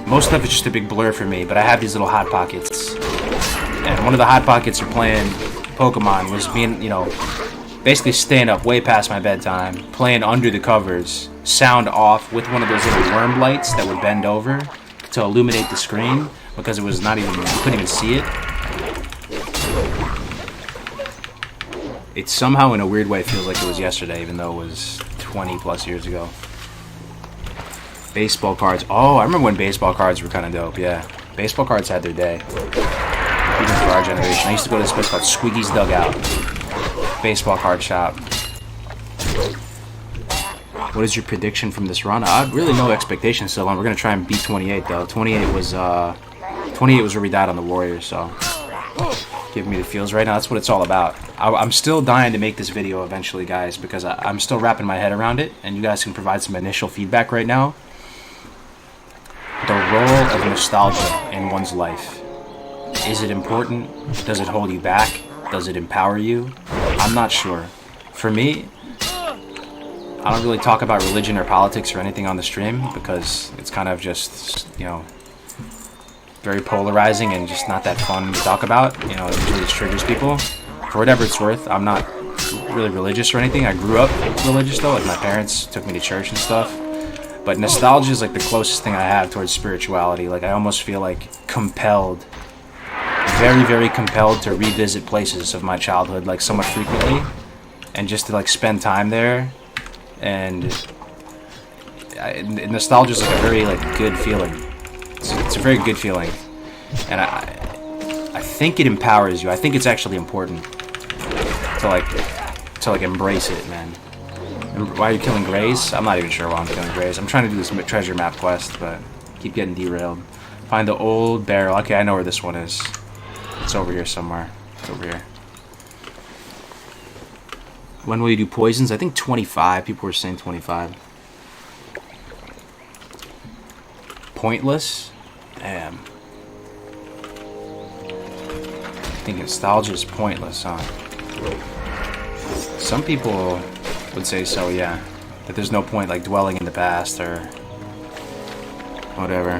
Most stuff is just a big blur for me, but I have these little hot pockets. And one of the hot pockets for playing Pokemon was being, you know, basically staying up way past my bedtime, playing under the covers, sound off with one of those little worm lights that would bend over to illuminate the screen because it was not even, you couldn't even see it. It somehow in a weird way feels like it was yesterday, even though it was 20 plus years ago. Baseball cards. Oh, I remember when baseball cards were kind of dope, yeah. Baseball cards had their day. Even for our generation. I used to go to this place called Squeaky's Dugout. Baseball card shop. What is your prediction from this run? I have really no expectations still on. We're going to try and beat 28, though. 28 was where we died on the Warriors, so... Giving me the feels right now. That's what it's all about. I'm still dying to make this video eventually, guys, because I'm still wrapping my head around it, and you guys can provide some initial feedback right now. The role of nostalgia in one's life. Is it important? Does it hold you back? Does it empower you? I'm not sure. For me, I don't really talk about religion or politics or anything on the stream because it's kind of just, you know, very polarizing and just not that fun to talk about. You know, it really triggers people. For whatever it's worth, I'm not really religious or anything. I grew up religious though, like my parents took me to church and stuff. But nostalgia is like the closest thing I have towards spirituality. Like I almost feel like compelled, very, very compelled to revisit places of my childhood like somewhat frequently. And just to like spend time there. And nostalgia is like a very like good feeling. It's a very good feeling, and I think it empowers you. I think it's actually important to like embrace it, man. And why are you killing Greys? I'm not even sure why I'm killing Greys. I'm trying to do this treasure map quest, but keep getting derailed. Find the old barrel. Okay, I know where this one is. It's over here somewhere. It's over here. When will you do poisons? I think 25. People were saying 25. Pointless? Damn. I think nostalgia is pointless, huh? Some people would say so, yeah. That there's no point like dwelling in the past or whatever.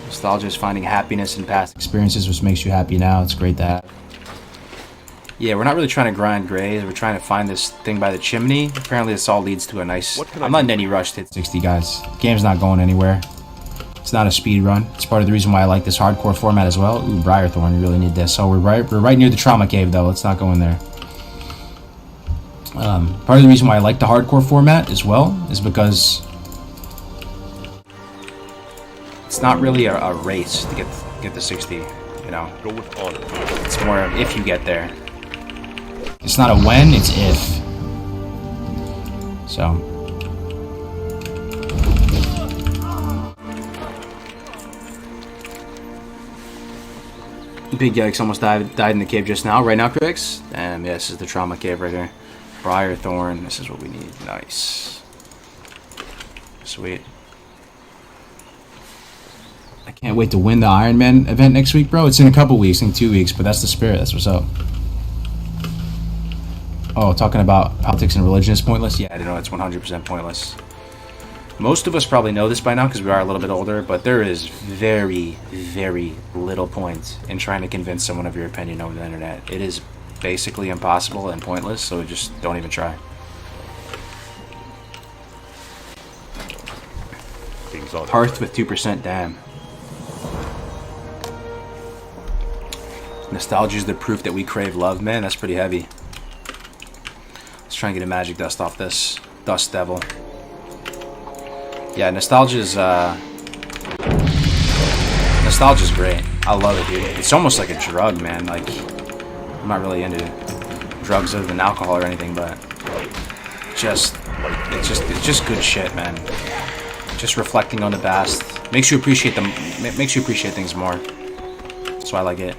Nostalgia is finding happiness in past experiences, which makes you happy now. It's great to have. Yeah, we're not really trying to grind Greys. We're trying to find this thing by the chimney. Apparently this all leads to a nice... I'm not in any rush to hit 60, guys. The game's not going anywhere. It's not a speed run. It's part of the reason why I like this hardcore format as well. Ooh, Briarthorn, you really need this. So we're right near the trauma cave though. Let's not go in there. Part of the reason why I like the hardcore format as well is because it's not really a race to get the 60, you know. Go with honor. It's more of if you get there. It's not a when, it's if. So Big Yikes almost died in the cave just now. Right now, Critics? And yeah, this is the trauma cave right here. Briarthorn, this is what we need. Nice. Sweet. I can't wait to win the Iron Man event next week, bro. It's in a couple weeks, in 2 weeks, but that's the spirit. That's what's up. Oh, talking about politics and religion is pointless? Yeah, I know it's 100% pointless. Most of us probably know this by now because we are a little bit older, but there is very, very little point in trying to convince someone of your opinion over the internet. It is basically impossible and pointless, so just don't even try. Things on Hearth with 2%, damn. Nostalgia is the proof that we crave love, man. That's pretty heavy. Let's try and get a magic dust off this dust devil. Yeah, nostalgia's great. I love it, dude. It's almost like a drug, man. Like, I'm not really into drugs other than alcohol or anything, but it's just good shit, man. Just reflecting on the past makes you appreciate them. Makes you appreciate things more. That's why I like it.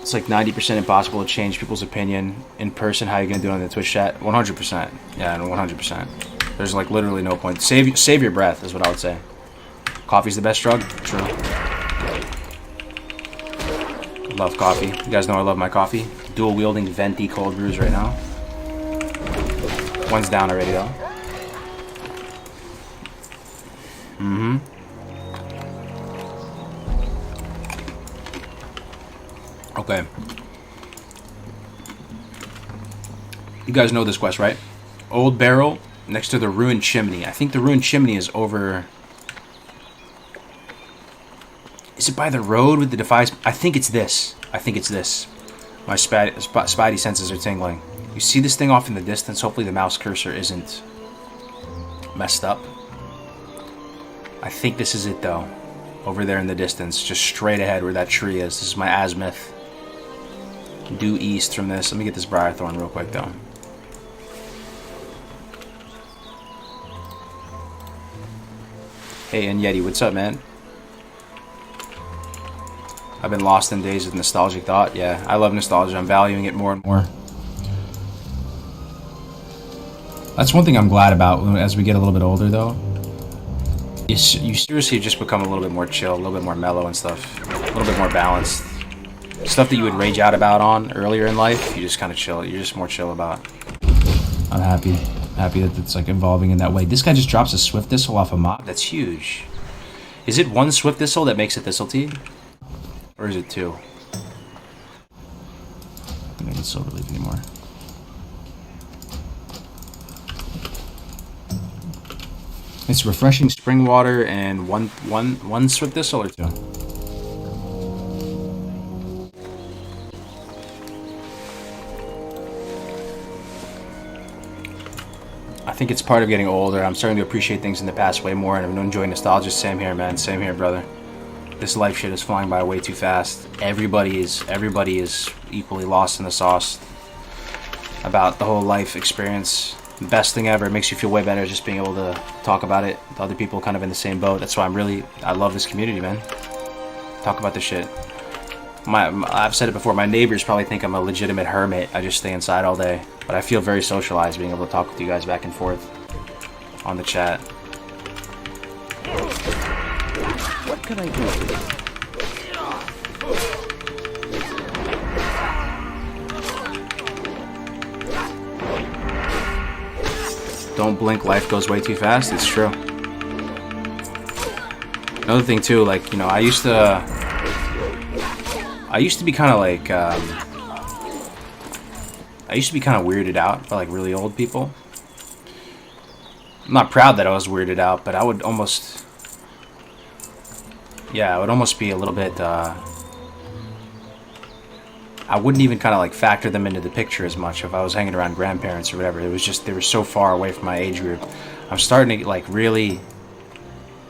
It's like 90% impossible to change people's opinion in person. How are you gonna do it on the Twitch chat? 100%. Yeah, 100%. There's like literally no point. Save your breath is what I would say. Coffee's the best drug. True. Love coffee. You guys know I love my coffee. Dual wielding venti cold brews right now. One's down already though. Mm-hmm. Okay. You guys know this quest, right? Old barrel next to the ruined chimney. I think the ruined chimney is over... Is it by the road with the defies? I think it's this. I think it's this. My spidey senses are tingling. You see this thing off in the distance? Hopefully the mouse cursor isn't messed up. I think this is it though. Over there in the distance. Just straight ahead where that tree is. This is my azimuth. Due east from this. Let me get this Briarthorn real quick though. Hey, and Yeti, what's up, man? I've been lost in days of nostalgic thought. Yeah, I love nostalgia. I'm valuing it more and more. That's one thing I'm glad about as we get a little bit older, though. You seriously just become a little bit more chill, a little bit more mellow and stuff. A little bit more balanced. Stuff that you would rage out about on earlier in life, you just kind of chill. You're just more chill about. I'm happy. Happy that it's like evolving in that way. This guy just drops a Swift Thistle off a mob. That's huge. Is it one Swift Thistle that makes it Thistle Tea? Or is it two? I don't think I need Silver Leaf anymore. It's refreshing spring water and one Swift Thistle or two? I think it's part of getting older. I'm starting to appreciate things in the past way more, and I'm enjoying nostalgia. Same here, man. Same here, brother. This life shit is flying by way too fast. Everybody is equally lost in the sauce about the whole life experience. The best thing ever. It makes you feel way better just being able to talk about it to other people kind of in the same boat. That's why I love this community, man. Talk about this shit. I've said it before, my neighbors probably think I'm a legitimate hermit. I just stay inside all day. But I feel very socialized being able to talk with you guys back and forth on the chat. What can I do for you? Don't blink, life goes way too fast. It's true. Another thing too, like, you know, I used to be kind of like, I used to be kind of weirded out by like really old people. I'm not proud that I was weirded out, but I would almost, yeah, I would almost be a little bit, I wouldn't even kind of like factor them into the picture as much if I was hanging around grandparents or whatever. It was just, they were so far away from my age group. I'm starting to like really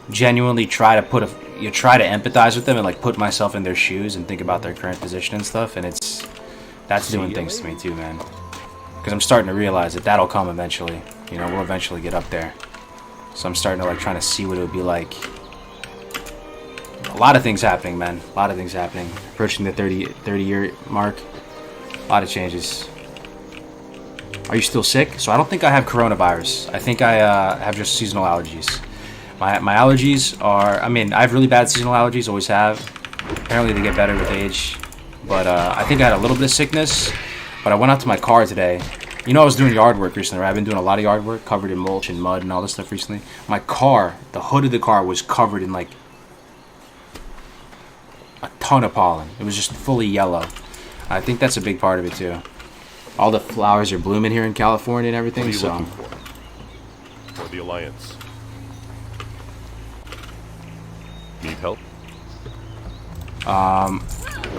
genuinely try to try to empathize with them and like put myself in their shoes and think about their current position and stuff, and that's doing things to me too, man. Because I'm starting to realize that that'll come eventually. You know, we'll eventually get up there. So I'm starting to like trying to see what it would be like. A lot of things happening, man. A lot of things happening. Approaching the 30 year mark. A lot of changes. Are you still sick? So I don't think I have coronavirus. I think I have just seasonal allergies. My allergies are, I mean, I have really bad seasonal allergies, always have. Apparently they get better with age. But I think I had a little bit of sickness. But I went out to my car today You know, I was doing yard work recently, right? I've been doing a lot of yard work, covered in mulch and mud and all this stuff recently. My car, the hood of the car was covered in like a ton of pollen. It was just fully yellow. I think that's a big part of it too. All the flowers are blooming here in California and everything, What are you so. looking for the Alliance? Need help?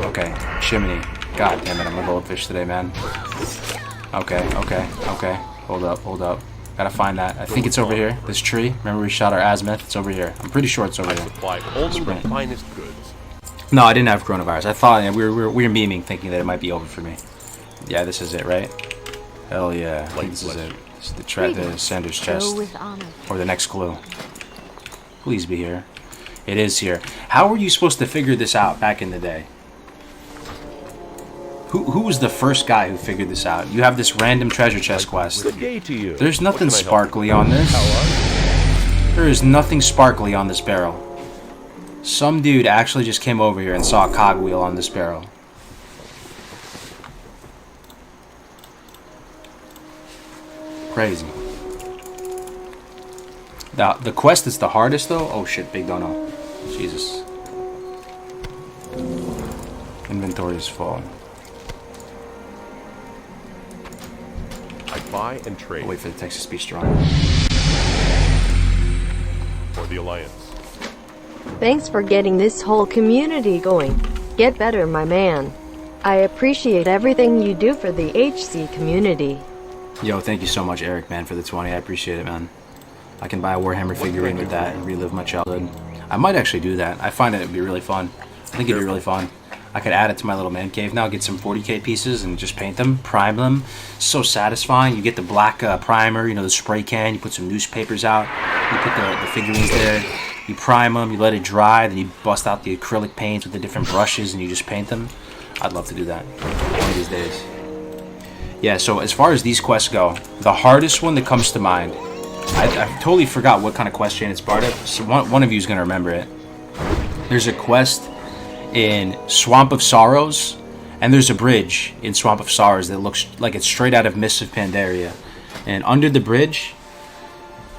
Okay, chimney. God damn it, I'm a goldfish today, man. Okay. Hold up. Gotta find that. I think it's over here. This tree. Remember we shot our azimuth? It's over here. I'm pretty sure it's over I here. supply only the finest goods. No, I didn't have coronavirus. I thought we were memeing, thinking that it might be over for me. Yeah, this is it, right? Hell yeah. I think this is it. This is the Sanders chest. Go with honor. Or the next clue. Please be here. It is here. How were you supposed to figure this out back in the day? Who was the first guy who figured this out? You have this random treasure chest quest. Good day to you. There's nothing can I help? sparkly on this. There is nothing sparkly on this barrel. Some dude actually just came over here and saw a cogwheel on this barrel. Crazy. The quest is the hardest though? Oh shit, big dono. Jesus. Inventory is full. I buy and trade I'll wait for the text to be strong. for the Alliance. Thanks for getting this whole community going. Get better, my man. I appreciate everything you do for the HC community. Yo, thank you so much, Eric, man, for the 20. I appreciate it, man. I can buy a Warhammer figurine with that and relive my childhood. I might actually do that. I find it would be really fun. I think it'd be really fun. I could add it to my little man cave now, get some 40k pieces and just paint them, prime them. So satisfying. You get the black primer, you know, the spray can, you put some newspapers out, you put the figurines there, you prime them, you let it dry, then you bust out the acrylic paints with the different brushes and you just paint them. I'd love to do that one of these days. Yeah, so as far as these quests go, the hardest one that comes to mind, I totally forgot what kind of quest chain it's part of, so one of you is going to remember it. There's a quest in Swamp of Sorrows, and there's a bridge in Swamp of Sorrows that looks like it's straight out of Mists of Pandaria. And under the bridge,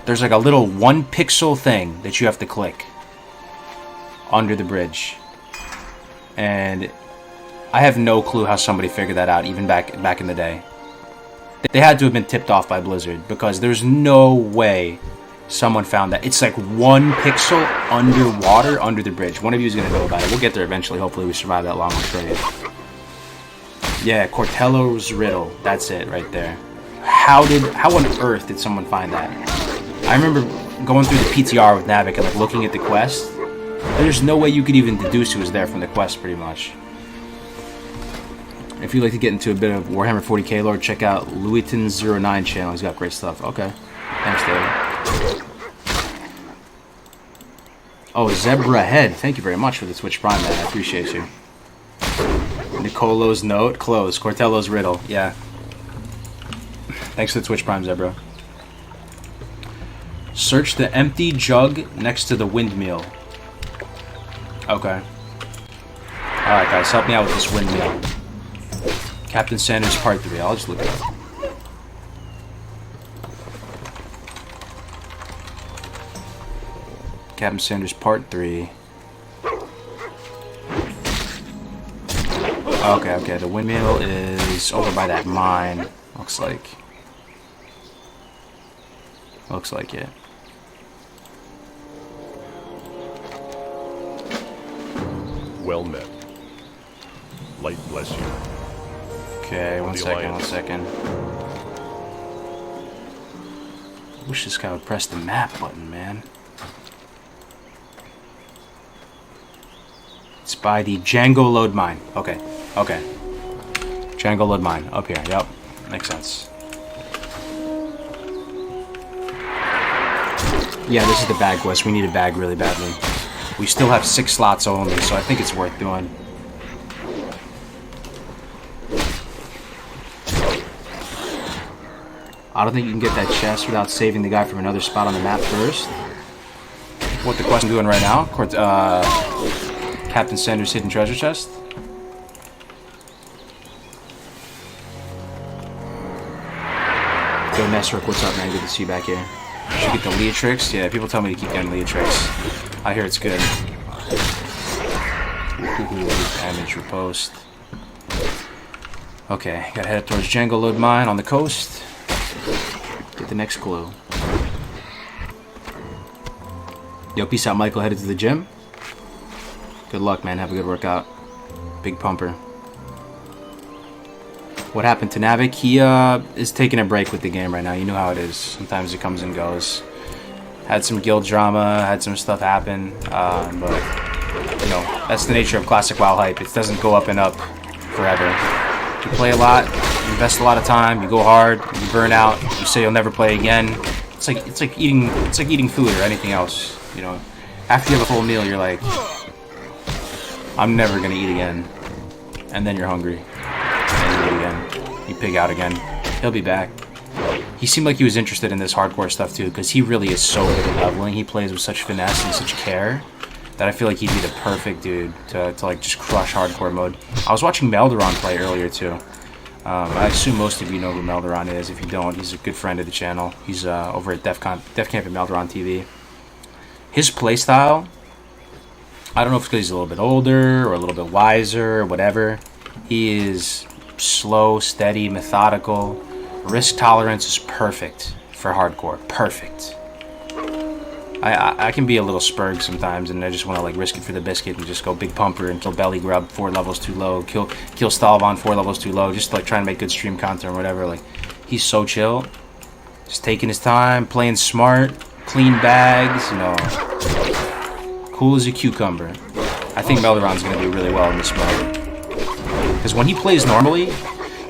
there's like a little 1 pixel thing that you have to click under the bridge. And I have no clue how somebody figured that out, even back in the day. They had to have been tipped off by Blizzard, because there's no way someone found that. It's like 1 pixel underwater under the bridge. One of you is going to know about it. We'll get there eventually. Hopefully we survive that long on trade. Yeah, Cortello's Riddle. That's it right there. How on earth did someone find that? I remember going through the PTR with Navik and like looking at the quest. There's no way you could even deduce who was there from the quest, pretty much. If you'd like to get into a bit of Warhammer 40k lore, check out Louiton09 channel. He's got great stuff. Okay. Thanks, David. Oh, Zebra Head. Thank you very much for the Twitch Prime, man. I appreciate you. Nicolo's note. Close. Cortello's riddle. Yeah. Thanks for the Twitch Prime, Zebra. Search the empty jug next to the windmill. Okay. Alright, guys. Help me out with this windmill. Captain Sanders Part 3. I'll just look it up. Captain Sanders Part 3. Okay. The windmill is over by that mine. Looks like it. Well met. Light bless you. Okay, one second. I wish this guy would press the map button, man. It's by the Django Load Mine. Okay. Django Load Mine. Up here. Yep. Makes sense. Yeah, this is the bag quest. We need a bag really badly. We still have 6 slots only, so I think it's worth doing. I don't think you can get that chest without saving the guy from another spot on the map first. What the quest I'm doing right now? Captain Sanders' hidden treasure chest. Yo, Nesrick, what's up, man? Good to see you back here. Should get the Leatrix? Yeah, people tell me to keep getting Leatrix. I hear it's good. Ooh, damage riposte. Okay, gotta head up towards Django, load mine on the coast. Get the next clue. Yo, peace out, Michael. Headed to the gym. Good luck, man. Have a good workout. Big pumper. What happened to Navik? He is taking a break with the game right now. You know how it is. Sometimes it comes and goes. Had some guild drama, had some stuff happen, but you know, that's the nature of classic WoW hype. It doesn't go up and up forever. You play a lot, you invest a lot of time, you go hard, you burn out, you say you'll never play again. It's like eating food or anything else. You know, after you have a full meal, you're like, I'm never gonna eat again, and then you're hungry, and you eat again, you pig out again. He'll be back. He seemed like he was interested in this hardcore stuff too, because he really is so good at leveling. He plays with such finesse and such care that I feel like he'd be the perfect dude to like just crush hardcore mode. I was watching Melderon play earlier too. I assume most of you know who Melderon is. If you don't, he's a good friend of the channel. He's over at Def Camp at Melderon TV. His playstyle, I don't know if it's because he's a little bit older or a little bit wiser or whatever. He is slow, steady, methodical. Risk tolerance is perfect for hardcore. Perfect. I can be a little spurg sometimes, and I just want to like risk it for the biscuit and just go big pumper until belly grub 4 levels too low, kill Stalvon 4 levels too low, just like trying to make good stream content or whatever. Like, he's so chill, just taking his time, playing smart, clean bags, you know, cool as a cucumber. I think Melderon's gonna do really well in this mode because when he plays normally,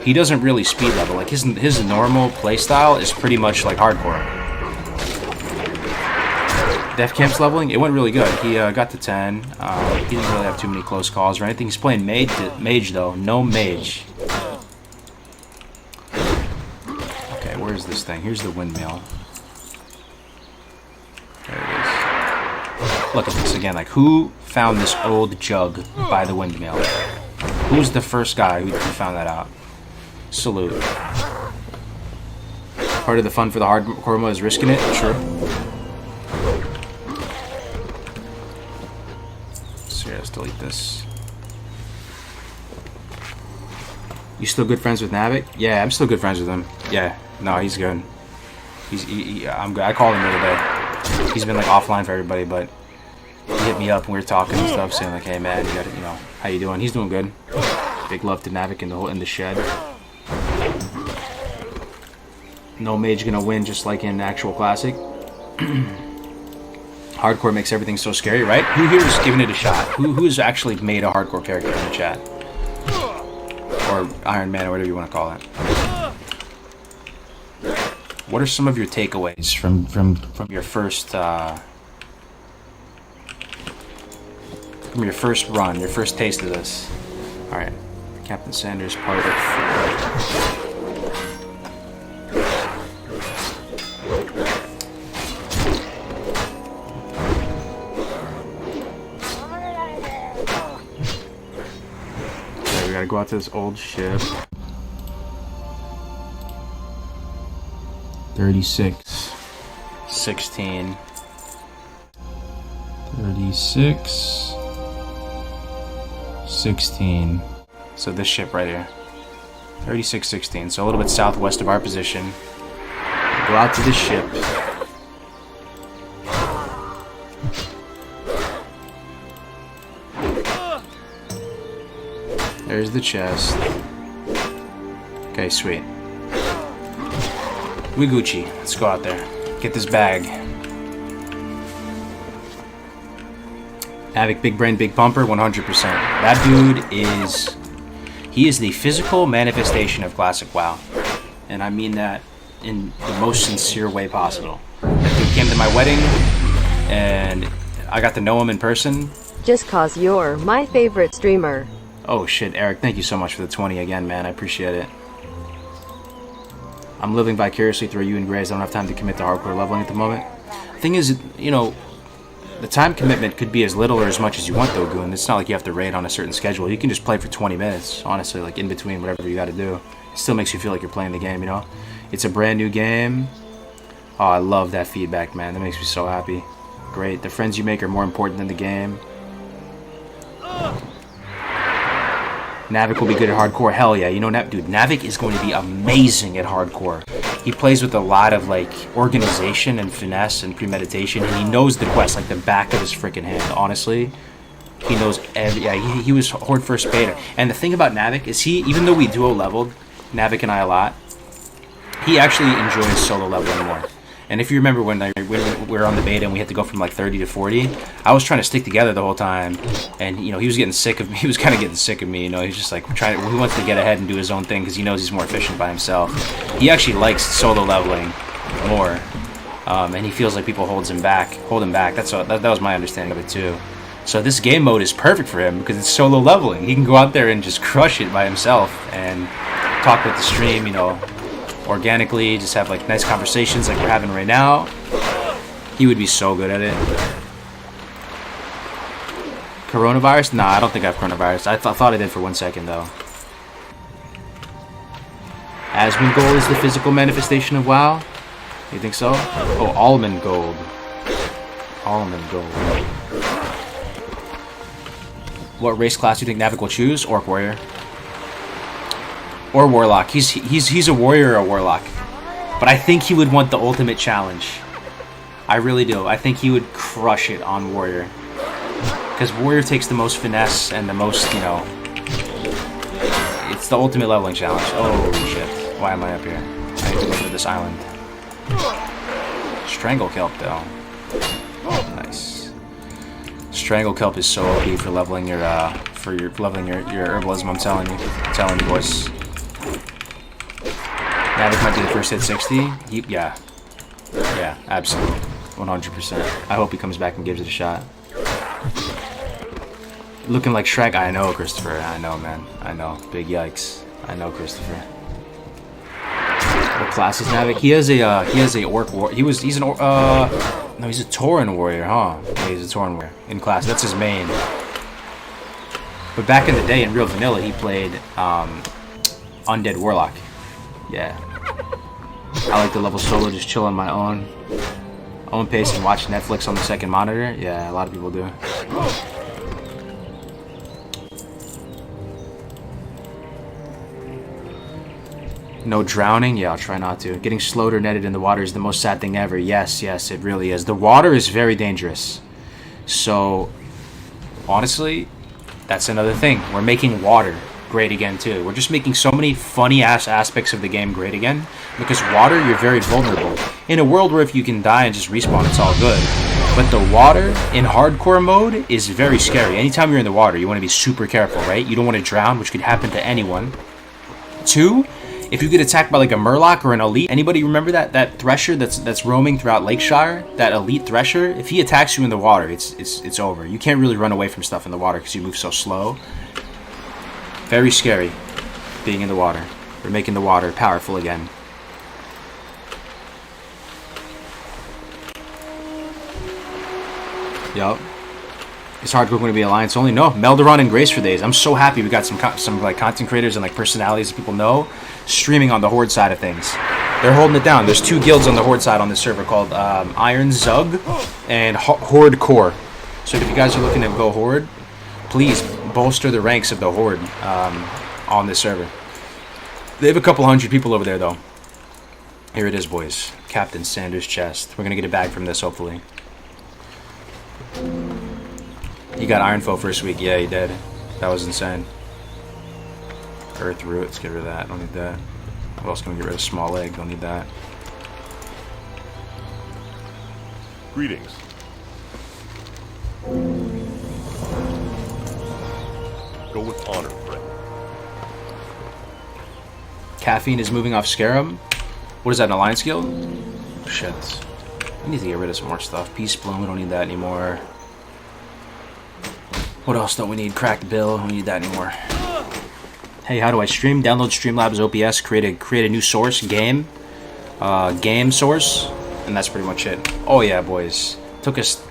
he doesn't really speed level. Like his normal playstyle is pretty much like hardcore. Def Camp's leveling, it went really good. He got to 10. He didn't really have too many close calls or anything. He's playing mage though, no mage. Okay, where's this thing? Here's the windmill. There it is. Look at this again. Like, who found this old jug by the windmill? Who's the first guy who found that out? Salute. Part of the fun for the hardcore mode is risking it. Sure. So yeah, let's delete this. You still good friends with Navik? Yeah, I'm still good friends with him. Yeah, no, he's good. I'm good. I called him the other day. He's been like offline for everybody, but he hit me up and we were talking and stuff, saying like, "Hey man, you got it, you know, how you doing?" He's doing good. Big love to Navik in the shed. No mage gonna win, just like in actual classic. Hardcore makes everything so scary, right? Who here is giving it a shot? Who's actually made a hardcore character in the chat? Or Iron Man, or whatever you want to call it. What are some of your takeaways from your first run, your first taste of this? All right, Captain Sanders, part of 4. Gotta go out to this old ship. 36, 16, 36, 16. So this ship right here. 36, 16. So a little bit southwest of our position. Go out to this ship. There's the chest. Okay, sweet. We Gucci. Let's go out there. Get this bag. Havoc, big brain, big pumper, 100%. That dude is... He is the physical manifestation of classic WoW. And I mean that in the most sincere way possible. That dude came to my wedding, and I got to know him in person. Just cause you're my favorite streamer. Oh shit, Eric, thank you so much for the 20 again, man. I appreciate it. I'm living vicariously through you and Grays. I don't have time to commit to hardcore leveling at the moment. Thing is, you know, the time commitment could be as little or as much as you want, though, Goon. It's not like you have to raid on a certain schedule. You can just play for 20 minutes, honestly, like in between whatever you gotta do. It still makes you feel like you're playing the game, you know? It's a brand new game. Oh, I love that feedback, man. That makes me so happy. Great. The friends you make are more important than the game. Navik will be good at hardcore. Hell yeah. You know, dude, Navik is going to be amazing at hardcore. He plays with a lot of, like, organization and finesse and premeditation, and he knows the quest like the back of his freaking hand, honestly. He knows every... Yeah, he was Horde first beta. And the thing about Navik is even though we duo-leveled, Navik and I a lot, he actually enjoys solo leveling more. And if you remember when we were on the beta and we had to go from like 30 to 40, I was trying to stick together the whole time, and you know he was getting sick of me. He was kind of getting sick of me. You know, he's just like he wants to get ahead and do his own thing because he knows he's more efficient by himself. He actually likes solo leveling more, and he feels like people hold him back. That was my understanding of it too. So this game mode is perfect for him because it's solo leveling. He can go out there and just crush it by himself and talk with the stream, you know, organically, just have like nice conversations like we're having right now. He would be so good at it. Coronavirus? Nah, I don't think I have coronavirus. I thought I did for 1 second though. Asmund Gold is the physical manifestation of WoW? You think so? Oh, Almond Gold. Almond Gold. What race class do you think Navik will choose? Orc Warrior. Or Warlock. He's a warrior or a warlock. But I think he would want the ultimate challenge. I really do. I think he would crush it on warrior. Because warrior takes the most finesse and the most, you know... It's the ultimate leveling challenge. Oh, shit. Why am I up here? I need to go to this island. Strangle Kelp, though. Nice. Strangle Kelp is so OP for leveling your, your herbalism, I'm telling you, boys. Navik might be the first hit 60. Yeah, absolutely, 100%. I hope he comes back and gives it a shot. Looking like Shrek. I know, Christopher. I know, man. I know. Big yikes. I know, Christopher. What class is Navik? He has a orc war. He's an no, he's a Tauren warrior, huh? Yeah, he's a Tauren warrior in class. That's his main. But back in the day, in real vanilla, he played Undead Warlock. Yeah. I like to level solo, just chill on my own pace and watch Netflix on the second monitor. Yeah, a lot of people do. No drowning? Yeah, I'll try not to. Getting slowed or netted in the water is the most sad thing ever. Yes, it really is. The water is very dangerous. So, honestly, that's another thing. We're making water great again too. We're just making so many funny ass aspects of the game great again, because water, you're very vulnerable. In a world where if you can die and just respawn, it's all good. But the water in hardcore mode is very scary. Anytime you're in the water, you want to be super careful, right? You don't want to drown, which could happen to anyone. 2, if you get attacked by like a Murloc or an elite, anybody remember that Thresher that's roaming throughout Lakeshire? That elite Thresher? If he attacks you in the water, it's over. You can't really run away from stuff in the water because you move so slow. Very scary being in the water. We're making the water powerful again. Yup. Is hardcore going to be Alliance only? No, Melderon and Grace for days. I'm so happy we got some like content creators and like personalities that people know streaming on the Horde side of things. They're holding it down. There's 2 guilds on the Horde side on this server called Iron Zug and Horde Core. So if you guys are looking to go Horde, please bolster the ranks of the Horde on this server. They have a couple hundred people over there though. Here it is, boys. Captain Sanders' chest. We're gonna get a bag from this hopefully. He got Iron Foe first week. Yeah, he did. That was insane. Earth Root. Let's get rid of that. Don't need that. What else can we get rid of? Small Leg. Don't need that. Greetings. Go with honor, friend. Caffeine is moving off Scarab. What is that, an Alliance guild? Shit. We need to get rid of some more stuff. Peace Bloom, we don't need that anymore. What else don't we need? Cracked Bill, we don't need that anymore. Hey, how do I stream? Download Streamlabs OBS, create a new source, game source, and that's pretty much it. Oh yeah, boys. Took us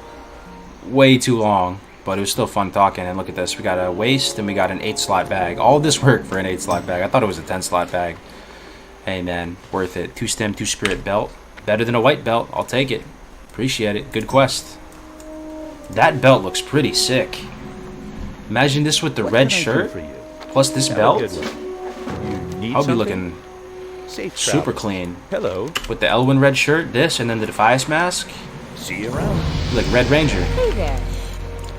way too long But it was still fun talking. And look at this. We got a waist and we got an 8-slot bag. All of this work for an 8-slot bag. I thought it was a 10-slot bag. Hey, man. Worth it. 2-stem, 2-spirit belt. Better than a white belt. I'll take it. Appreciate it. Good quest. That belt looks pretty sick. Imagine this with the red shirt. Plus this belt. I'll be looking super clean. Hello. With the Elwyn red shirt, this, and then the Defias mask. See you around. Like Red Ranger. Hey there.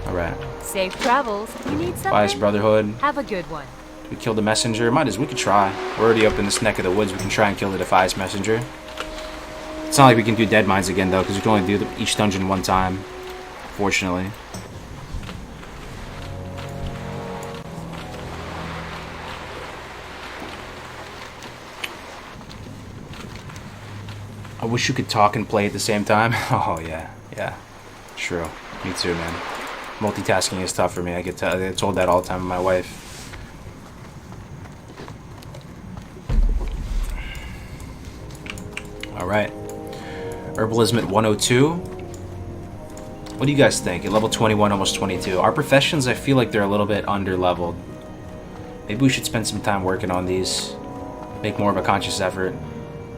Alright. Safe travels. You need something? Defias Brotherhood. Have a good one. We killed the messenger. We could try. We're already up in this neck of the woods. We can try and kill the Defias messenger. It's not like we can do dead mines again though, because we can only do each dungeon one time. Fortunately. I wish you could talk and play at the same time. Oh yeah, yeah, true. Me too, man. Multitasking is tough for me. I get told that all the time by my wife. All right, herbalism at 102. What do you guys think? At level 21, almost 22. Our professions, I feel like they're a little bit under-leveled. Maybe we should spend some time working on these. Make more of a conscious effort.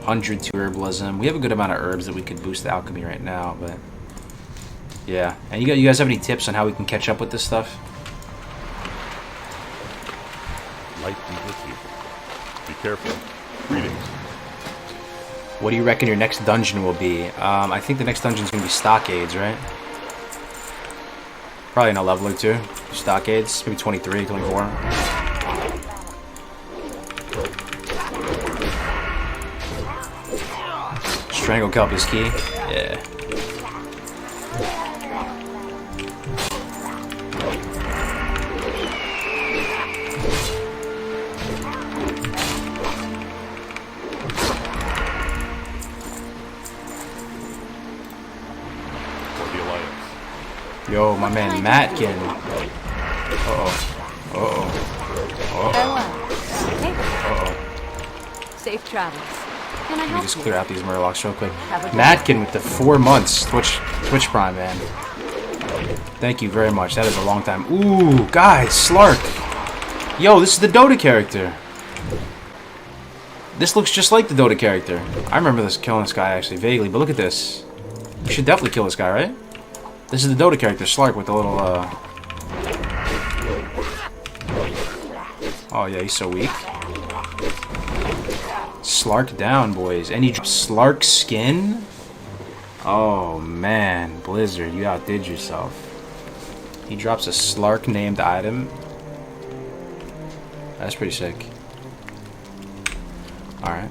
102 herbalism. We have a good amount of herbs that we could boost the alchemy right now, but yeah. And you guys have any tips on how we can catch up with this stuff? Light be with you. Be careful. Greetings. What do you reckon your next dungeon will be? I think the next dungeon is going to be stockades, right? Probably in a level or two. Stockades, maybe 23, 24. Strangle kelp is key. Yeah. Yo, my man Matkin. Safe travels. Can I Let me help just you? clear out these murlocs real quick. Have a good Matkin with the 4 months Twitch Prime, man. Thank you very much. That is a long time. Ooh, guys, Slark. Yo, this is the Dota character. This looks just like the Dota character. I remember killing this guy actually vaguely, but look at this. We should definitely kill this guy, right? This is the Dota character, Slark, with the little, Oh, yeah, he's so weak. Slark down, boys. And he drops Slark skin? Oh, man. Blizzard, you outdid yourself. He drops a Slark-named item. That's pretty sick. Alright.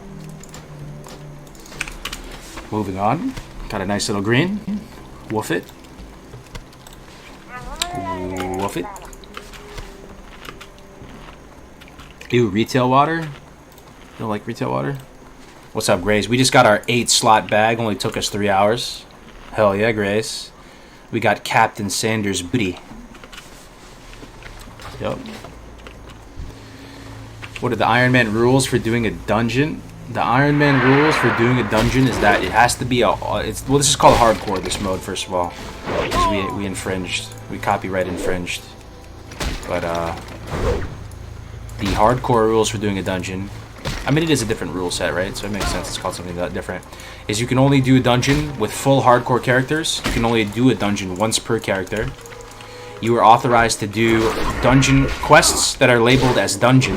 Moving on. Got a nice little green. Woof it. Woof it. Ew, retail water? You don't like retail water? What's up, Grace? We just got our 8-slot bag. Only took us 3 hours. Hell yeah, Grace. We got Captain Sanders' booty. Yup. What are the Iron Man rules for doing a dungeon? The Iron Man rules for doing a dungeon is that it has to be a... well, this is called hardcore, this mode, first of all. Because we infringed. We copyright infringed. But, the hardcore rules for doing a dungeon... I mean, it is a different rule set, right? So it makes sense it's called something different. Is you can only do a dungeon with full hardcore characters. You can only do a dungeon once per character. You are authorized to do dungeon quests that are labeled as dungeon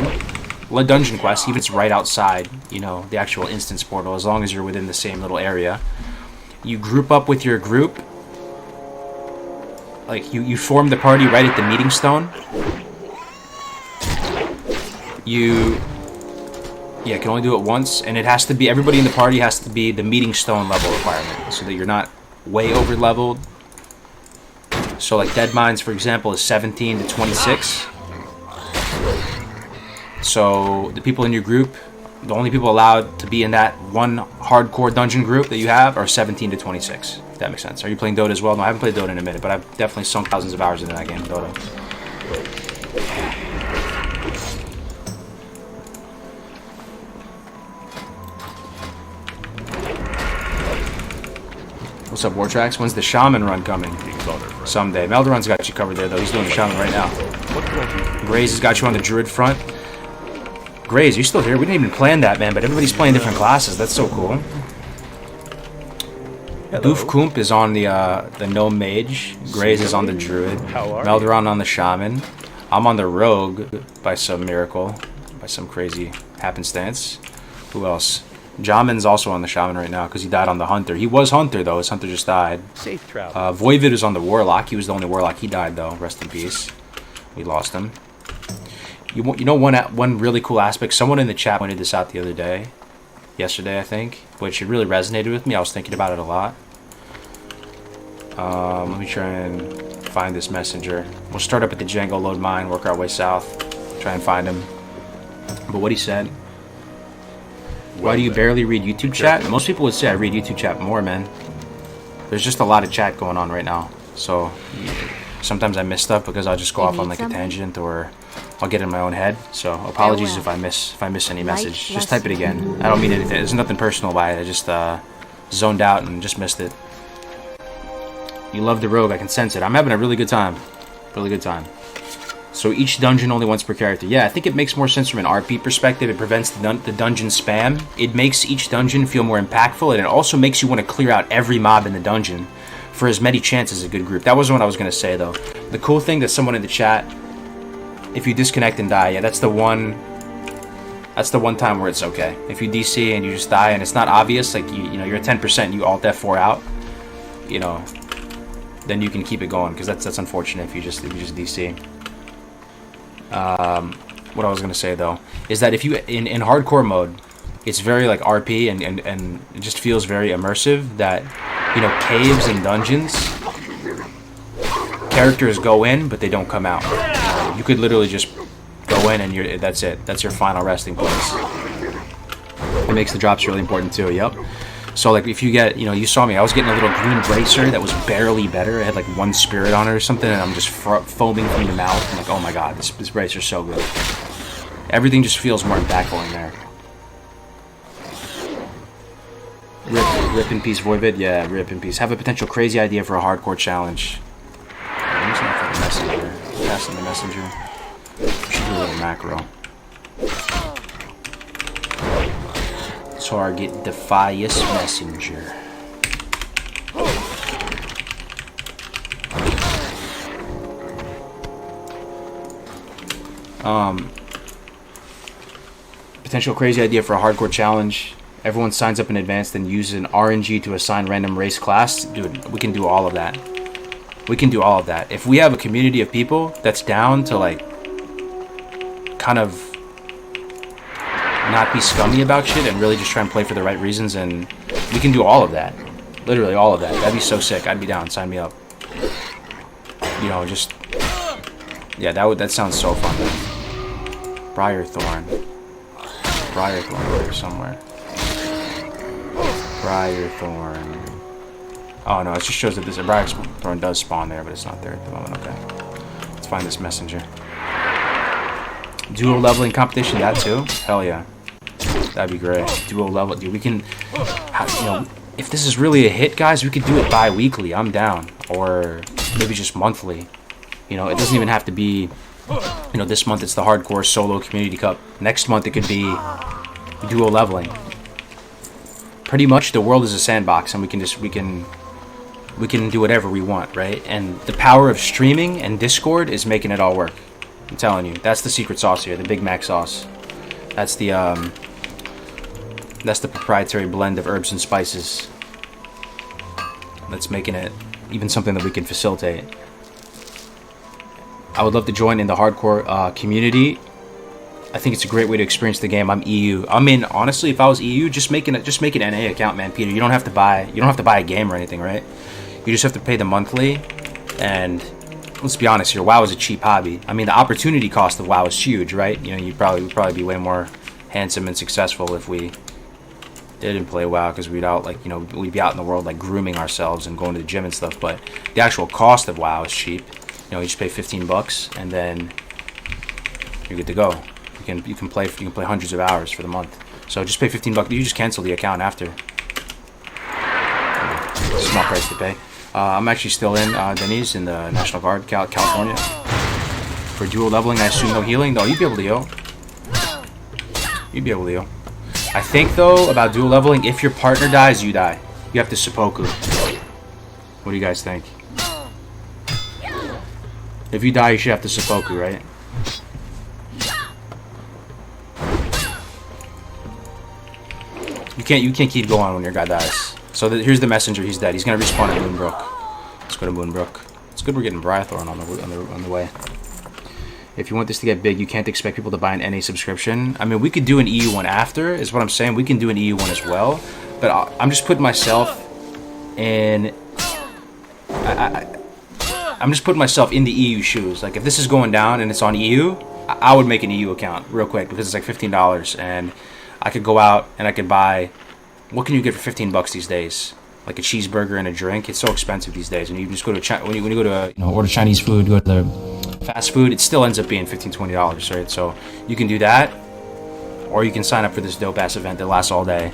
quests, even if it's right outside, you know, the actual instance portal, as long as you're within the same little area. You group up with your group. Like, you form the party right at the meeting stone. Yeah, can only do it once, and it has to be, everybody in the party has to be the meeting stone level requirement, so that you're not way over leveled. So like Dead Mines, for example, is 17 to 26. So the people in your group, the only people allowed to be in that one hardcore dungeon group that you have are 17 to 26. If that makes sense. Are you playing Dota as well? No, I haven't played Dota in a minute, but I've definitely sunk thousands of hours into that game, Dota. What's up, Wartrax? When's the Shaman run coming? King's honor, friend. Someday. Melderon's got you covered there, though. He's doing the shaman right now. Graze has got you on the druid front. Graze, you still here? We didn't even plan that, man, but everybody's playing different classes. That's so cool. Doof Koomp is on the gnome mage. Graze is on the druid. Melderon on the shaman. I'm on the rogue by some miracle, by some crazy happenstance. Who else? Jamin's also on the shaman right now because he died on the hunter. He was hunter though. His hunter just died. Safe travel. Voivod is on the warlock. He was the only warlock. He died though. Rest in peace. We lost him. You know one really cool aspect. Someone in the chat pointed this out the other day, yesterday I think, which it really resonated with me. I was thinking about it a lot. Let me try and find this messenger. We'll start up at the Django load mine, work our way south, try and find him. But what he said. Why do you barely read YouTube chat? Most people would say I read YouTube chat more, man. There's just a lot of chat going on right now. So sometimes I miss stuff because I'll just go off on like a tangent or I'll get in my own head. So apologies if I miss any message. Just type it again. I don't mean anything. There's nothing personal by it. I just zoned out and just missed it. You love the rogue. I can sense it. I'm having a really good time. Really good time. So each dungeon only once per character. Yeah, I think it makes more sense from an RP perspective. It prevents the dungeon spam. It makes each dungeon feel more impactful, and it also makes you want to clear out every mob in the dungeon for as many chances as a good group. That wasn't what I was going to say, though. The cool thing that someone in the chat, if you disconnect and die, yeah, that's the one time where it's okay. If you DC and you just die and it's not obvious, like you know you're at 10%, you alt F4 out, you know, then you can keep it going because that's unfortunate if you just DC. What I was gonna say though is that if you in hardcore mode, it's very like RP and it just feels very immersive. That you know caves and dungeons, characters go in but they don't come out. You could literally just go in and that's it. That's your final resting place. It makes the drops really important too. Yep. So like if you get, you know, you saw me, I was getting a little green bracer that was barely better. It had like one spirit on it or something, and I'm just foaming from the mouth. I'm like, oh my god, this bracer's so good. Everything just feels more impactful in there. Rip in peace, Voivod. Yeah, rip in peace. Have a potential crazy idea for a hardcore challenge. I'm just gonna put the messenger. Passing the messenger. Should do a little macro. Target Defias Messenger. Potential crazy idea for a hardcore challenge. Everyone signs up in advance, then uses an RNG to assign random race class. Dude, we can do all of that. We can do all of that. If we have a community of people that's down to like kind of not be scummy about shit and really just try and play for the right reasons, and we can do all of that. Literally all of that. That'd be so sick. I'd be down. Sign me up. You know, just yeah, that sounds so fun. Briarthorn there somewhere. Briarthorn. Oh no, it just shows that this Briarthorn does spawn there, but it's not there at the moment. Okay, let's find this messenger. Duo leveling competition, that too? Hell yeah. That'd be great. Duo level, dude. We can, you know, if this is really a hit, guys, we could do it bi-weekly. I'm down, or maybe just monthly. You know, it doesn't even have to be. You know, this month it's the hardcore solo community cup. Next month it could be duo leveling. Pretty much, the world is a sandbox, and we can do whatever we want, right? And the power of streaming and Discord is making it all work. I'm telling you, that's the secret sauce here, the Big Mac sauce. That's the proprietary blend of herbs and spices that's making it even something that we can facilitate. I would love to join in the hardcore community. I think it's a great way to experience the game. I'm EU. I mean, honestly, if I was EU, just make an NA account, man, Peter. You don't have to buy a game or anything, right? You just have to pay the monthly, and let's be honest here, WoW is a cheap hobby. I mean, the opportunity cost of WoW is huge, right? You know, we'd probably be way more handsome and successful if we didn't play WoW, because we'd be out in the world like grooming ourselves and going to the gym and stuff. But the actual cost of WoW is cheap. You know, you just pay $15 and then you're good to go. You can play hundreds of hours for the month. So just pay $15. You just cancel the account after. Small price to pay. I'm actually still in Denny's in the National Guard, California. For dual leveling, I assume no healing. No, you'd be able to heal. You'd be able to heal. I think, though, about dual leveling, if your partner dies, you die. You have to seppuku. What do you guys think? If you die, you should have to seppuku, right? You can't keep going when your guy dies. So here's the messenger. He's dead. He's gonna respawn at Moonbrook. Let's go to Moonbrook. It's good we're getting Briarthorn on the way. If you want this to get big, you can't expect people to buy an NA subscription. I mean, we could do an EU one after, is what I'm saying. We can do an EU one as well. But I'm just putting myself in... I'm just putting myself in the EU shoes. Like, if this is going down and it's on EU, I would make an EU account real quick because it's like $15. And I could go out and I could buy... What can you get for $15 these days? Like a cheeseburger and a drink. It's so expensive these days. And you just go to when you go to order Chinese food, go to the fast food, it still ends up being $15-20, right? So you can do that, or you can sign up for this dope ass event that lasts all day.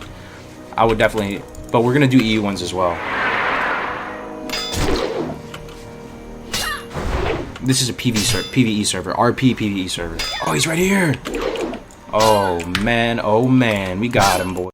I would definitely, but we're gonna do EU ones as well. This is a PvE server, RP PvE server. Oh, he's right here. Oh man, we got him, boy.